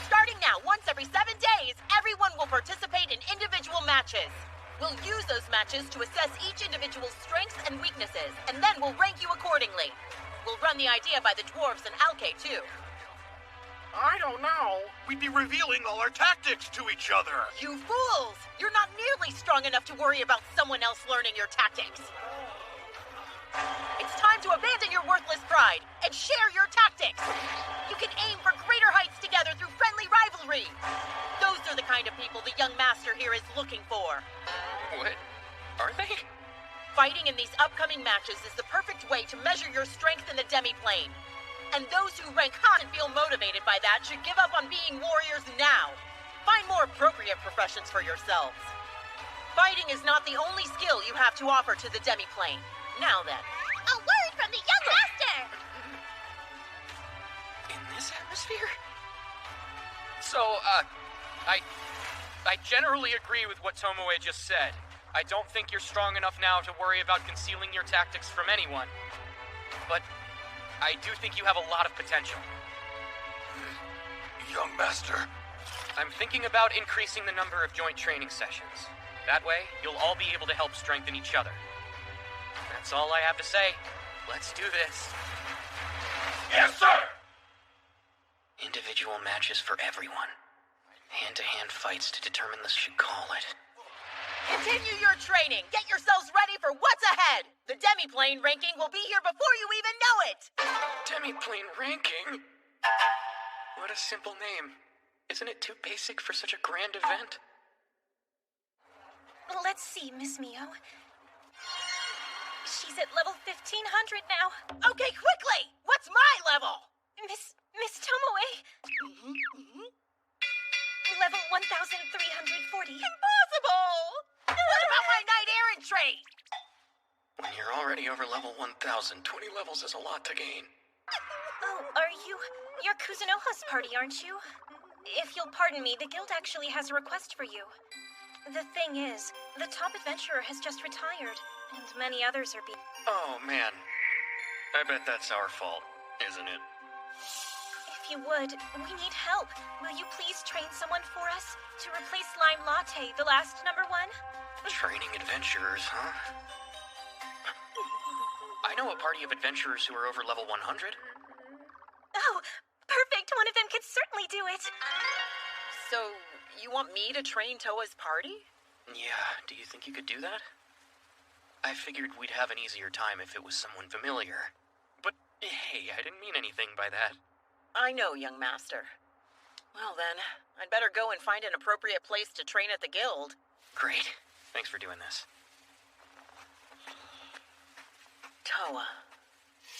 starting now, once every 7 days, everyone will participate in individual matches. We'll use those matches to assess each individual's strengths and weaknesses, and then we'll rank you accordingly. We'll run the idea by the dwarves and Alke, too. I don't know. We'd be revealing all our tactics to each other. You fools! You're not nearly strong enough to worry about someone else learning your tactics. It's time to abandon your worthless pride and share your tactics. You can aim for greater heights together through friendly rivalry. Those are the kind of people the young master here is looking for. What? Are they? Fighting in these upcoming matches is the perfect way to measure your strength in the demi-plane. And those who rank high and feel motivated by that should give up on being warriors now. Find more appropriate professions for yourselves. Fighting is not the only skill you have to offer to the demi-plane. Now then. A word from the young master! In this atmosphere? So, I generally agree with what Tomoe just said. I don't think you're strong enough now to worry about concealing your tactics from anyone. But I do think you have a lot of potential. Young master. I'm thinking about increasing the number of joint training sessions. That way, you'll all be able to help strengthen each other. That's all I have to say. Let's do this. Yes, sir! Individual matches for everyone. Hand-to-hand fights to determine the should call it. Continue your training. Get yourselves ready for what's ahead. The demi-plane ranking will be here before you even know it. Demi-plane ranking? What a simple name. Isn't it too basic for such a grand event? Let's see, Miss Mio. She's at level 1500 now. Okay, quickly! What's my level? Miss Tomoe. Level 1340. Impossible! What about my knight errant trait? When you're already over level 1000, 20 levels is a lot to gain. Oh, you're Kuzunoha's party, aren't you? If you'll pardon me, the guild actually has a request for you. The thing is, the top adventurer has just retired, and many others are being... Oh, man. I bet that's our fault, isn't it? If you would, we need help. Will you please train someone for us to replace Lime Latte, the last number 1? Training adventurers, huh? I know a party of adventurers who are over level 100. Oh, perfect. One of them could certainly do it. So, you want me to train Toa's party? Yeah, do you think you could do that? I figured we'd have an easier time if it was someone familiar. But, hey, I didn't mean anything by that. I know, young master. Well then, I'd better go and find an appropriate place to train at the guild. Great. Thanks for doing this. Toa.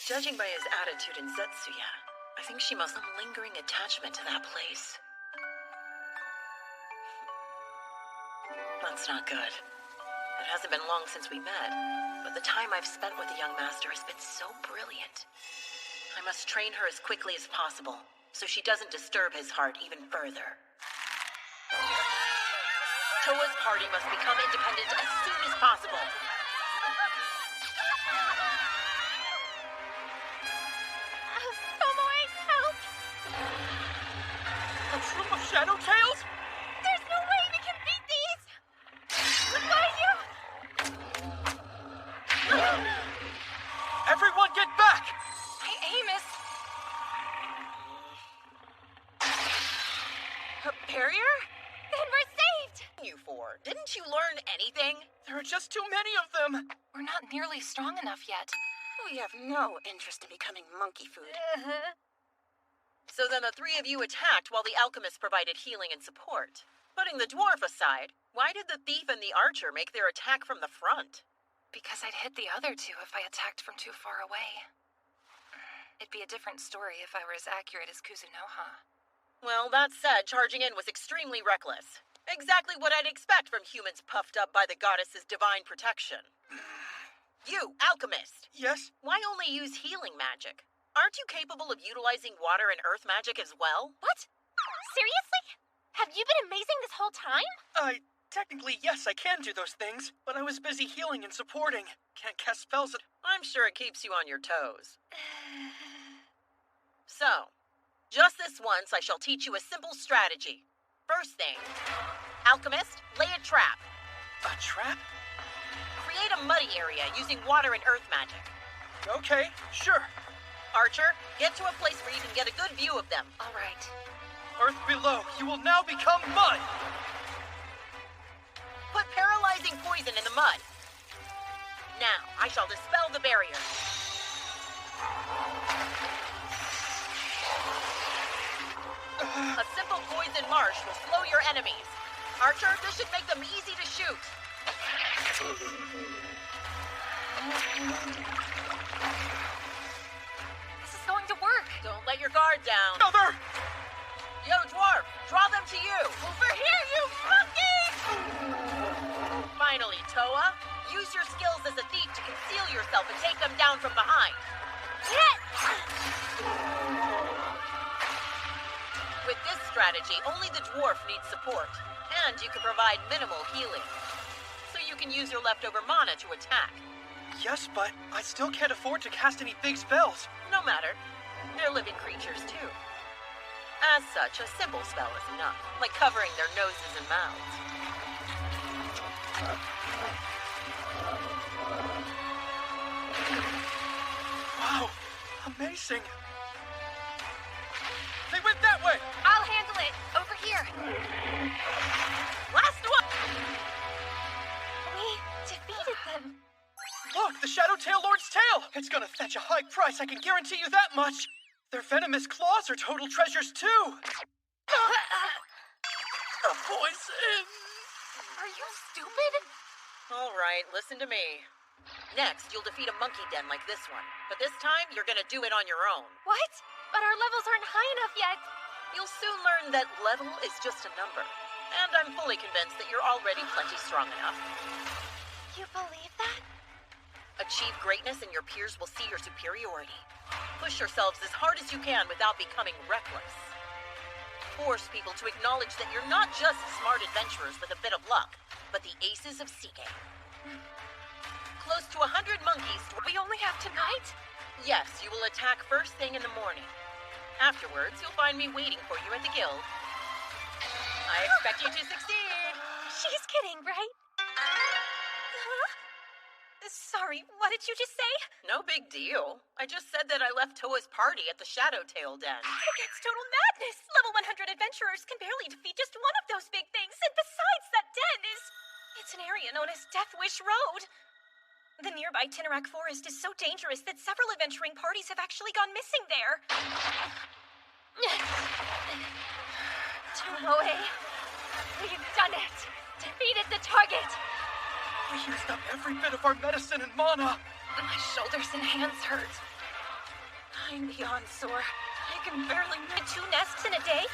Judging by his attitude in Zetsuya, I think she must have some lingering attachment to that place. That's not good. It hasn't been long since we met, but the time I've spent with the young master has been so brilliant. I must train her as quickly as possible, so she doesn't disturb his heart even further. Toa's party must become independent as soon as possible. Tomoe, help! A troop of shadow tails? There's no way we can beat these! Look behind you! Everyone get back! Hey, miss. A barrier? Then we're saved! You for? Didn't you learn anything? There are just too many of them! We're not nearly strong enough yet. We have no interest in becoming monkey food. So then the 3 of you attacked while the alchemist provided healing and support. Putting the dwarf aside, why did the thief and the archer make their attack from the front? Because I'd hit the other 2 if I attacked from too far away. It'd be a different story if I were as accurate as Kuzunoha. Well, that said, charging in was extremely reckless. Exactly what I'd expect from humans puffed up by the goddess's divine protection. You, alchemist! Yes? Why only use healing magic? Aren't you capable of utilizing water and earth magic as well? What? Seriously? Have you been amazing this whole time? Technically, yes, I can do those things, but I was busy healing and supporting. Can't cast spells at... I'm sure it keeps you on your toes. So, just this once, I shall teach you a simple strategy. First thing, alchemist, lay a trap. A trap? Create a muddy area using water and earth magic. Okay, sure. Archer, get to a place where you can get a good view of them. All right. Earth below, you will now become mud! Put paralyzing poison in the mud. Now, I shall dispel the barrier. A simple poison marsh will slow your enemies. Archer, this should make them easy to shoot. This is going to work. Don't let your guard down. Mother! Yo, dwarf, draw them to you. Over here, you monkey! Finally, Toa, use your skills as a thief to conceal yourself and take them down from behind. Hit! With this strategy, only the dwarf needs support, and you can provide minimal healing. So you can use your leftover mana to attack. Yes, but I still can't afford to cast any big spells. No matter. They're living creatures, too. As such, a simple spell is enough, like covering their noses and mouths. Wow, amazing. They went that way! I'll handle it. Over here. Last one! them. Look, the Shadow Tail Lord's tail! It's gonna fetch a high price, I can guarantee you that much! Their venomous claws are total treasures, too! A poison! Are you stupid? All right, listen to me. Next, you'll defeat a monkey den like this one. But this time, you're gonna do it on your own. What? But our levels aren't high enough yet. You'll soon learn that level is just a number. And I'm fully convinced that you're already plenty strong enough. You believe that? Achieve greatness and your peers will see your superiority. Push yourselves as hard as you can without becoming reckless. Force people to acknowledge that you're not just smart adventurers with a bit of luck, but the aces of Seagate. Close to 100 monkeys. We only have tonight? Yes, you will attack first thing in the morning. Afterwards, you'll find me waiting for you at the guild. I expect you to succeed. She's kidding, right? Sorry, what did you just say? No big deal. I just said that I left Toa's party at the Shadow Tail Den. That's total madness. Level 100 adventurers can barely defeat just one of those big things. And besides, that den is... It's an area known as Death Wish Road. The nearby Tinnerack Forest is so dangerous that several adventuring parties have actually gone missing there. Tomoe, we've done it. Defeated the target. We used up every bit of our medicine and mana. My shoulders and hands hurt. I'm beyond sore. I can barely make 2 nests in a day.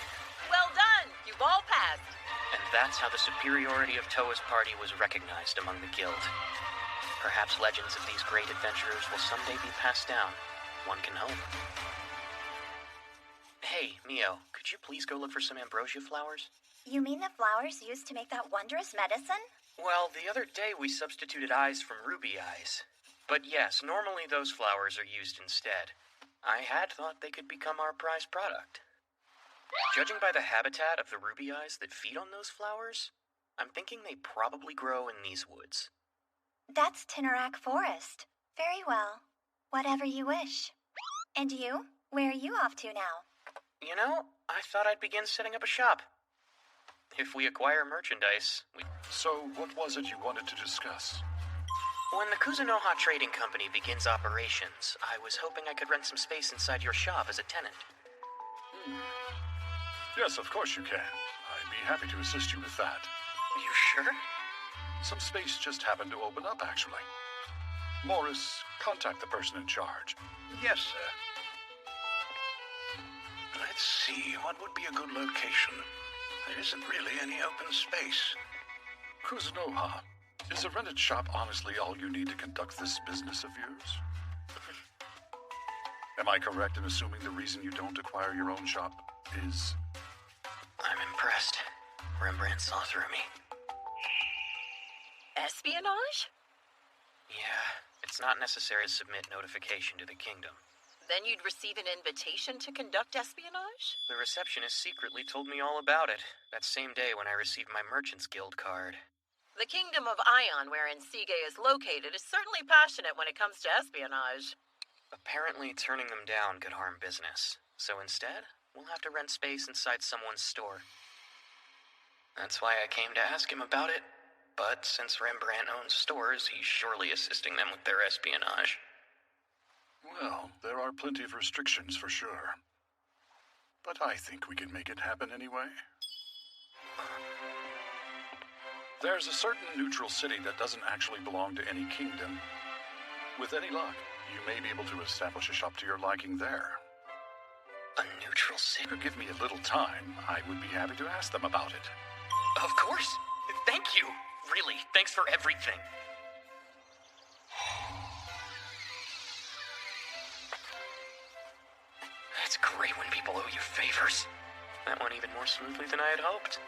Well done. You've all passed. And that's how the superiority of Toa's party was recognized among the guild. Perhaps legends of these great adventurers will someday be passed down. One can hope. Hey, Mio, could you please go look for some ambrosia flowers? You mean the flowers used to make that wondrous medicine? Well, the other day we substituted eyes from ruby eyes. But yes, normally those flowers are used instead. I had thought they could become our prized product. Judging by the habitat of the ruby eyes that feed on those flowers, I'm thinking they probably grow in these woods. That's Tinnerack Forest. Very well. Whatever you wish. And you? Where are you off to now? You know, I thought I'd begin setting up a shop. If we acquire merchandise, So, what was it you wanted to discuss? When the Kuzunoha Trading Company begins operations, I was hoping I could rent some space inside your shop as a tenant. Yes, of course you can. I'd be happy to assist you with that. You sure? Some space just happened to open up, actually. Morris, contact the person in charge. Yes, sir. Let's see, what would be a good location? There isn't really any open space. Kuzunoha, is a rented shop honestly all you need to conduct this business of yours? Am I correct in assuming the reason you don't acquire your own shop is... I'm impressed. Rembrandt saw through me. Espionage? Yeah, it's not necessary to submit notification to the kingdom. Then you'd receive an invitation to conduct espionage? The receptionist secretly told me all about it, that same day when I received my Merchant's Guild card. The kingdom of Ion, wherein Seagate is located, is certainly passionate when it comes to espionage. Apparently turning them down could harm business, so instead, we'll have to rent space inside someone's store. That's why I came to ask him about it, but since Rembrandt owns stores, he's surely assisting them with their espionage. Well, there are plenty of restrictions for sure. But I think we can make it happen anyway. There's a certain neutral city that doesn't actually belong to any kingdom. With any luck, you may be able to establish a shop to your liking there. A neutral city? Give me a little time, I would be happy to ask them about it. Of course! Thank you! Really, thanks for everything. It's great when people owe you favors. That went even more smoothly than I had hoped.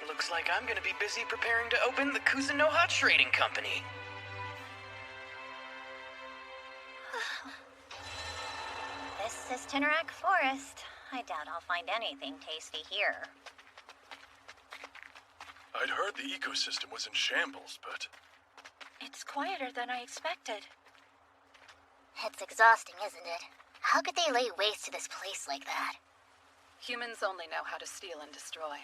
Looks like I'm gonna be busy preparing to open the Kuzunoha Trading Company. This is Tinnerack Forest. I doubt I'll find anything tasty here. I'd heard the ecosystem was in shambles, but... It's quieter than I expected. It's exhausting, isn't it? How could they lay waste to this place like that? Humans only know how to steal and destroy.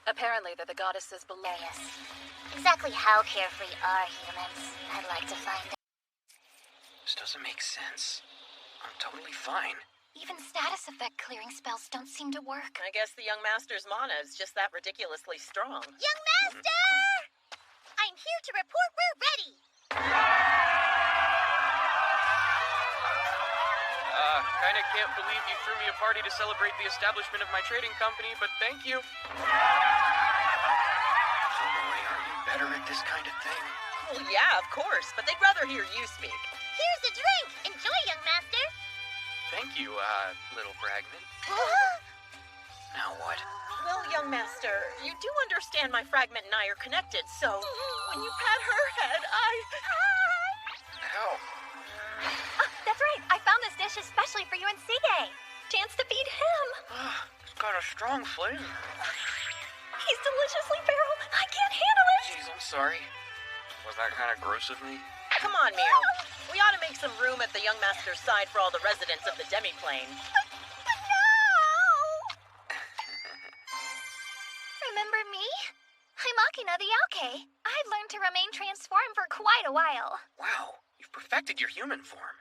Apparently, they're the goddesses below. Yes. Exactly how carefree are humans? I'd like to find out. This doesn't make sense. I'm totally fine. Even status effect clearing spells don't seem to work. I guess the young master's mana is just that ridiculously strong. Young master! I'm here to report we're ready. Kinda can't believe you threw me a party to celebrate the establishment of my trading company, but thank you. Tomoe, aren't you better at this kind of thing? Well, yeah, of course, but they'd rather hear you speak. Here's a drink. Enjoy, young master. Thank you, little fragment. Now what? Well, young master, you do understand my fragment and I are connected, so when you pat her head, Ow. That's right. I found this dish especially for you and Sige. Chance to feed him. It's got a strong flavor. He's deliciously feral. I can't handle it. Jeez, I'm sorry. Was that kind of gross of me? come on, Mio. We ought to make some room at the young master's side for all the residents of the demiplane. Remember me? I'm Akina the Alke. I've learned to remain transformed for quite a while. Wow, you've perfected your human form.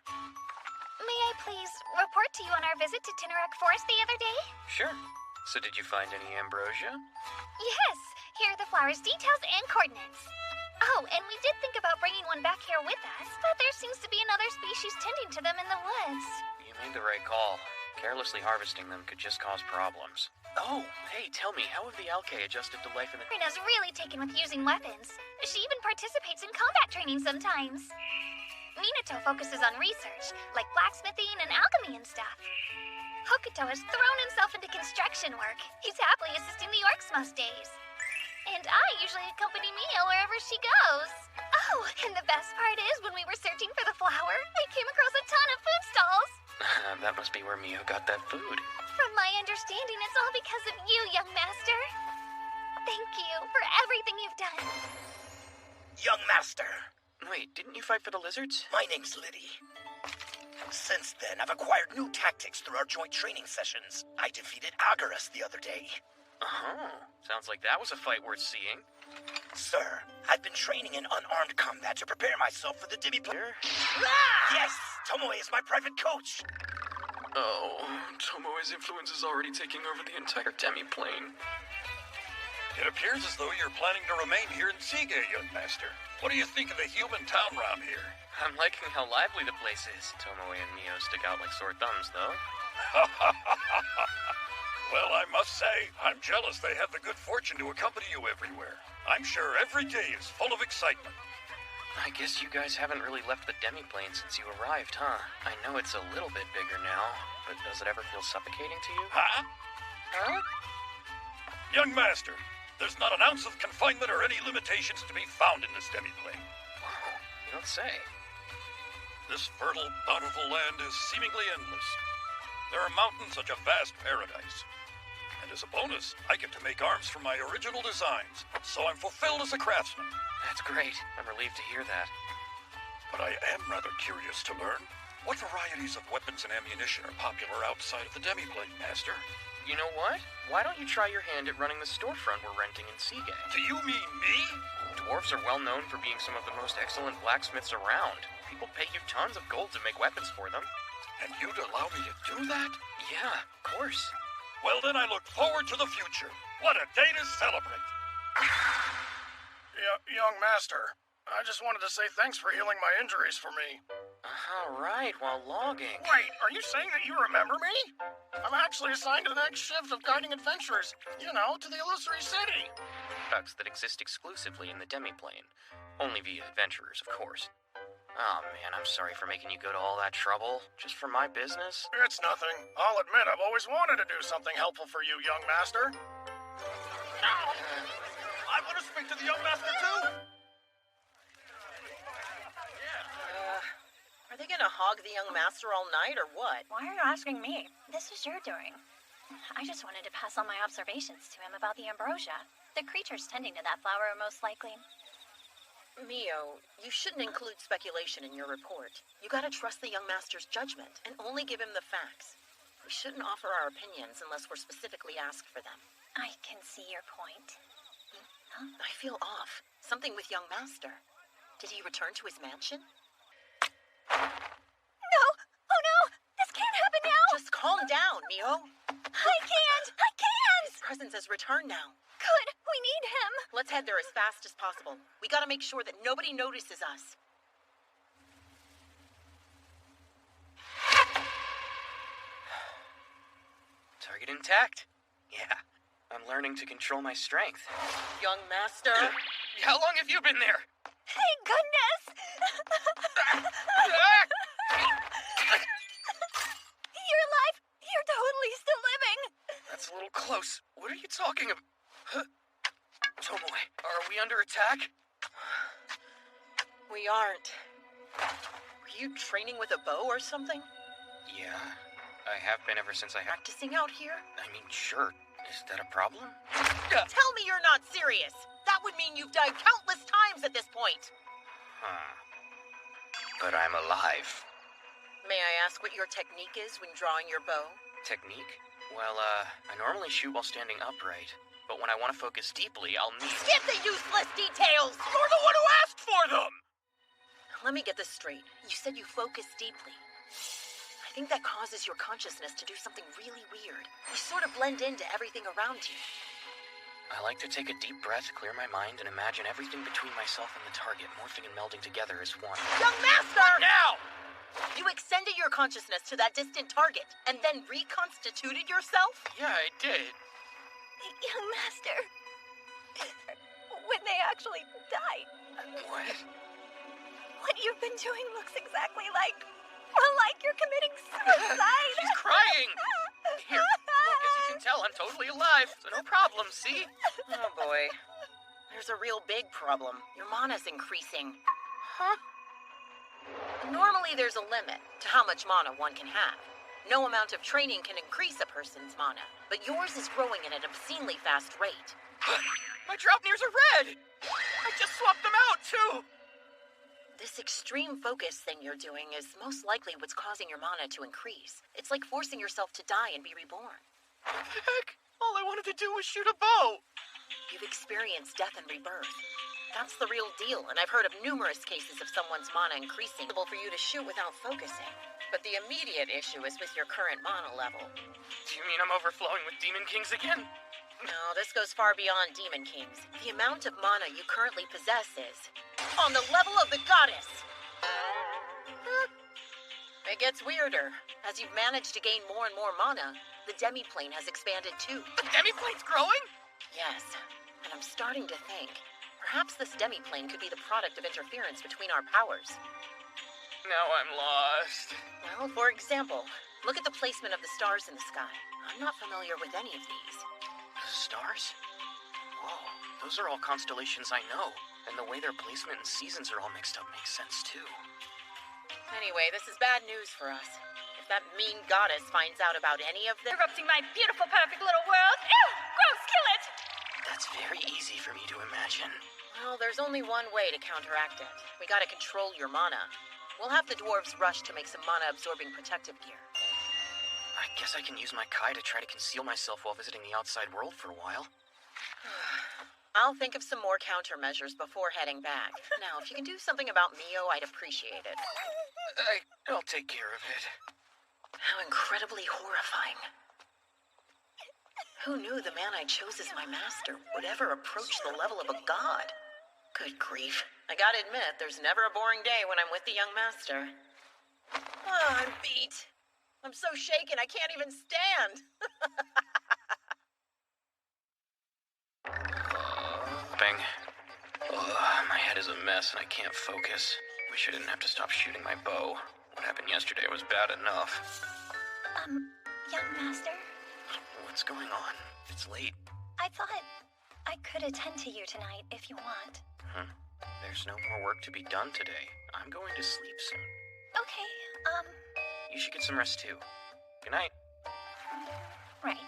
May I please report to you on our visit to Tinnarak Forest the other day? Sure. So did you find any ambrosia? Yes. Here are the flowers' details and coordinates. Oh, and we did think about bringing one back here with us, but there seems to be another species tending to them in the woods. You made the right call. Carelessly harvesting them could just cause problems. Oh, hey, tell me, how have the Alke adjusted to life in the... Rina's really taken with using weapons. She even participates in combat training sometimes. Minato focuses on research, like blacksmithing and alchemy and stuff. Hokuto has thrown himself into construction work. He's happily assisting the orcs most days. And I usually accompany Mio wherever she goes. Oh, and the best part is when we were searching for the flower, we came across a ton of food stalls. That must be where Mio got that food. From my understanding, it's all because of you, young master. Thank you for everything you've done. Young master. Wait, didn't you fight for the lizards? My name's Liddy. Since then, I've acquired new tactics through our joint training sessions. I defeated Agaras the other day. Oh, sounds like that was a fight worth seeing. Sir, I've been training in unarmed combat to prepare myself for the demiplane. Yes, Tomoe is my private coach. Oh, Tomoe's influence is already taking over the entire demiplane. It appears as though you're planning to remain here in Sige, young master. What do you think of the human town round here? I'm liking how lively the place is. Tomoe and Mio stick out like sore thumbs, though. Well, I must say, I'm jealous they have the good fortune to accompany you everywhere. I'm sure every day is full of excitement. I guess you guys haven't really left the demiplane since you arrived, huh? I know it's a little bit bigger now, but does it ever feel suffocating to you? Huh? Huh? Young master, there's not an ounce of confinement or any limitations to be found in this demiplane. Wow, you don't say. This fertile, bountiful land is seemingly endless. There are mountains such a vast paradise. And as a bonus, I get to make arms from my original designs, so I'm fulfilled as a craftsman. That's great. I'm relieved to hear that. But I am rather curious to learn what varieties of weapons and ammunition are popular outside of the demiplane, master. You know what? Why don't you try your hand at running the storefront we're renting in Sige? Do you mean me? Dwarves are well known for being some of the most excellent blacksmiths around. People pay you tons of gold to make weapons for them. And you'd allow me to do that? Yeah, of course. Well, then I look forward to the future. What a day to celebrate. Young master, I just wanted to say thanks for healing my injuries for me. All right, while logging. Wait, are you saying that you remember me? I'm actually assigned to the next shift of guiding adventurers, you know, to the Illusory City. Products that exist exclusively in the demiplane. Only via adventurers, of course. Oh man, I'm sorry for making you go to all that trouble, just for my business. It's nothing. I'll admit I've always wanted to do something helpful for you, young master. I want to speak to the young master, too. Are they gonna hog the young master all night, or what? Why are you asking me? This is your doing. I just wanted to pass on my observations to him about the ambrosia. The creatures tending to that flower are most likely. Mio, you shouldn't include speculation in your report. You gotta trust the young master's judgment, and only give him the facts. We shouldn't offer our opinions unless we're specifically asked for them. I can see your point. Huh? I feel off. Something with young master. Did he return to his mansion? No! Oh no! This can't happen now! Just calm down, Mio. I can't! I can't! His presence has returned now. Good. We need him. Let's head there as fast as possible. We gotta make sure that nobody notices us. Target intact. Yeah, I'm learning to control my strength. Young master. How long have you been there? Thank goodness! You're alive! You're totally still living! That's a little close. What are you talking about? Tomoe, are we under attack? We aren't. Were you training with a bow or something? Yeah, I have been ever since I had... Practicing out here? I mean, sure. Is that a problem? Tell me you're not serious! That would mean you've died countless times at this point! Huh. But I'm alive. May I ask what your technique is when drawing your bow? Technique? Well, I normally shoot while standing upright. But when I want to focus deeply, I'll need... Skip the useless details! You're the one who asked for them! Let me get this straight. You said you focus deeply. I think that causes your consciousness to do something really weird. You sort of blend into everything around you. I like to take a deep breath, clear my mind, and imagine everything between myself and the target morphing and melding together as one. Young master! Now! You extended your consciousness to that distant target, and then reconstituted yourself? Yeah, I did. Young master. When they actually die. What? What you've been doing looks exactly like... Well, like you're committing suicide. She's crying! Here, look, as you can tell, I'm totally alive, so no problem, see? Oh boy. There's a real big problem. Your mana's increasing. Huh? Normally there's a limit to how much mana one can have. No amount of training can increase a person's mana, but yours is growing at an obscenely fast rate. My Draupnirs are red! I just swapped them out, too! This extreme focus thing you're doing is most likely what's causing your mana to increase. It's like forcing yourself to die and be reborn. What the heck? All I wanted to do was shoot a bow! You've experienced death and rebirth. That's the real deal, and I've heard of numerous cases of someone's mana increasing. It's possible for you to shoot without focusing. But the immediate issue is with your current mana level. Do you mean I'm overflowing with Demon Kings again? No, this goes far beyond Demon Kings. The amount of mana you currently possess is on the level of the goddess. It gets weirder. As you've managed to gain more and more mana, the demiplane has expanded too. The demiplane's growing? Yes, and I'm starting to think perhaps this demiplane could be the product of interference between our powers. Now I'm lost. Well, for example, look at the placement of the stars in the sky. I'm not familiar with any of these. Stars? Whoa, those are all constellations I know. And the way their placement and seasons are all mixed up makes sense, too. Anyway, this is bad news for us. If that mean goddess finds out about any of this... Interrupting my beautiful, perfect little world. Ew! Gross, kill it! That's very easy for me to imagine. Well, there's only one way to counteract it. We gotta control your mana. We'll have the dwarves rush to make some mana-absorbing protective gear. I guess I can use my Kai to try to conceal myself while visiting the outside world for a while. I'll think of some more countermeasures before heading back. Now, if you can do something about Mio, I'd appreciate it. I'll take care of it. How incredibly horrifying. Who knew the man I chose as my master would ever approach the level of a god? Good grief. I gotta admit, there's never a boring day when I'm with the young master. Oh, I'm beat. I'm so shaken I can't even stand. Bing. My head is a mess and I can't focus. Wish I didn't have to stop shooting my bow. What happened yesterday was bad enough. Young master? What's going on? It's late. I thought I could attend to you tonight if you want. There's no more work to be done today. I'm going to sleep soon. Okay, You should get some rest too. Good night. Right.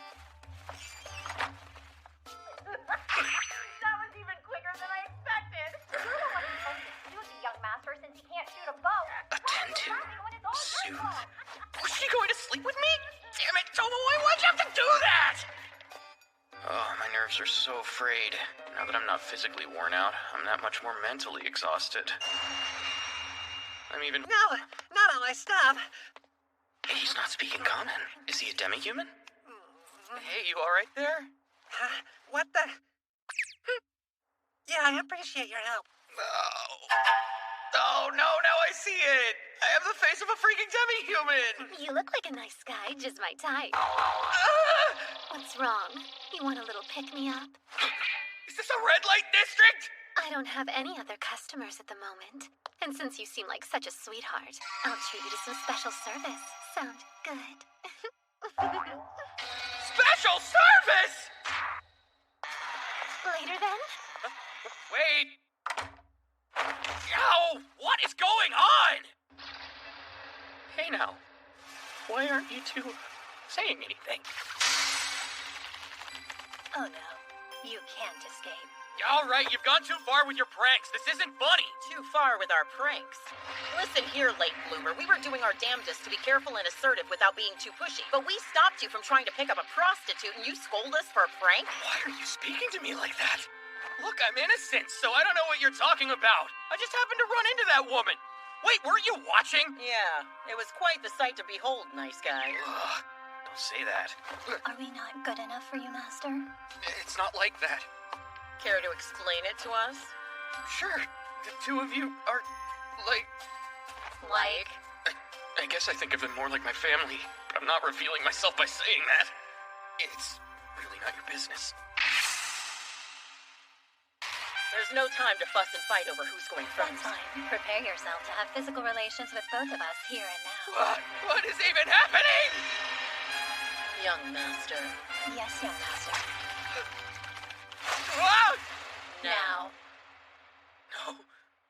That was even quicker than I expected. You're the one who's supposed to soothe the young master since he can't shoot a bow. Attend to. Soothe. Was she going to sleep with me? Damn it, Tomoe, why'd you have to do that? Oh, my nerves are so frayed. Now that I'm not physically worn out, I'm that much more mentally exhausted. I'm even... No, not all my stuff. He's not speaking common. Is he a demi-human? Hey, you alright there? What the? Yeah, I appreciate your help. Oh, no, now I see it! I have the face of a freaking demi-human! You look like a nice guy, just my type. What's wrong? You want a little pick-me-up? Is this a red light district? I don't have any other customers at the moment. And since you seem like such a sweetheart, I'll treat you to some special service. Sound good? Special service! Later then? Wait! Ow! What is going on? Hey now, why aren't you two saying anything? Oh no, you can't escape. Alright, you've gone too far with your pranks. This isn't funny. Too far with our pranks. Listen here, late bloomer. We were doing our damnedest to be careful and assertive without being too pushy. But we stopped you from trying to pick up a prostitute and you scold us for a prank? Why are you speaking to me like that? Look, I'm innocent, so I don't know what you're talking about. I just happened to run into that woman. Wait, weren't you watching? Yeah, it was quite the sight to behold, nice guy. Ugh, don't say that. Are we not good enough for you, Master? It's not like that. Care to explain it to us? Sure. The two of you are, like... I guess I think of them more like my family, but I'm not revealing myself by saying that. It's really not your business. There's no time to fuss and fight over who's going first. That's fine. Prepare yourself to have physical relations with both of us here and now. What is even happening? Young master. Yes, young master. Now. No,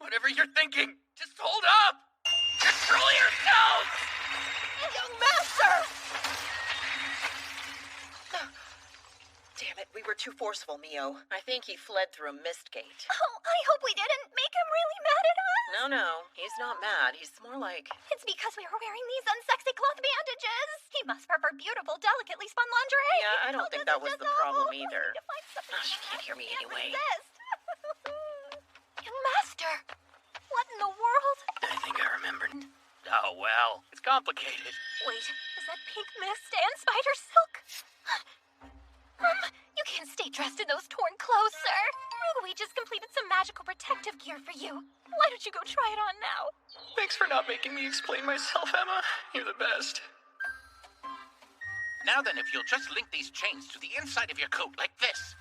whatever you're thinking, just hold up! Control yourself! Young master! Damn it, we were too forceful, Mio. I think he fled through a mist gate. Oh, I hope we didn't make him really mad at us. No, he's not mad. He's more like... It's because we were wearing these unsexy cloth bandages. He must prefer beautiful, delicately spun lingerie. Yeah, I don't think that was the problem either. She can't hear me anyway. Young master, what in the world? I think I remembered. Oh, well, it's complicated. Wait, is that pink mist and spider silk? You can't stay dressed in those torn clothes, sir. Rugui just completed some magical protective gear for you. Why don't you go try it on now? Thanks for not making me explain myself, Emma. You're the best. Now then, if you'll just link these chains to the inside of your coat like this.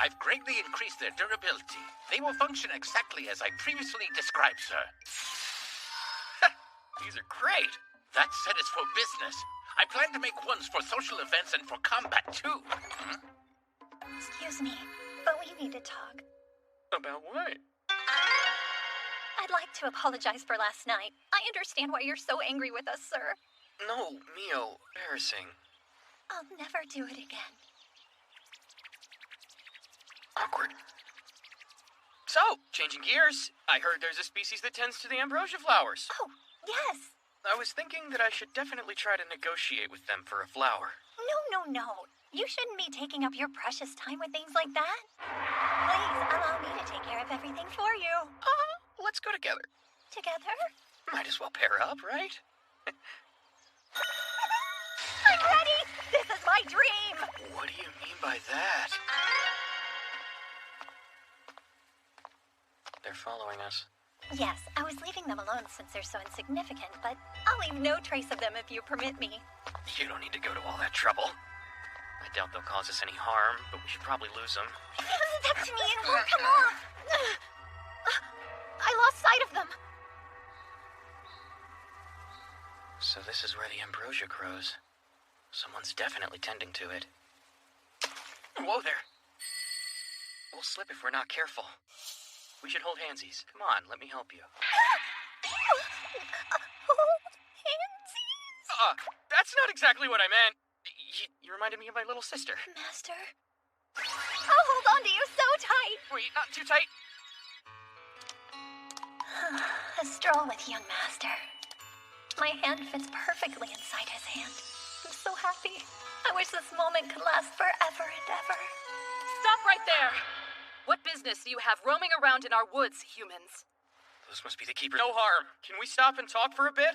I've greatly increased their durability. They will function exactly as I previously described, sir. These are great. That set is for business. I plan to make ones for social events and for combat, too. Excuse me, but we need to talk. About what? I'd like to apologize for last night. I understand why you're so angry with us, sir. No, Mio, embarrassing. I'll never do it again. Awkward. So, changing gears, I heard there's a species that tends to the ambrosia flowers. Oh, yes. I was thinking that I should definitely try to negotiate with them for a flower. No. You shouldn't be taking up your precious time with things like that. Please, allow me to take care of everything for you. Let's go together. Together? Might as well pair up, right? I'm ready! This is my dream! What do you mean by that? They're following us. Yes, I was leaving them alone since they're so insignificant, but I'll leave no trace of them if you permit me. You don't need to go to all that trouble. I doubt they'll cause us any harm, but we should probably lose them. Step to me and we'll come off! I lost sight of them. So this is where the ambrosia grows. Someone's definitely tending to it. Whoa there! We'll slip if we're not careful. We should hold handsies. Come on, let me help you. Handsies? That's not exactly what I meant. You reminded me of my little sister. Master? I'll hold on to you so tight. Wait, not too tight. A stroll with young master. My hand fits perfectly inside his hand. I'm so happy. I wish this moment could last forever and ever. Stop right there! What business do you have roaming around in our woods, humans? Those must be the keepers. No harm. Can we stop and talk for a bit?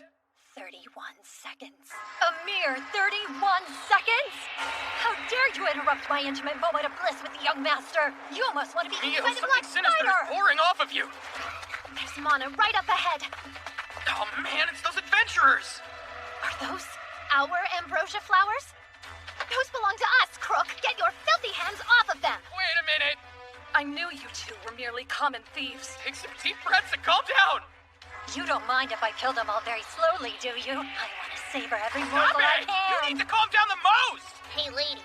31 seconds. A mere 31 seconds? How dare you interrupt my intimate moment of bliss with the young master? You almost want to be eaten Mio, by the black something sinister spider! is pouring off of you! There's mana right up ahead. Oh man, it's those adventurers! Are those our ambrosia flowers? Those belong to us, Crook. Get your filthy hands off of them. Wait a minute! I knew you two were merely common thieves. Take some deep breaths and calm down! You don't mind if I kill them all very slowly, do you? I want to savor every Stop morsel I it! can. You need to calm down the most! Hey, lady.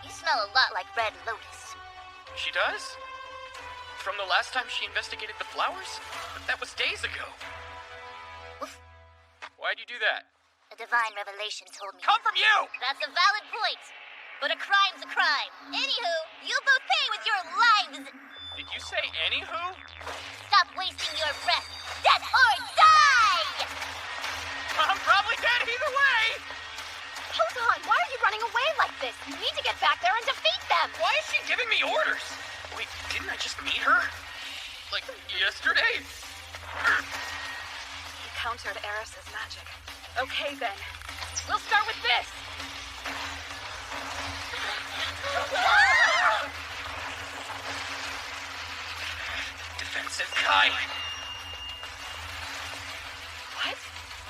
You smell a lot like Red Lotus. She does? From the last time she investigated the flowers? But that was days ago. Oof. Why'd you do that? A divine revelation told me. Come from you! That's a valid point. But a crime's a crime. Anywho, you'll both pay with your lives. Did you say anywho? Stop wasting your breath. Death or die! I'm probably dead either way! Hold on, why are you running away like this? You need to get back there and defeat them! Why is she giving me orders? Wait, didn't I just meet her? Like, yesterday? You countered Eris's magic. Okay, then. We'll start with this! Defensive Kai! What?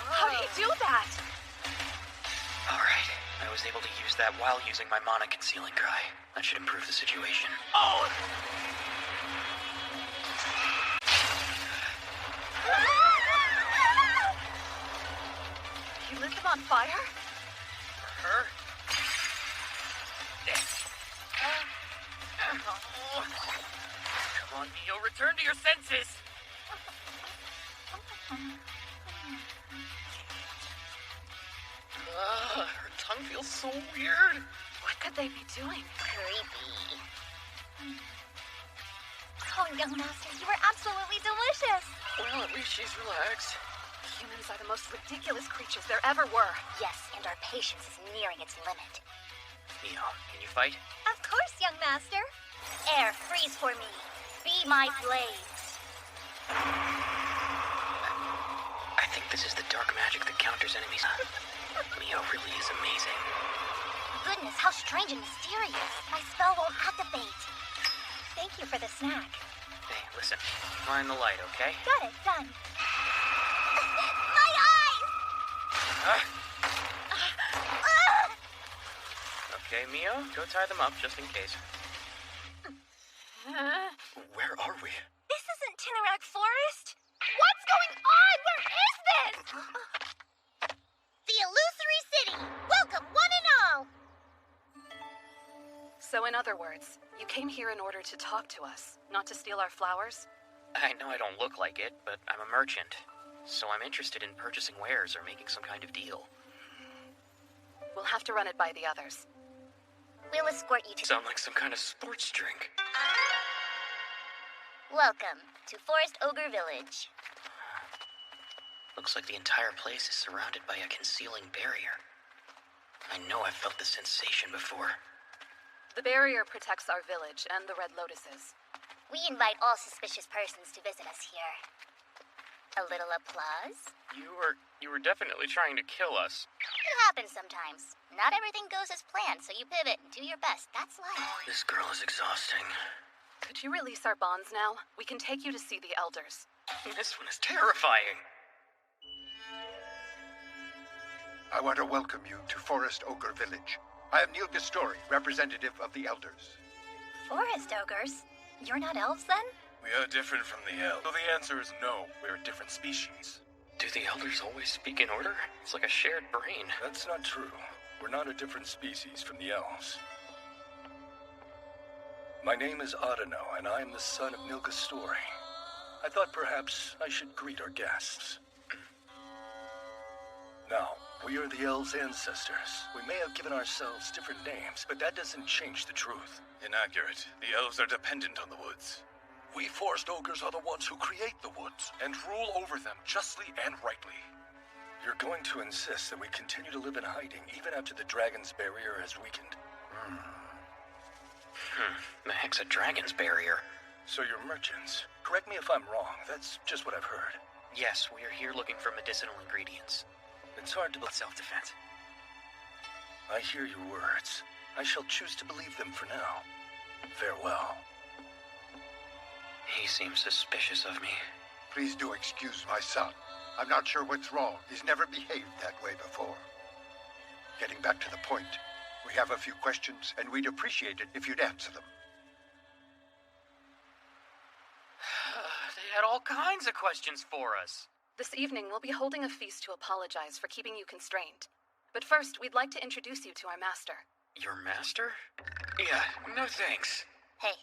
How do you do that? Alright, I was able to use that while using my mana concealing cry. That should improve the situation. Oh! You lit them on fire? Her? Come on, Mio, return to your senses! Her tongue feels so weird. What could they be doing? Creepy. Oh, young master, you were absolutely delicious. Well, at least she's relaxed. Humans are the most ridiculous creatures there ever were. Yes, and our patience is nearing its limit. Mio, can you fight? Of course, young master. Air, freeze for me. Be my blades. I think this is the dark magic that counters enemies. Mio really is amazing. Goodness, how strange and mysterious. My spell won't activate. Thank you for the snack. Hey, listen. Find the light, okay? Got it, done. My eyes! Okay, Mio, go tie them up just in case. Where are we? This isn't Tinnerack Forest. What's going on? Where is this? The Illusory City! Welcome, one and all! So, in other words, you came here in order to talk to us, not to steal our flowers? I know I don't look like it, but I'm a merchant. So I'm interested in purchasing wares or making some kind of deal. We'll have to run it by the others. We'll escort you to... Sound like some kind of sports drink. Welcome to Forest Ogre Village. Looks like the entire place is surrounded by a concealing barrier. I know I've felt this sensation before. The barrier protects our village and the Red Lotuses. We invite all suspicious persons to visit us here. A little applause? You were definitely trying to kill us. It happens sometimes. Not everything goes as planned, so you pivot and do your best. That's life. This girl is exhausting. Could you release our bonds now? We can take you to see the elders. This one is terrifying. I want to welcome you to Forest Ogre Village. I am Neil Gastori, representative of the Elders. Forest ogres? You're not elves, then? We are different from the elves. So the answer is no. We're a different species. Do the elders always speak in order? It's like a shared brain. That's not true. We're not a different species from the elves. My name is Adano, and I am the son of Nilgastori. I thought perhaps I should greet our guests. Now, we are the elves' ancestors. We may have given ourselves different names, but that doesn't change the truth. Inaccurate. The elves are dependent on the woods. We forest ogres are the ones who create the woods and rule over them justly and rightly. Your you're going to insist that we continue to live in hiding even after the dragon's barrier has weakened. The heck's a dragon's barrier? So you're merchants. Correct me if I'm wrong. That's just what I've heard. Yes, we are here looking for medicinal ingredients. It's hard to But self-defense. I hear your words. I shall choose to believe them for now. Farewell. He seems suspicious of me. Please do excuse my son. I'm not sure what's wrong. He's never behaved that way before. Getting back to the point, we have a few questions, and we'd appreciate it if you'd answer them. They had all kinds of questions for us. This evening, we'll be holding a feast to apologize for keeping you constrained. But first, we'd like to introduce you to our master. Your master? Yeah, no thanks. Hey,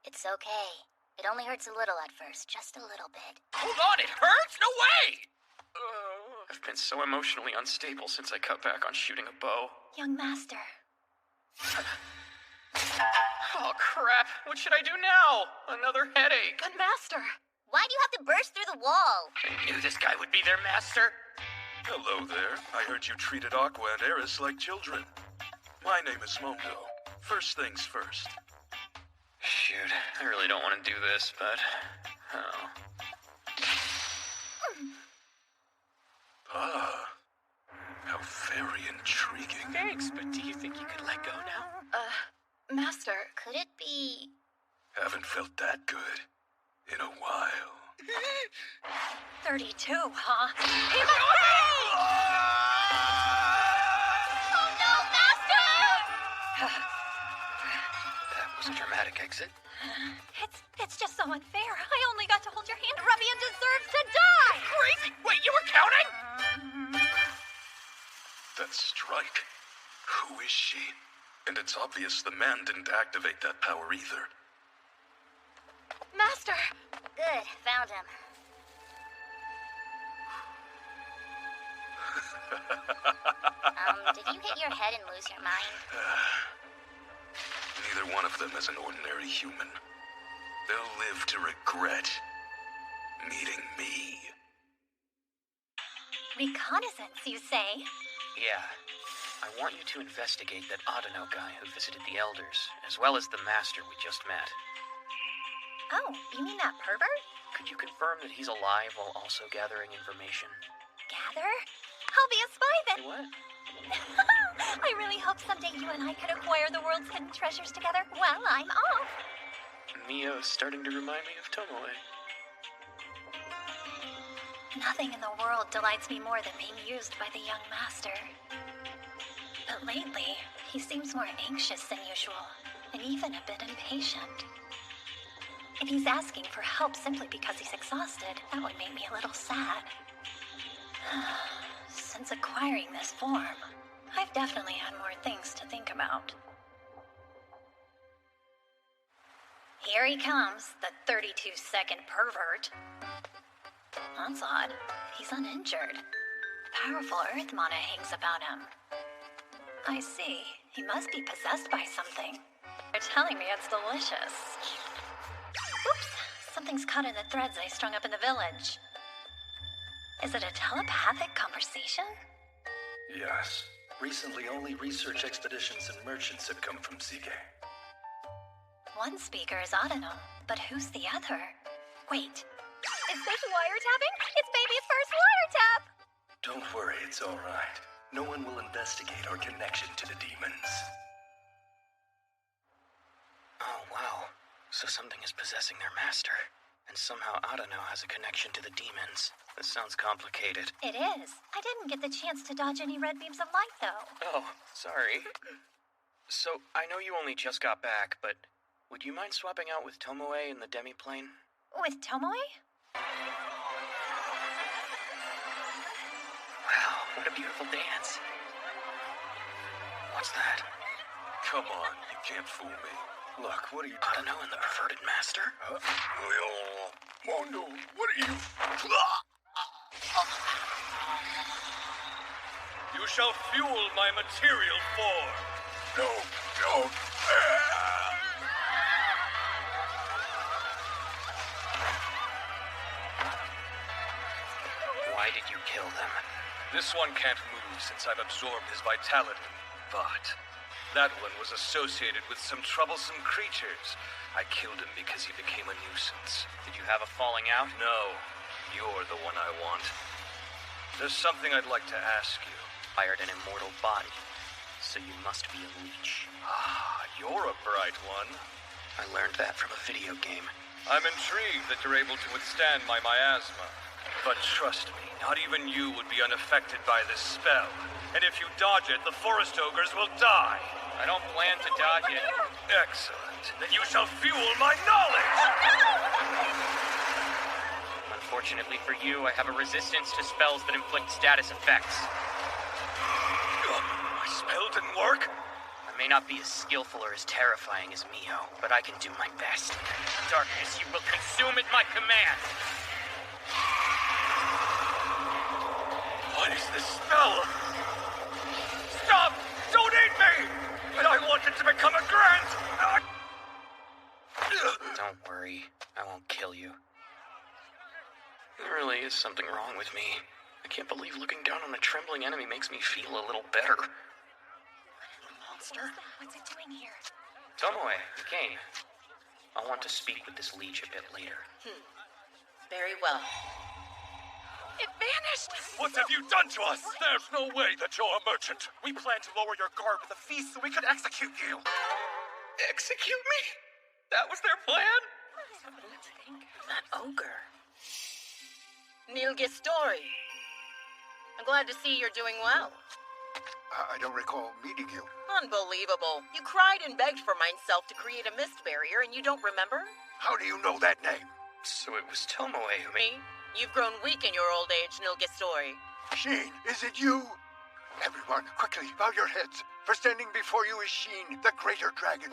it's okay. It only hurts a little at first, just a little bit. Hold on, it hurts? No way! I've been so emotionally unstable since I cut back on shooting a bow. Young master. Oh, crap. What should I do now? Another headache. But master! Why do you have to burst through the wall? I knew this guy would be their master. Hello there. I heard you treated Aqua and Eris like children. My name is Mondo. First things first. Shoot, I really don't want to do this, but... Oh. Ah. How very intriguing. Thanks, but do you think you could let go now? Master. Could it be... Haven't felt that good in a while. 32, huh? Hey, my face! Oh no, master! That was a dramatic exit. It's just so unfair. I only got to hold your hand. Rubian deserves to die! Crazy! Wait, you were counting? That strike. Who is she? And it's obvious the man didn't activate that power either. Master! Good, found him. Did you hit your head and lose your mind? Neither one of them is an ordinary human. They'll live to regret meeting me. Reconnaissance, you say? Yeah. I want you to investigate that Adeno guy who visited the Elders, as well as the Master we just met. Oh, you mean that pervert? Could you confirm that he's alive while also gathering information? Gather? I'll be a spy then. What? I really hope someday you and I could acquire the world's hidden treasures together. Well, I'm off. Mio's starting to remind me of Tomoe. Nothing in the world delights me more than being used by the young master. But lately, he seems more anxious than usual, and even a bit impatient. If he's asking for help simply because he's exhausted, that would make me a little sad. Since acquiring this form, I've definitely had more things to think about. Here he comes, the 32-second pervert. That's odd. He's uninjured. Powerful earth mana hangs about him. I see. He must be possessed by something. They're telling me it's delicious. Oops! Something's caught in the threads I strung up in the village. Is it a telepathic conversation? Yes. Recently, only research expeditions and merchants have come from Sige. One speaker is Adeno, but who's the other? Wait. Is this wiretapping? It's baby's first wiretap! Don't worry, it's all right. No one will investigate our connection to the demons. Oh, wow. So something is possessing their master. And somehow Adeno has a connection to the demons. This sounds complicated. It is. I didn't get the chance to dodge any red beams of light, though. Oh, sorry. So, I know you only just got back, but would you mind swapping out with Tomoe in the demi-plane? With Tomoe? Wow, what a beautiful dance. What's that? Come on, you can't fool me. Look, what are you doing? Adeno and the perverted master? Mondo, what are you... You shall fuel my material form. No, don't. Why did you kill them? This one can't move since I've absorbed his vitality, but that one was associated with some troublesome creatures. I killed him because he became a nuisance. Did you have a falling out? No, you're the one I want. There's something I'd like to ask you. Hired an immortal body, so you must be a leech. Ah, you're a bright one. I learned that from a video game. I'm intrigued that you're able to withstand my miasma. But trust me, not even you would be unaffected by this spell. And if you dodge it, the forest ogres will die. I don't plan to dodge it. Excellent. Then you shall fuel my knowledge! Unfortunately for you, I have a resistance to spells that inflict status effects. My spell didn't work? I may not be as skillful or as terrifying as Mio, but I can do my best. Darkness, you will consume at my command! What is this spell? Stop! Don't eat me! But I want it to become a grant! Don't worry, I won't kill you. There really is something wrong with me. I can't believe looking down on a trembling enemy makes me feel a little better. Monster? What's it doing here? Tomoe, Kane. I want to speak with this leech a bit later. Very well. It vanished! What have you done to us? There's no way that you're a merchant. We planned to lower your guard with a feast so we could execute you. Execute me? That was their plan? That ogre. Nilgistori. I'm glad to see you're doing well. I don't recall meeting you. Unbelievable. You cried and begged for myself to create a mist barrier and you don't remember? How do you know that name? So it was Tomoe who Me? You've grown weak in your old age, Nilgistori. Sheen, is it you? Everyone, quickly, bow your heads. For standing before you is Sheen, the greater dragon.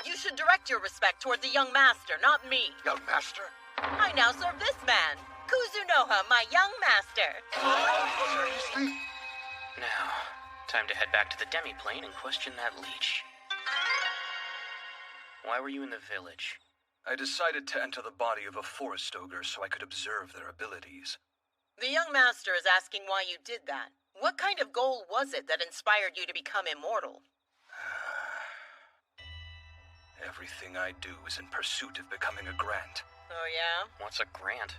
You should direct your respect toward the young master, not me. Young master? I now serve this man, Kuzunoha, my young master. Seriously? Now, time to head back to the demi-plane and question that leech. Why were you in the village? I decided to enter the body of a forest ogre so I could observe their abilities. The young master is asking why you did that. What kind of goal was it that inspired you to become immortal? Everything I do is in pursuit of becoming a grant. Oh, yeah? What's a grant?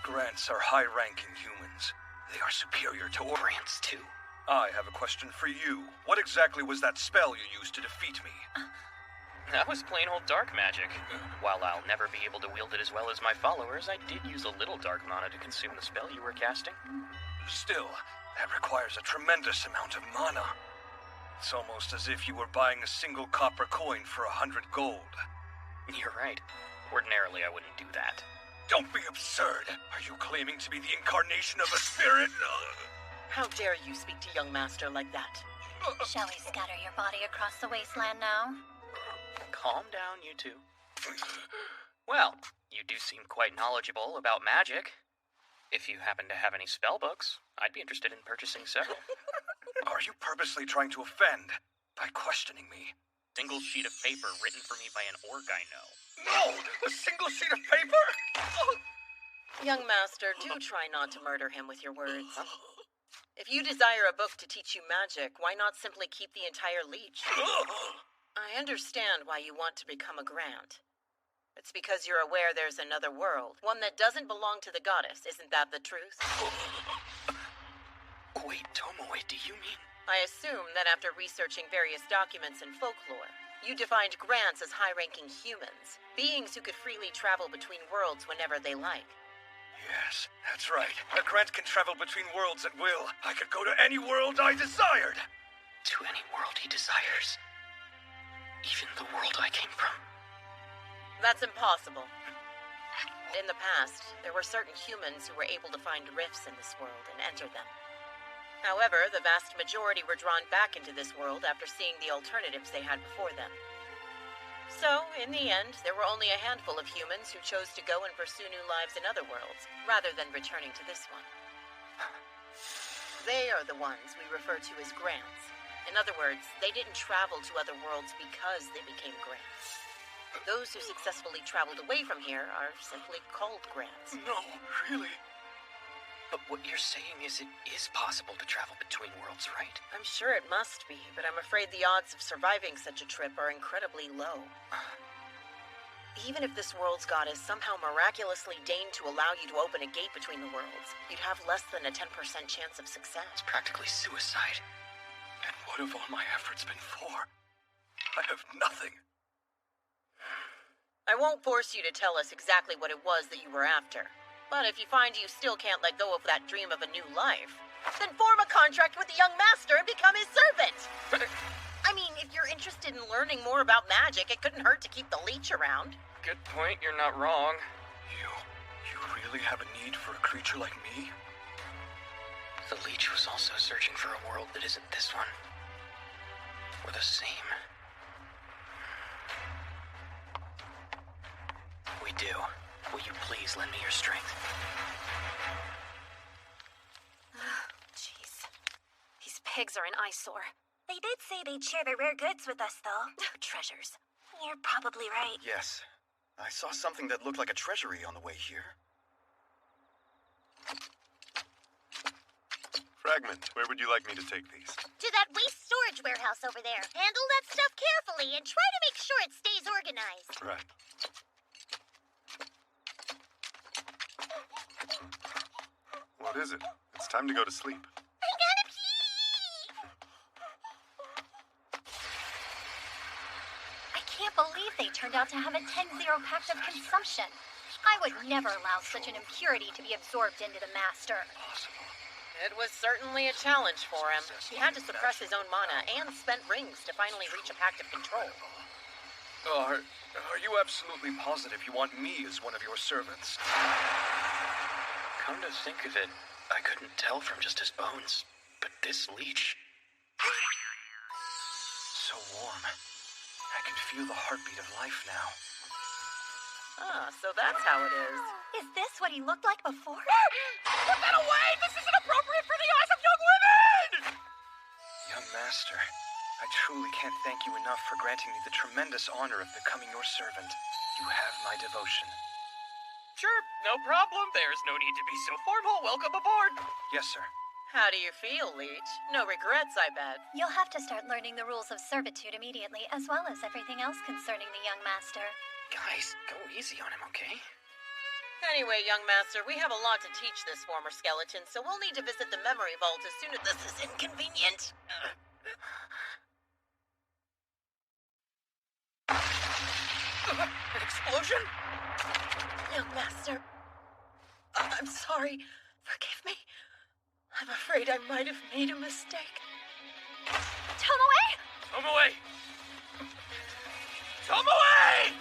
Grants are high-ranking humans. They are superior to grants, too. I have a question for you. What exactly was that spell you used to defeat me? That was plain old dark magic. While I'll never be able to wield it as well as my followers, I did use a little dark mana to consume the spell you were casting. Still, that requires a tremendous amount of mana. It's almost as if you were buying a single copper coin for 100 gold. You're right. Ordinarily, I wouldn't do that. Don't be absurd! Are you claiming to be the incarnation of a spirit? How dare you speak to young master like that? Shall we scatter your body across the wasteland now? Calm down, you two. Well, you do seem quite knowledgeable about magic. If you happen to have any spell books, I'd be interested in purchasing several. Are you purposely trying to offend by questioning me? Single sheet of paper written for me by an orc I know. No! A single sheet of paper? Young master, do try not to murder him with your words. If you desire a book to teach you magic, why not simply keep the entire leech? I understand why you want to become a grant. It's because you're aware there's another world, one that doesn't belong to the goddess. Isn't that the truth? Wait, Tomoe, do you mean? I assume that after researching various documents and folklore, you defined grants as high-ranking humans, beings who could freely travel between worlds whenever they like. Yes, that's right. A grant can travel between worlds at will. I could go to any world I desired. To any world he desires. Even the world I came from. That's impossible. In the past, there were certain humans who were able to find rifts in this world and enter them. However, the vast majority were drawn back into this world after seeing the alternatives they had before them. So, in the end, there were only a handful of humans who chose to go and pursue new lives in other worlds, rather than returning to this one. They are the ones we refer to as grants. In other words, they didn't travel to other worlds because they became grants. Those who successfully traveled away from here are simply called grants. No, really? But what you're saying is it is possible to travel between worlds, right? I'm sure it must be, but I'm afraid the odds of surviving such a trip are incredibly low. Even if this world's goddess somehow miraculously deigned to allow you to open a gate between the worlds, you'd have less than a 10% chance of success. It's practically suicide. And what have all my efforts been for? I have nothing. I won't force you to tell us exactly what it was that you were after. But if you find you still can't let go of that dream of a new life, then form a contract with the young master and become his servant! I mean, if you're interested in learning more about magic, it couldn't hurt to keep the leech around. Good point, you're not wrong. You really have a need for a creature like me? The leech was also searching for a world that isn't this one. We're the same. We do. Will you please lend me your strength? Jeez. These pigs are an eyesore. They did say they'd share their rare goods with us, though. Treasures. You're probably right. Yes. I saw something that looked like a treasury on the way here. Fragment, where would you like me to take these? To that waste storage warehouse over there. Handle that stuff carefully and try to make sure it stays organized. Right. What is it? It's time to go to sleep. I gotta pee! I can't believe they turned out to have a 10-0 pact of consumption. I would never allow such an impurity to be absorbed into the master. It was certainly a challenge for him. He had to suppress his own mana and spent rings to finally reach a pact of control. Are you absolutely positive you want me as one of your servants? Come to think of it, I couldn't tell from just his bones, but this leech... So warm. I can feel the heartbeat of life now. Ah, so that's how it is. Is this what he looked like before? Put that away! This isn't appropriate for the eyes of young women! Young master, I truly can't thank you enough for granting me the tremendous honor of becoming your servant. You have my devotion. Sure, no problem. There's no need to be so formal. Welcome aboard. Yes, sir. How do you feel, Leech? No regrets, I bet. You'll have to start learning the rules of servitude immediately, as well as everything else concerning the young master. Guys, go easy on him, okay? Anyway, young master, we have a lot to teach this former skeleton, so we'll need to visit the memory vault as soon as this is inconvenient. An explosion? Young master, I'm sorry. Forgive me. I'm afraid I might have made a mistake. Tomoe! Tomoe! Tomoe!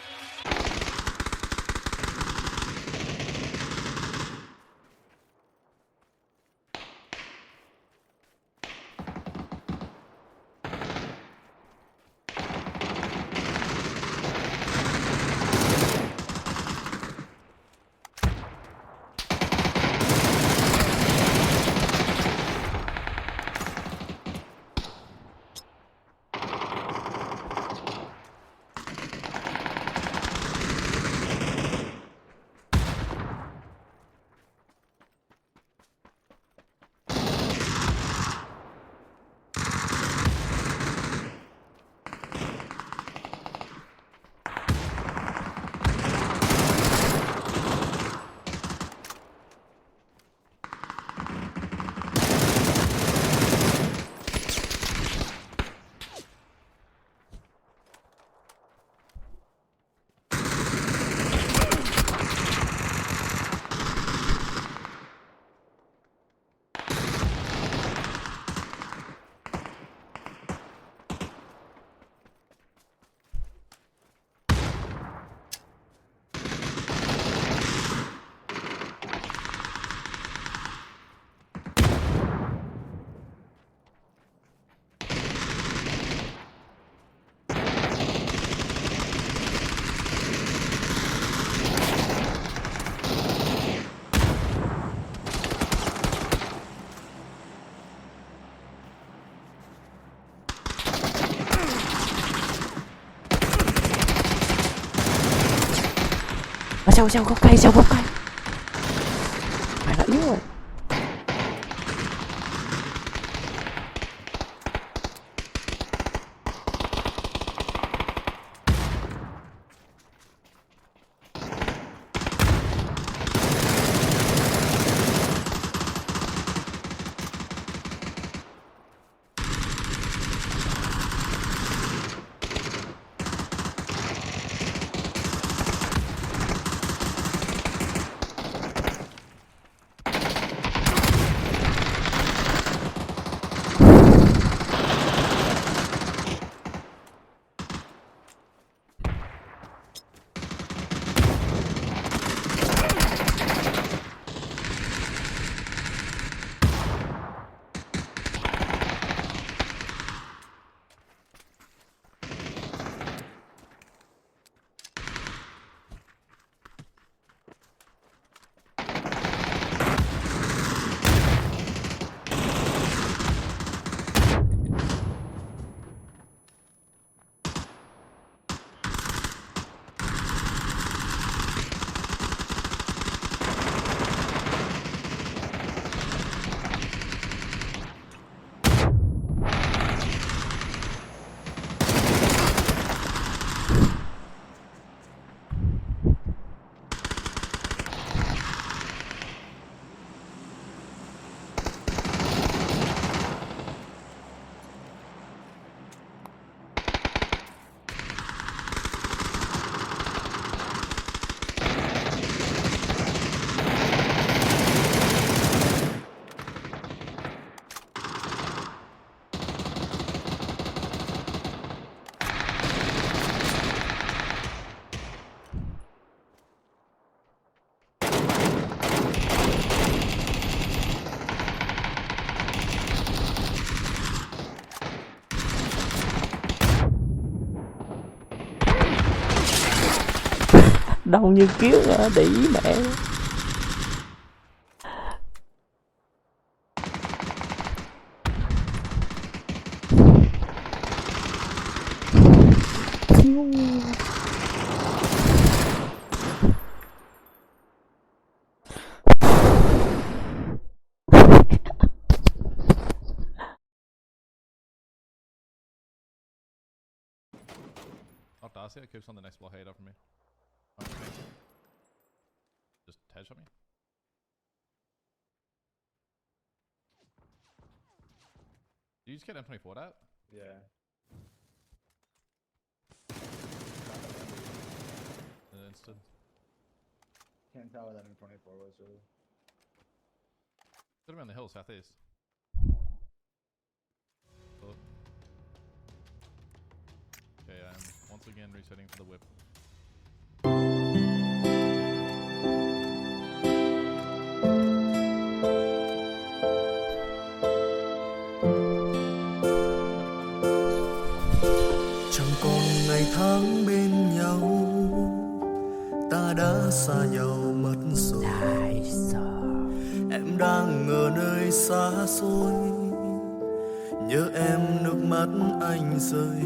Sao sao gốc cây, sao gốc cây. Mày đã yếu rồi. đau như kiếng à, để ý mẹ. Oh, Darcy, it keeps on the next blockade up from me. Just headshot me. Did you just get M24 out? Yeah. An instant. Can't tell where that M24 was really. Could have been on the hill southeast. Cool. Okay, I'm once again resetting for the whip. Chẳng còn ngày tháng bên nhau, ta đã xa nhau mất rồi. Em đang ở nơi xa xôi, nhớ em nước mắt anh rơi.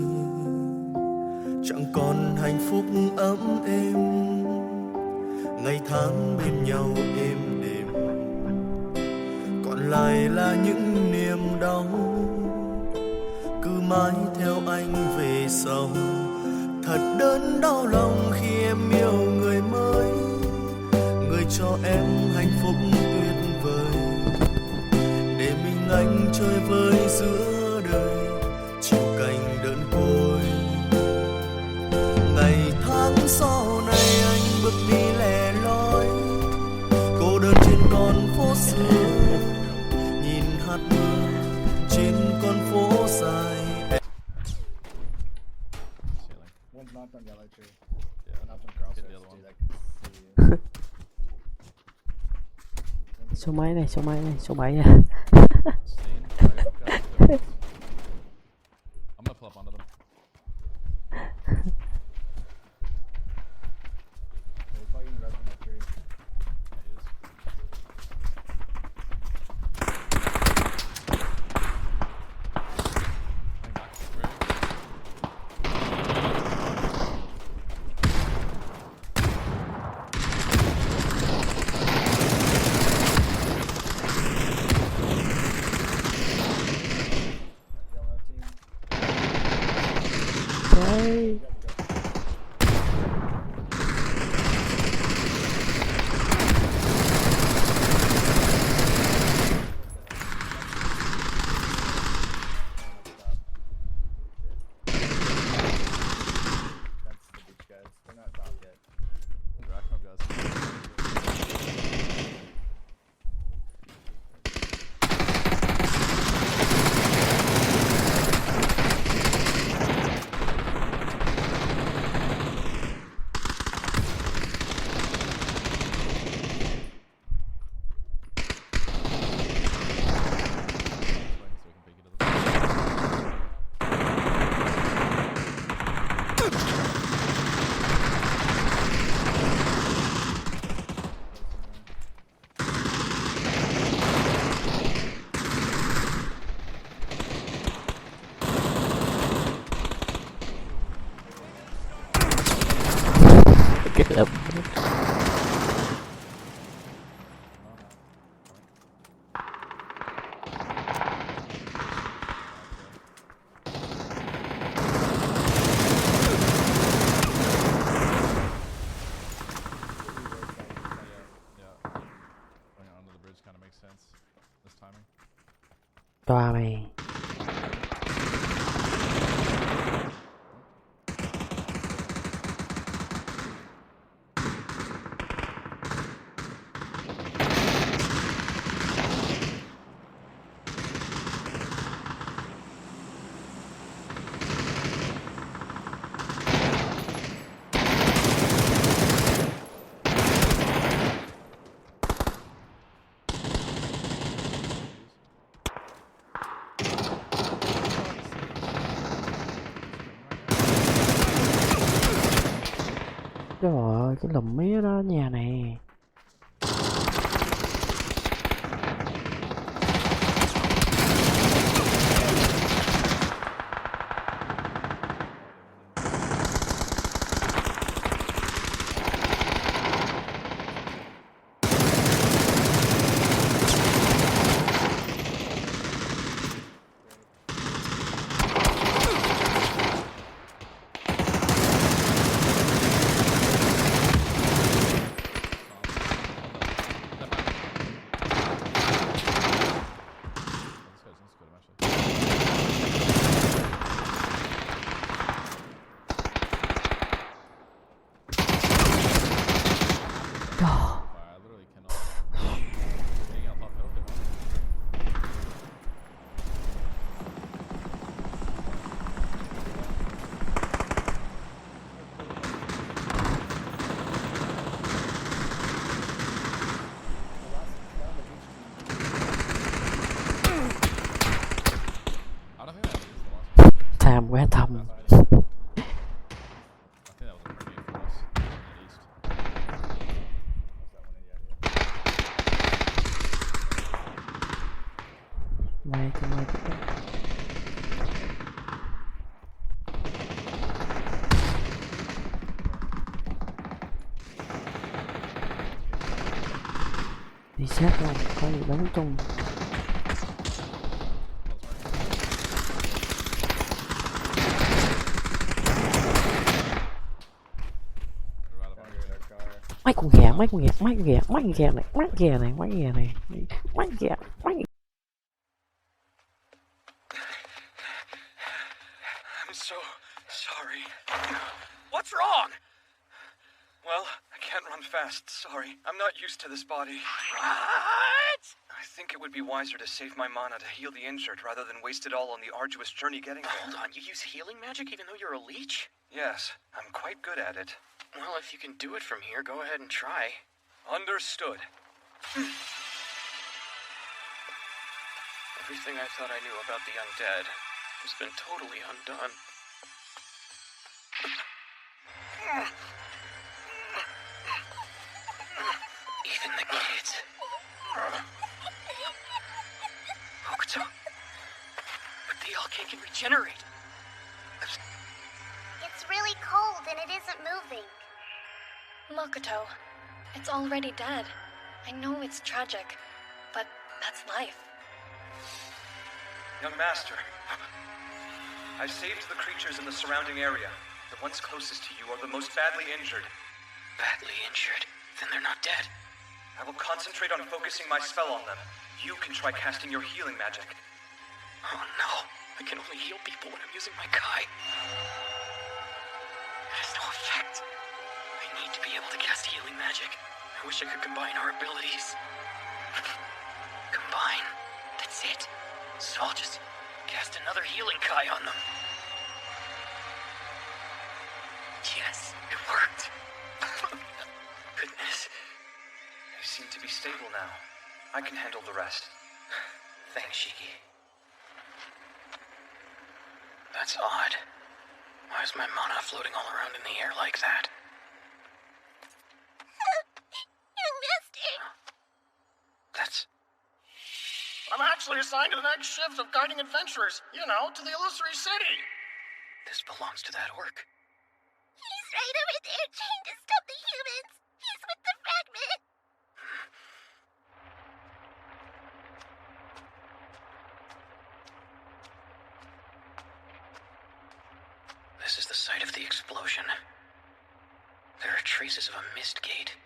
Chẳng còn hạnh phúc ấm êm, ngày tháng bên nhau êm đềm. Còn lại là những niềm đau, cứ mãi theo anh về sau. Thật đớn đau lòng khi em yêu người mới, người cho em hạnh phúc tuyệt vời. Để mình anh chơi với giữa đời, chịu cảnh đơn côi. Ngày tháng sau này anh bước đi lẻ loi, cô đơn trên con phố xưa, nhìn hạt mưa trên con phố dài. One's knocked on yellow tree. Yeah, knocked on crosshair. Dude, Số mấy này, số mấy này, số 7 nha. I'm gonna pull up onto them. They're fucking res on that tree. Đấy. Get up. Toa mày. Trời ơi, cái lùm mía đó nhà này. Tham quá thầm. Mày cái mày cái đi sát không có gì bắn tung. Mấy con gà này, I'm so sorry. What's wrong? Well, I can't run fast, sorry. I'm not used to this body. What? I think it would be wiser to save my mana to heal the injured rather than waste it all on the arduous journey getting there. Hold on, you use healing magic even though you're a leech? Yes, I'm quite good at it. Well, if you can do it from here, go ahead and try. Understood. Everything I thought I knew about the undead has been totally undone. Even the kids. Hokuto. But the Alke can regenerate. It's really cold and it isn't moving. Makoto, it's already dead. I know it's tragic, but that's life. Young master, I've saved the creatures in the surrounding area. The ones closest to you are the most badly injured. Badly injured? Then they're not dead. I will concentrate on focusing my spell on them. You can try casting your healing magic. Oh no, I can only heal people when I'm using my Kai. It has no effect. I need to be able to cast healing magic. I wish I could combine our abilities. Combine. That's it. So I'll just cast another healing Kai on them. Yes, it worked. Goodness. They seem to be stable now. I can handle the rest. Thanks, Shiki. That's odd. Why is my mana floating all around in the air like that? Young Master! That's... I'm actually assigned to the next shift of guiding adventurers, you know, to the Illusory City. This belongs to that orc. He's right over there trying to stop the humans. He's with the fragment. This is the site of the explosion. There are traces of a mist gate.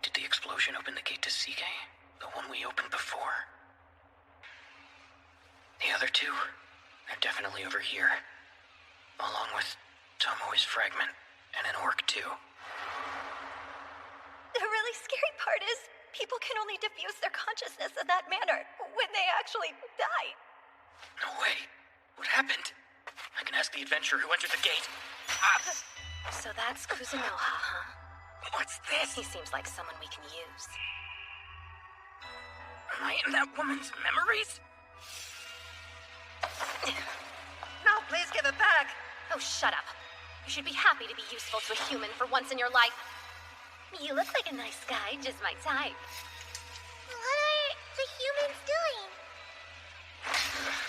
Did the explosion open the gate to Seagay? The one we opened before? The other two? They're definitely over here. Along with Tomoe's fragment and an orc too. The really scary part is, people can only diffuse their consciousness in that manner when they actually die. No way. What happened? I can ask the adventurer who entered the gate. So that's Kuzunoha, huh? What's this? He seems like someone we can use. Am I in that woman's memories? No, please give it back. Oh, shut up. You should be happy to be useful to a human for once in your life. You look like a nice guy, just my type. What are the humans doing?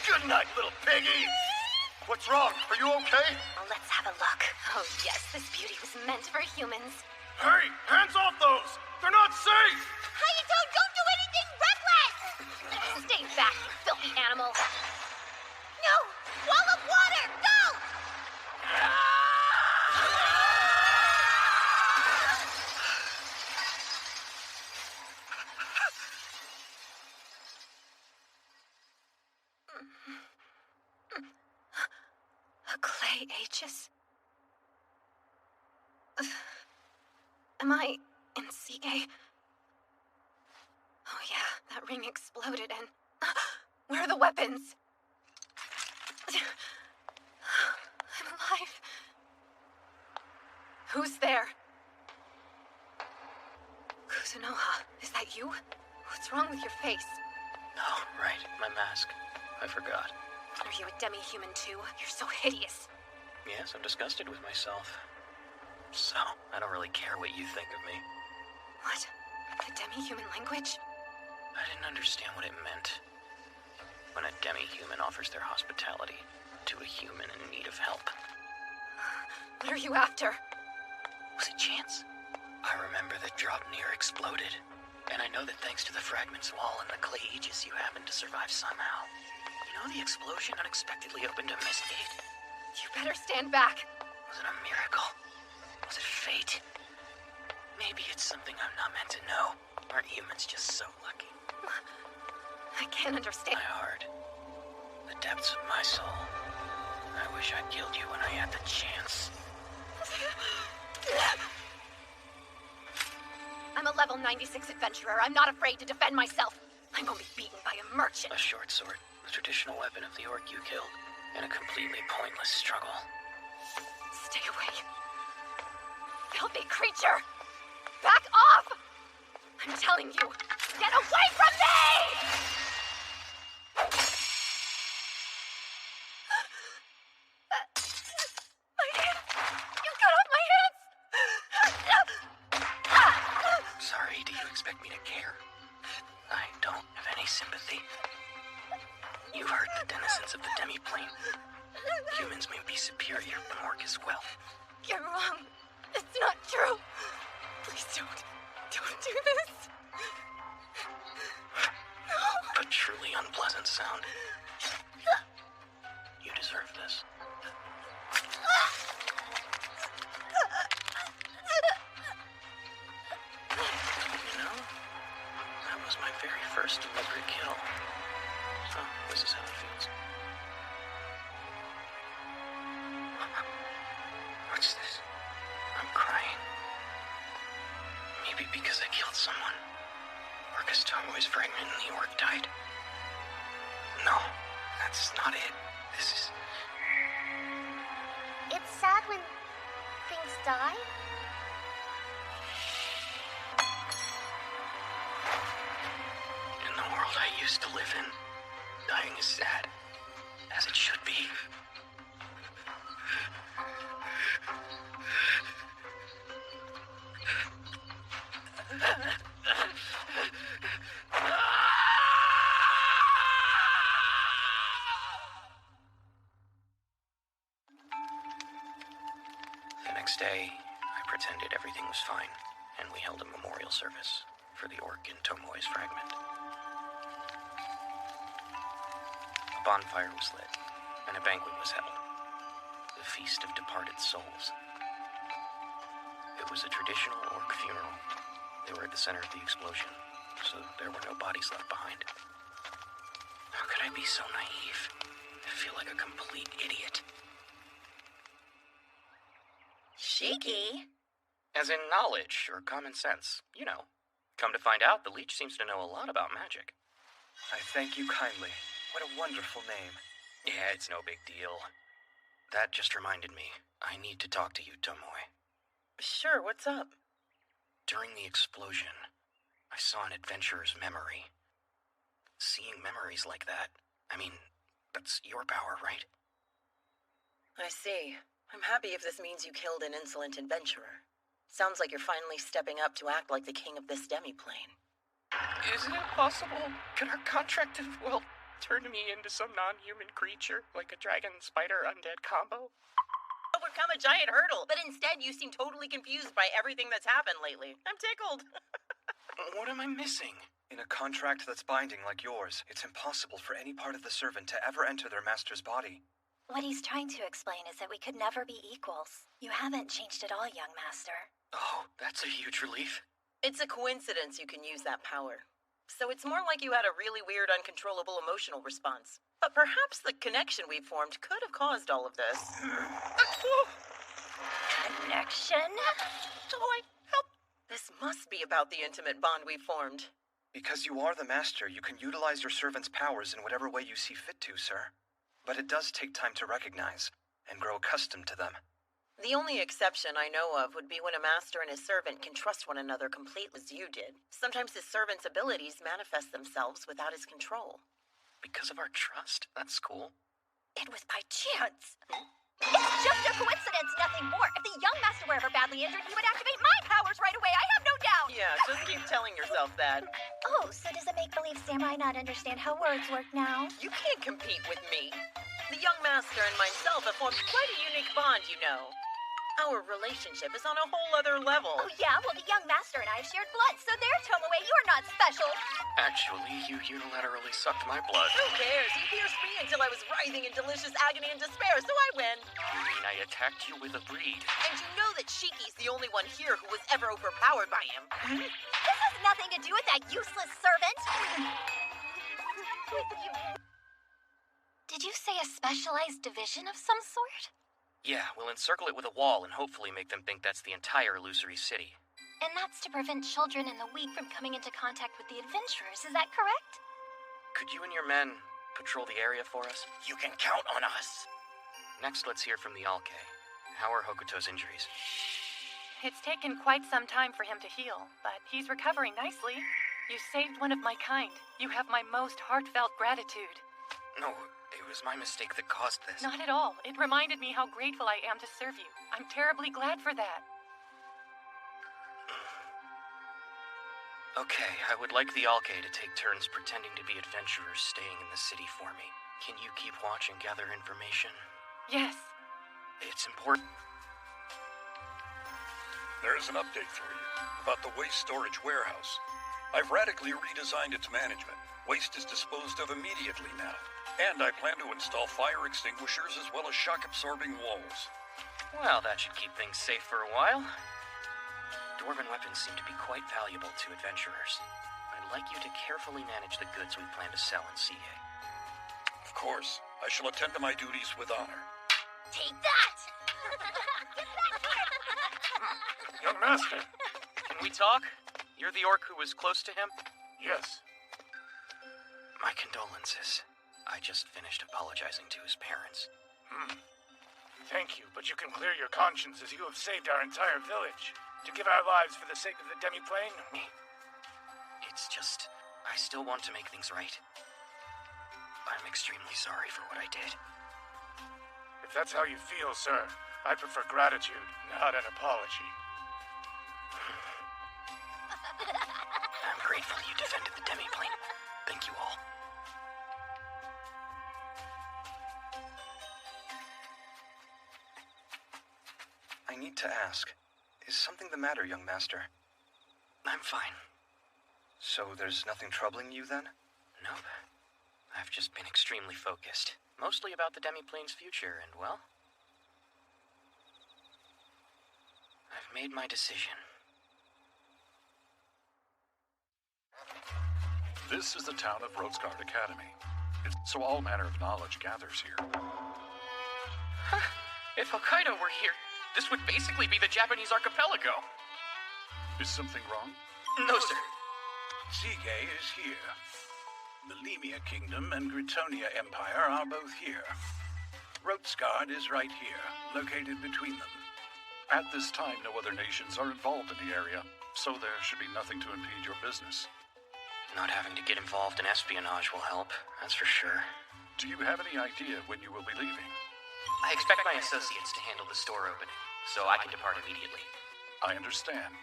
Good night, little piggy! What's wrong? Are you okay? Well, let's have a look. Oh, yes, this beauty was meant for humans. Hey, hands off those! They're not safe! Hayato, don't do anything reckless! Stay back, you filthy animal. No! Wall of water! Go! A clay Aegis? Am I in Seagate? Oh yeah, that ring exploded and... Where are the weapons? I'm alive. Who's there? Kuzunoha, is that you? What's wrong with your face? Oh, right, my mask. I forgot. Are you a demi-human too? You're so hideous. Yes, I'm disgusted with myself. So, I don't really care what you think of me. What? The demi-human language? I didn't understand what it meant. When a demi-human offers their hospitality to a human in need of help. What are you after? Was it chance? I remember the drop near exploded. And I know that thanks to the fragments wall and the clay aegis, you happened to survive somehow. You know the explosion unexpectedly opened a mist gate? You better stand back. Was it a miracle? Was it fate? Maybe it's something I'm not meant to know. Aren't humans just so lucky? I can't understand. My heart. The depths of my soul. I wish I'd killed you when I had the chance. I'm a level 96 adventurer. I'm not afraid to defend myself. I'm only beaten by a merchant. A short sword, the traditional weapon of the orc you killed, in a completely pointless struggle. Stay away. Filthy creature! Back off! I'm telling you, get away from me! My hands! You cut off my hands! Sorry, do you expect me to care? I don't have any sympathy. You hurt the denizens of the demi-plane. Humans may be superior, but orc as well. You're wrong. It's not true. Please don't. Don't do this. A truly unpleasant sound. You deserve this. You know, that was my very first deliberate kill. So, this is how it feels. What's this? I'm crying. Maybe because I killed someone. Or because Tomoe's fragment and the orc died. No, that's not it. This is... It's sad when things die. In the world I used to live in, dying is sad. As it should be. The next day, I pretended everything was fine, and we held a memorial service for the orc and Tomoe's fragment. A bonfire was lit, and a banquet was held. The Feast of Departed Souls. It was a traditional orc funeral. They were at the center of the explosion, so there were no bodies left behind. How could I be so naive? I feel like a complete idiot. Cheeky. As in knowledge or common sense, you know. Come to find out, the leech seems to know a lot about magic. I thank you kindly. What a wonderful name. Yeah, it's no big deal. That just reminded me. I need to talk to you, Tomoe. Sure, what's up? During the explosion, I saw an adventurer's memory. Seeing memories like that, I mean, that's your power, right? I see. I'm happy if this means you killed an insolent adventurer. Sounds like you're finally stepping up to act like the king of this demi-plane. Isn't it possible? Could our contract have, well, turned me into some non-human creature, like a dragon spider undead combo? Overcome a giant hurdle, but instead you seem totally confused by everything that's happened lately. I'm tickled. What am I missing? In a contract that's binding like yours, it's impossible for any part of the servant to ever enter their master's body. What he's trying to explain is that we could never be equals. You haven't changed at all, young master. Oh, that's a huge relief. It's a coincidence you can use that power. So it's more like you had a really weird, uncontrollable emotional response. But perhaps the connection we formed could have caused all of this. Connection? Toy, help! This must be about the intimate bond we formed. Because you are the master, you can utilize your servant's powers in whatever way you see fit to, sir. But it does take time to recognize and grow accustomed to them. The only exception I know of would be when a master and his servant can trust one another completely as you did. Sometimes his servant's abilities manifest themselves without his control. Because of our trust? That's cool. It was by chance. It's just a coincidence, nothing more. If the young master were ever badly injured, he would activate my powers right away. I have no doubt. Yeah, just keep telling yourself that. Oh, so does a make-believe samurai not understand how words work now? You can't compete with me. The young master and myself have formed quite a unique bond, you know. Our relationship is on a whole other level. Oh yeah? Well, the young master and I have shared blood, so there, Tomoe, you are not special. Actually, you unilaterally sucked my blood. Who cares? You pierced me until I was writhing in delicious agony and despair, so I win. You mean I attacked you with a breed? And you know that Shiki's the only one here who was ever overpowered by him. This has nothing to do with that useless servant. Did you say a specialized division of some sort? Yeah, we'll encircle it with a wall and hopefully make them think that's the entire illusory city. And that's to prevent children and the weak from coming into contact with the adventurers, is that correct? Could you and your men patrol the area for us? You can count on us. Next, let's hear from the Alke. How are Hokuto's injuries? It's taken quite some time for him to heal, but he's recovering nicely. You saved one of my kind. You have my most heartfelt gratitude. No, it was my mistake that caused this. Not at all. It reminded me how grateful I am to serve you. I'm terribly glad for that. Okay, I would like the Alke to take turns pretending to be adventurers staying in the city for me. Can you keep watch and gather information? Yes. It's important. There's an update for you about the waste storage warehouse. I've radically redesigned its management. Waste is disposed of immediately now. And I plan to install fire extinguishers as well as shock-absorbing walls. Well, that should keep things safe for a while. Dwarven weapons seem to be quite valuable to adventurers. I'd like you to carefully manage the goods we plan to sell in CA. Of course, I shall attend to my duties with honor. Take that! Young master. Can we talk? You're the orc who was close to him? Yes. My condolences. I just finished apologizing to his parents. Thank you, but you can clear your conscience as you have saved our entire village. To give our lives for the sake of the demi-plane? It's just, I still want to make things right. I'm extremely sorry for what I did. If that's how you feel, sir, I prefer gratitude, not an apology. I'm grateful you defended the demi-plane. Thank you all. I need to ask, is something the matter, young master? I'm fine. So there's nothing troubling you then? Nope. I've just been extremely focused. Mostly about the demi-plane's future, and well, I've made my decision. This is the town of Rotesgard Academy. So all manner of knowledge gathers here. If Hokkaido were here, this would basically be the Japanese archipelago. Is something wrong? No, sir. Sige is here. The Lemia Kingdom and Gritonia Empire are both here. Rotesgard is right here, located between them. At this time, no other nations are involved in the area, so there should be nothing to impede your business. Not having to get involved in espionage will help, that's for sure. Do you have any idea when you will be leaving? I expect my associates to handle the store opening, so I can depart immediately. I understand.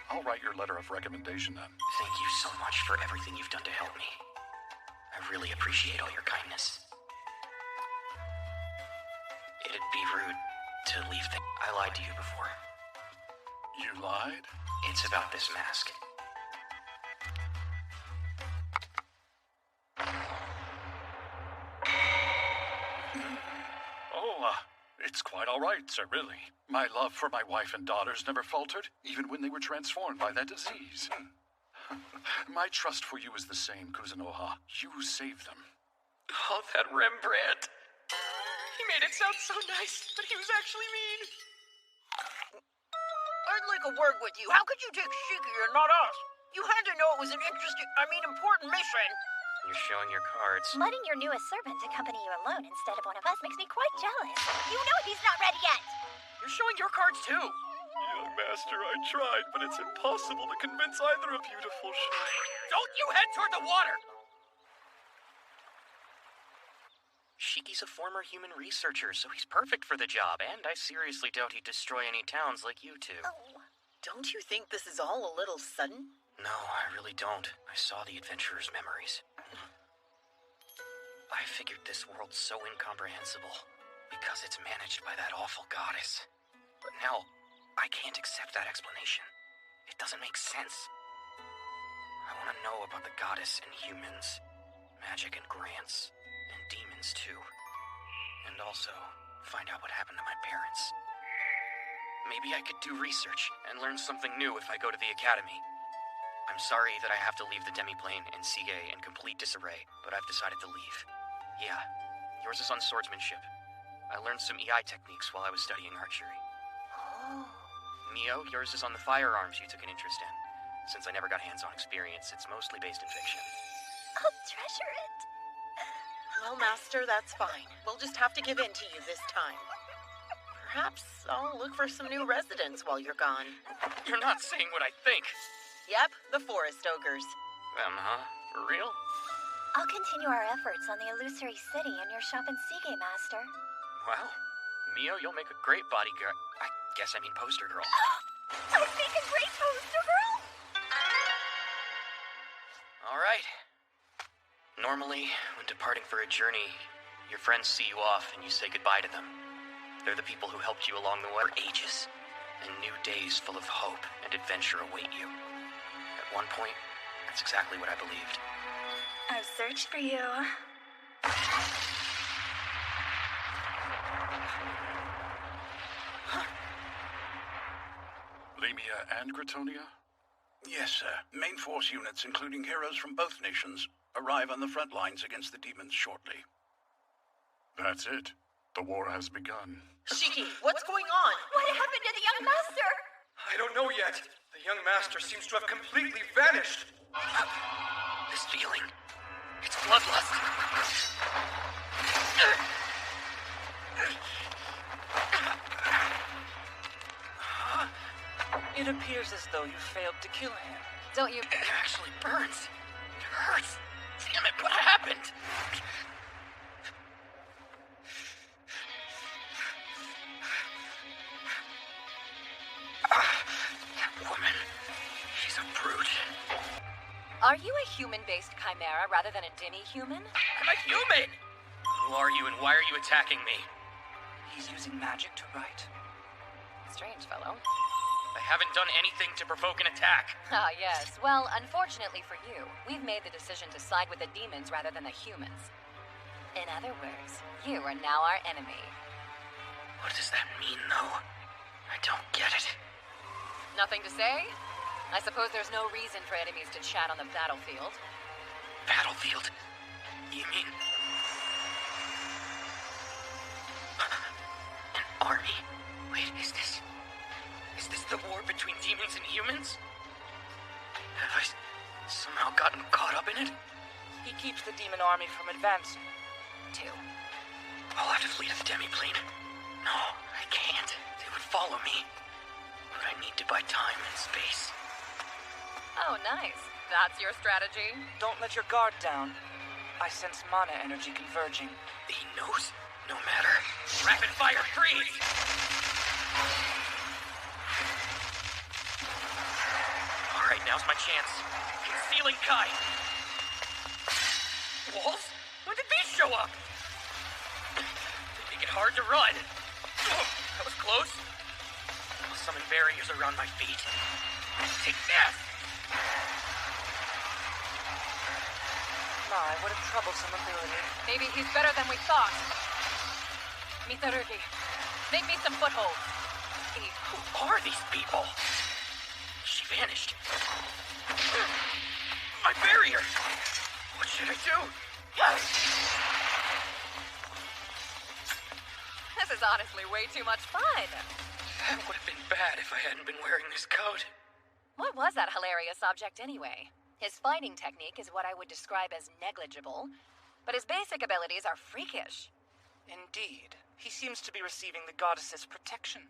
I'll write your letter of recommendation then. Thank you so much for everything you've done to help me. I really appreciate all your kindness. It'd be rude to leave things. I lied to you before. You lied? It's about this mask. It's quite all right, sir, really. My love for my wife and daughters never faltered, even when they were transformed by that disease. My trust for you is the same, Kuzunoha. You saved them. Oh, that Rembrandt. He made it sound so nice, but he was actually mean. I'd like a word with you. How could you take Shiki and not us? You had to know it was an important mission. You're showing your cards. Letting your newest servant accompany you alone instead of one of us makes me quite jealous. You know he's not ready yet. You're showing your cards too. Young master, I tried, but it's impossible to convince either of you to foreshore. Don't you head toward the water! Shiki's a former human researcher, so he's perfect for the job, and I seriously doubt he'd destroy any towns like you two. Oh, don't you think this is all a little sudden? No, I really don't. I saw the adventurer's memories. I figured this world's so incomprehensible because it's managed by that awful goddess. But now, I can't accept that explanation. It doesn't make sense. I want to know about the goddess and humans, magic and grants, and demons too. And also, find out what happened to my parents. Maybe I could do research and learn something new if I go to the academy. I'm sorry that I have to leave the demiplane and Sige in complete disarray, but I've decided to leave. Yeah, yours is on swordsmanship. I learned some EI techniques while I was studying archery. Oh. Mio, yours is on the firearms you took an interest in. Since I never got hands-on experience, it's mostly based in fiction. I'll treasure it. Well, Master, that's fine. We'll just have to give in to you this time. Perhaps I'll look for some new residents while you're gone. You're not saying what I think. Yep, the forest ogres. Them, huh? For real? I'll continue our efforts on the illusory city in your shop in Sige, Master. Well, Mio, you'll make a great bodyguard. I guess I mean poster girl. I'd make a great poster girl! All right. Normally, when departing for a journey, your friends see you off and you say goodbye to them. They're the people who helped you along the way for ages, and new days full of hope and adventure await you. At one point, that's exactly what I believed. I've searched for you. Lemia and Gratonia? Yes, sir. Main force units, including heroes from both nations, arrive on the front lines against the demons shortly. That's it. The war has begun. Shiki, what's going on? What happened to the young master? I don't know yet. The young master seems to have completely vanished. This feeling, it's bloodlust. It appears as though you failed to kill him. Don't you... It actually burns. It hurts. Damn it, what happened? That woman, she's a brute. Are you a human-based chimera rather than a demi-human? I'm a human! Who are you and why are you attacking me? He's using magic to write. Strange fellow. I haven't done anything to provoke an attack. Ah, yes. Well, unfortunately for you, we've made the decision to side with the demons rather than the humans. In other words, you are now our enemy. What does that mean, though? I don't get it. Nothing to say? I suppose there's no reason for enemies to chat on the battlefield. Battlefield? You mean... an army? Wait, is this the war between demons and humans? Have I somehow gotten caught up in it? He keeps the demon army from advancing. Too. I'll have to flee to the demiplane. No, I can't. They would follow me. But I need to buy time and space. Oh, nice. That's your strategy? Don't let your guard down. I sense mana energy converging. He knows No matter. Rapid fire freeze! Alright, now's my chance. Concealing Kai. Walls? When did these show up? They make it hard to run. That was close. I'll summon barriers around my feet. Take this! My, what a troublesome ability. Maybe he's better than we thought. Mitsurugi, make me some footholds. Who are these people? She vanished. My barrier! What should I do? This is honestly way too much fun. That would have been bad if I hadn't been wearing this coat. What was that hilarious object anyway? His fighting technique is what I would describe as negligible, but his basic abilities are freakish. Indeed. He seems to be receiving the goddess's protection.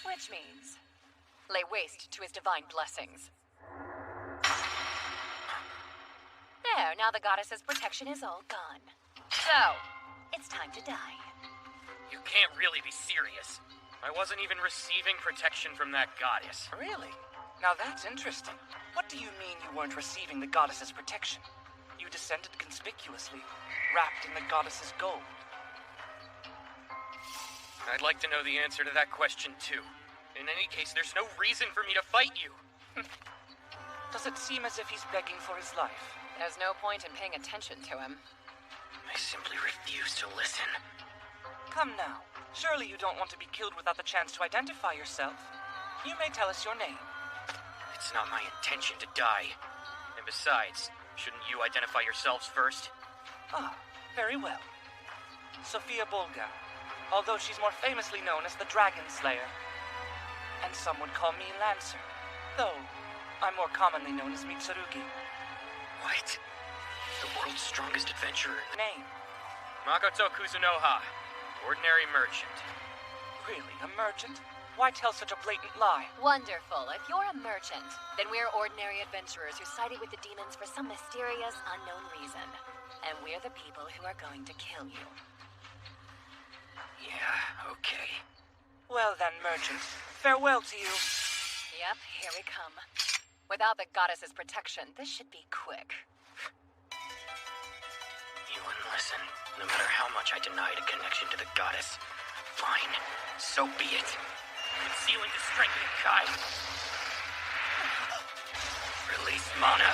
Which means, lay waste to his divine blessings. There, now the goddess's protection is all gone. So, it's time to die. You can't really be serious. I wasn't even receiving protection from that goddess. Really? Now that's interesting. What do you mean you weren't receiving the goddess's protection? You descended conspicuously, wrapped in the goddess's gold. I'd like to know the answer to that question, too. In any case, there's no reason for me to fight you. Does it seem as if he's begging for his life? There's no point in paying attention to him. I simply refuse to listen. Come now. Surely you don't want to be killed without the chance to identify yourself. You may tell us your name. It's not my intention to die. And besides, shouldn't you identify yourselves first? Ah, very well. Sophia Bolga, although she's more famously known as the Dragon Slayer. And some would call me Lancer, though I'm more commonly known as Mitsurugi. What? The world's strongest adventurer? Name? Makoto Kuzunoha, ordinary merchant. Really, a merchant? Why tell such a blatant lie? Wonderful. If you're a merchant, then we're ordinary adventurers who sided with the demons for some mysterious, unknown reason. And we're the people who are going to kill you. Yeah, okay. Well then, merchant, farewell to you. Yep, here we come. Without the goddess's protection, this should be quick. You wouldn't listen, no matter how much I denied a connection to the goddess. Fine, so be it. Concealing the strength of Kai. Release mana.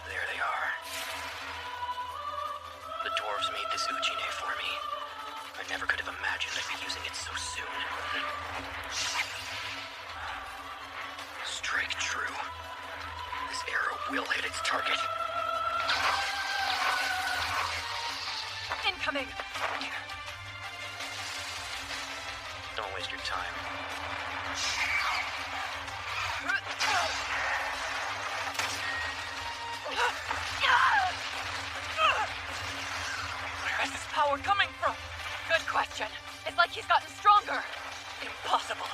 There they are. The dwarves made this Uchine for me. I never could have imagined I'd be using it so soon. Strike true. This arrow will hit its target. Incoming! Don't waste your time. Where is this power coming from? Good question. It's like he's gotten stronger. Impossible.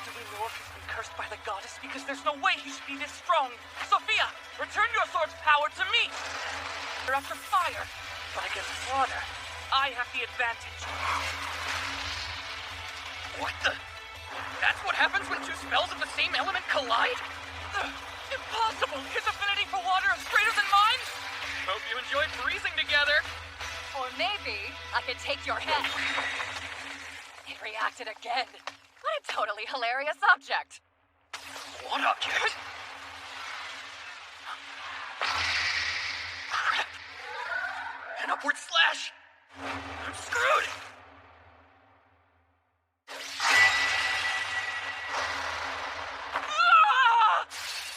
Do we know if he's been cursed by the goddess? Because there's no way he should be this strong. Sophia, return your sword's power to me. They're after fire, but against water, I have the advantage. What the? That's what happens when two spells of the same element collide? Impossible! His affinity for water is greater than mine! Hope you enjoyed freezing together. Or maybe I could take your head. It reacted again. What a totally hilarious object. What object? Crap. An upward slash. I'm screwed.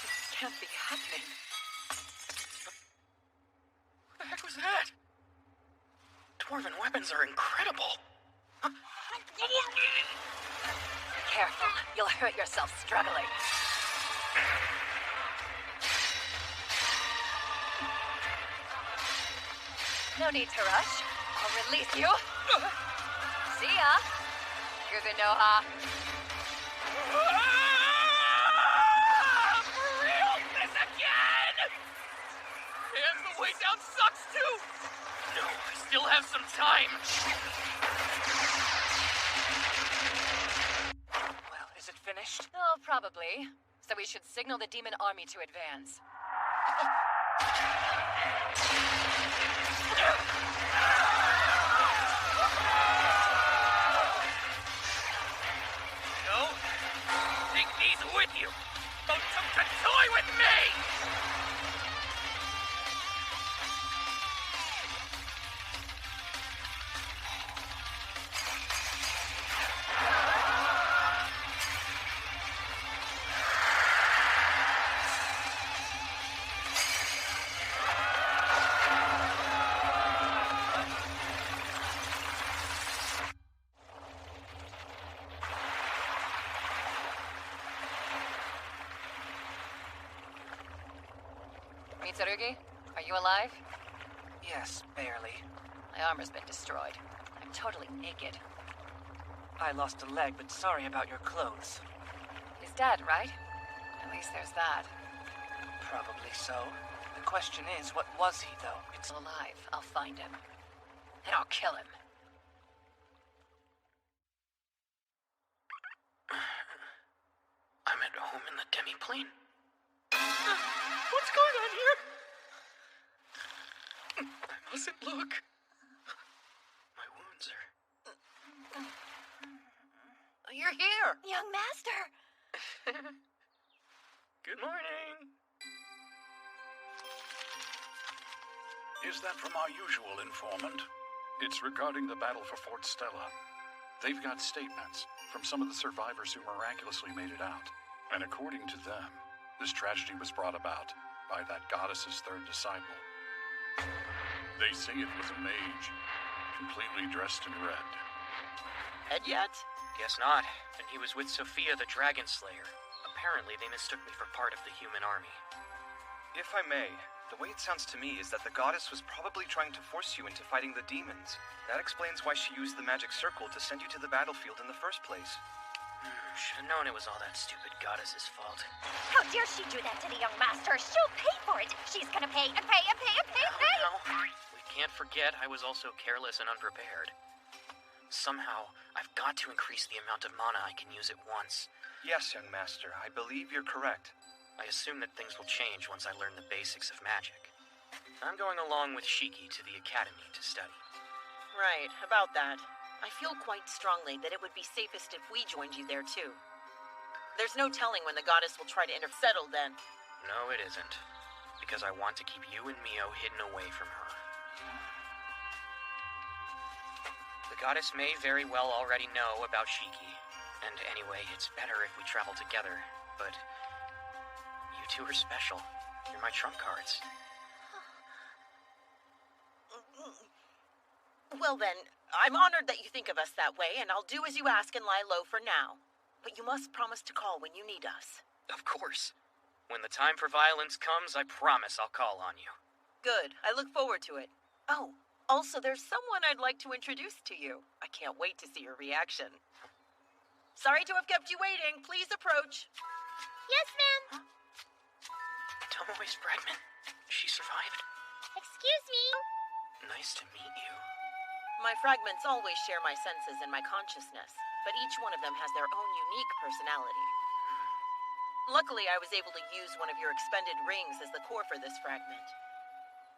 This can't be happening. What the heck was that? Dwarven weapons are incredible. Careful, you'll hurt yourself struggling. No need to rush. I'll release you. See ya. Guganoha. For real? This again? And the way down sucks too! No, I still have some time. Well, is it finished? Oh, probably. So we should signal the demon army to advance. No? Take these with you! Don't toy with me! Mitsurugi, are you alive? Yes, barely. My armor's been destroyed. I'm totally naked. I lost a leg, but sorry about your clothes. He's dead, right? At least there's that. Probably so. The question is, what was he, though? It's alive. I'll find him. And I'll kill him. I'm at home in the demi-plane. What's going on here? I mustn't look. My wounds are... You're here! Young master! Good morning. Is that from our usual informant? It's regarding the battle for Fort Stella. They've got statements from some of the survivors who miraculously made it out. And according to them, this tragedy was brought about by that goddess's third disciple. They say it was a mage, completely dressed in red. And yet? Guess not. And he was with Sophia the Dragon Slayer. Apparently, they mistook me for part of the human army. If I may, the way it sounds to me is that the goddess was probably trying to force you into fighting the demons. That explains why she used the magic circle to send you to the battlefield in the first place. Should have known it was all that stupid goddess's fault. How dare she do that to the young master? She'll pay for it. She's gonna pay and pay and pay and pay and pay. No, we can't forget I was also careless and unprepared. Somehow, I've got to increase the amount of mana I can use at once. Yes, young master, I believe you're correct. I assume that things will change once I learn the basics of magic. I'm going along with Shiki to the academy to study. Right, about that. I feel quite strongly that it would be safest if we joined you there too. There's no telling when the goddess will try to settle then. No, it isn't. Because I want to keep you and Mio hidden away from her. The goddess may very well already know about Shiki. And anyway, it's better if we travel together. But you two are special. You're my trump cards. Well then, I'm honored that you think of us that way, and I'll do as you ask and lie low for now. But you must promise to call when you need us. Of course. When the time for violence comes, I promise I'll call on you. Good. I look forward to it. Oh, also there's someone I'd like to introduce to you. I can't wait to see your reaction. Sorry to have kept you waiting. Please approach. Yes, ma'am. Tomoe's pregnant. She survived. Excuse me. Nice to meet you. My fragments always share my senses and my consciousness, but each one of them has their own unique personality. Luckily, I was able to use one of your expended rings as the core for this fragment.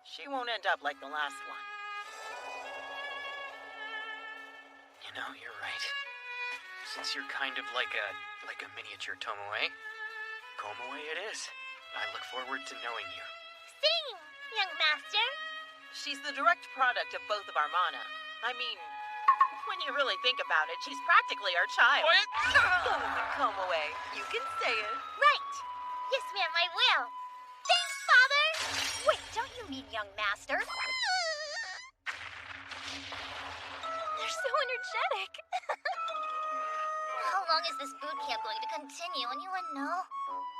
She won't end up like the last one. You know, you're right. Since you're kind of like a miniature Tomoe, Komoe it is. I look forward to knowing you. Sing, young master. She's the direct product of both of our mana. I mean, when you really think about it, she's practically our child. Quiet! Komoe, you can say it. Right. Yes, ma'am, I will. Thanks, Father. Wait, don't you mean young master? They're so energetic. How long is this boot camp going to continue? Anyone know?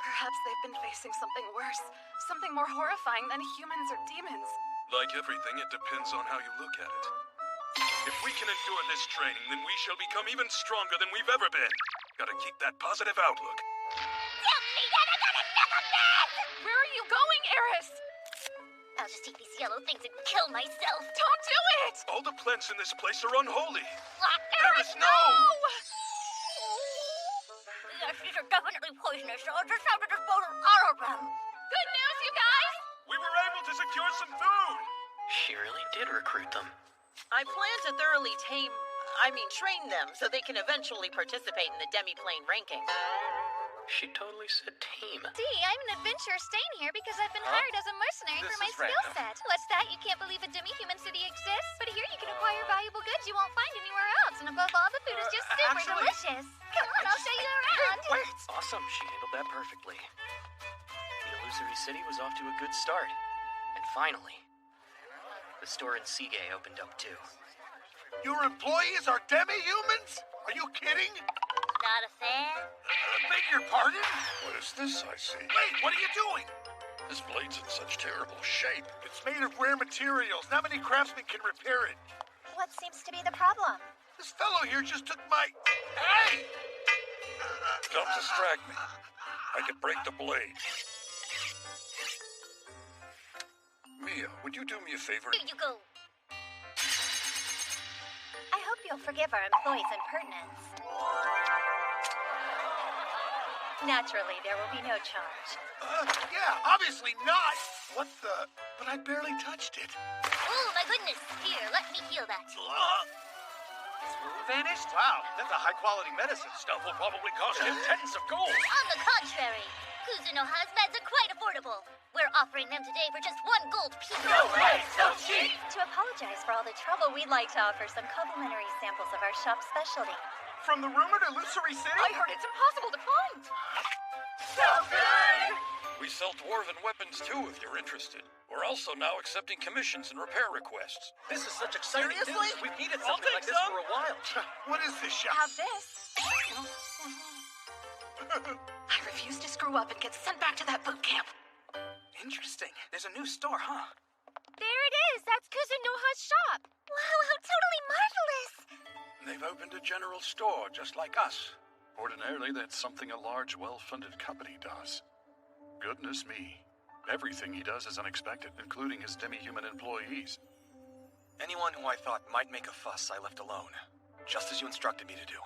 Perhaps they've been facing something worse. Something more horrifying than humans or demons. Like everything, it depends on how you look at it. If we can endure this training, then we shall become even stronger than we've ever been. Gotta keep that positive outlook. Tell me that I'm gonna never miss! Where are you going, Eris? I'll just take these yellow things and kill myself. Don't do it! All the plants in this place are unholy. Eris, no! Yes, these are definitely poisonous, so I'll just have to dispose of all of them. Good news, you guys! We were able to secure some food! She really did recruit them. I plan to thoroughly train them so they can eventually participate in the demi-plane ranking. She totally said tame. See, I'm an adventurer staying here because I've been hired as a mercenary This for my is skill random. set. What's that? You can't believe a demi-human city exists? But here you can acquire valuable goods you won't find anywhere else. And above all, the food is just super actually- delicious. Come on, I'll show you around. Wait! Awesome, she handled that perfectly. The illusory city was off to a good start. And finally, the store in Seagay opened up too. Your employees are demi-humans? Are you kidding? Not a fan? Beg your pardon? What is this I see? Wait, what are you doing? This blade's in such terrible shape. It's made of rare materials. Not many craftsmen can repair it. What seems to be the problem? This fellow here just took my... Hey! Don't distract me. I could break the blade. Mia, would you do me a favor? Here you go. I hope you'll forgive our employees' impertinence. Naturally, there will be no charge. Yeah, obviously not. What the... But I barely touched it. Oh, my goodness. Here, let me heal that. Vanished? Wow, that's a high-quality medicine. Stuff will probably cost him tens of gold. On the contrary, Kuzuno hazmats are quite affordable. We're offering them today for just 1 gold piece. No way, so cheap! To apologize for all the trouble, we'd like to offer some complimentary samples of our shop's specialty. From the rumored illusory city? I heard it's impossible to find. So good! We sell dwarven weapons too, if you're interested. We're also now accepting commissions and repair requests. This is such exciting Seriously? news. We've needed something like this for a while. What is this shop? Have this. I refuse to screw up and get sent back to that boot camp. Interesting. There's a new store, huh? There it is! That's Kuzunoha's shop! Wow, how totally marvelous! They've opened a general store just like us. Ordinarily, that's something a large, well-funded company does. Goodness me. Everything he does is unexpected, including his demi-human employees. Anyone who I thought might make a fuss, I left alone. Just as you instructed me to do.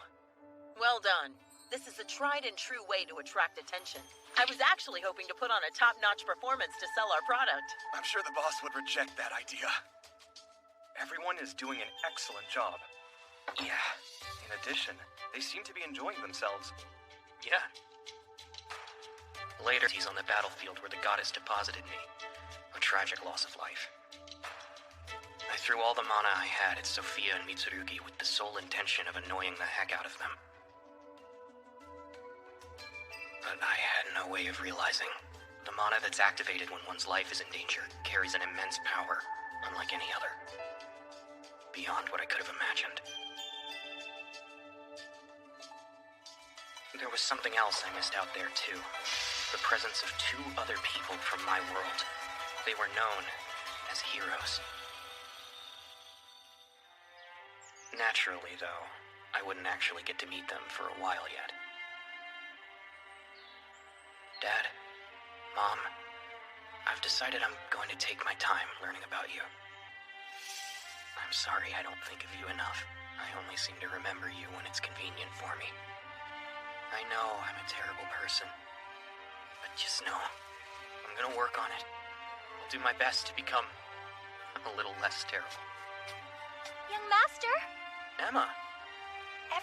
Well done. This is a tried and true way to attract attention. I was actually hoping to put on a top-notch performance to sell our product. I'm sure the boss would reject that idea. Everyone is doing an excellent job. Yeah. In addition, they seem to be enjoying themselves. Yeah. Later, he's on the battlefield where the goddess deposited me. A tragic loss of life. I threw all the mana I had at Sophia and Mitsurugi with the sole intention of annoying the heck out of them. But I had no way of realizing. The mana that's activated when one's life is in danger carries an immense power, unlike any other. Beyond what I could have imagined. There was something else I missed out there, too. The presence of 2 other people from my world. They were known as heroes. Naturally, though, I wouldn't actually get to meet them for a while yet. Dad, Mom, I've decided I'm going to take my time learning about you. I'm sorry I don't think of you enough. I only seem to remember you when it's convenient for me. I know I'm a terrible person, but just know, I'm gonna work on it. I'll do my best to become a little less terrible. Young master, Emma!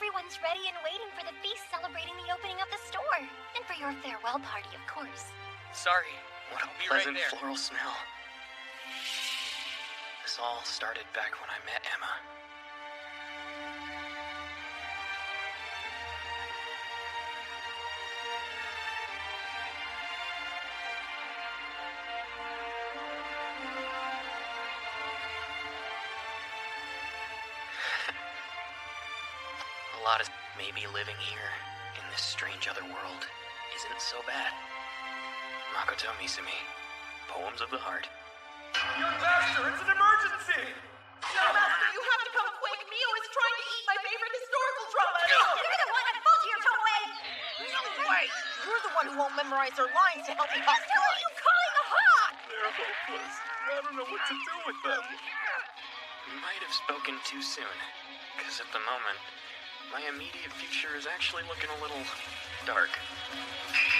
everyone's ready and waiting for the feast celebrating the opening of the store. And for your farewell party, of course. Sorry, what a I'll be right pleasant there. floral smell. This all started back when I met Emma. A lot of maybe living here in this strange other world isn't so bad. Makoto Misumi, Poems of the Heart. Young master, it's an emergency! Young master, you have to come quick! You're the one who won't memorize her lines to help me pass Who are you calling a hawk? They're hopeless. I don't know what to do with them. You might have spoken too soon, because at the moment, my immediate future is actually looking a little dark.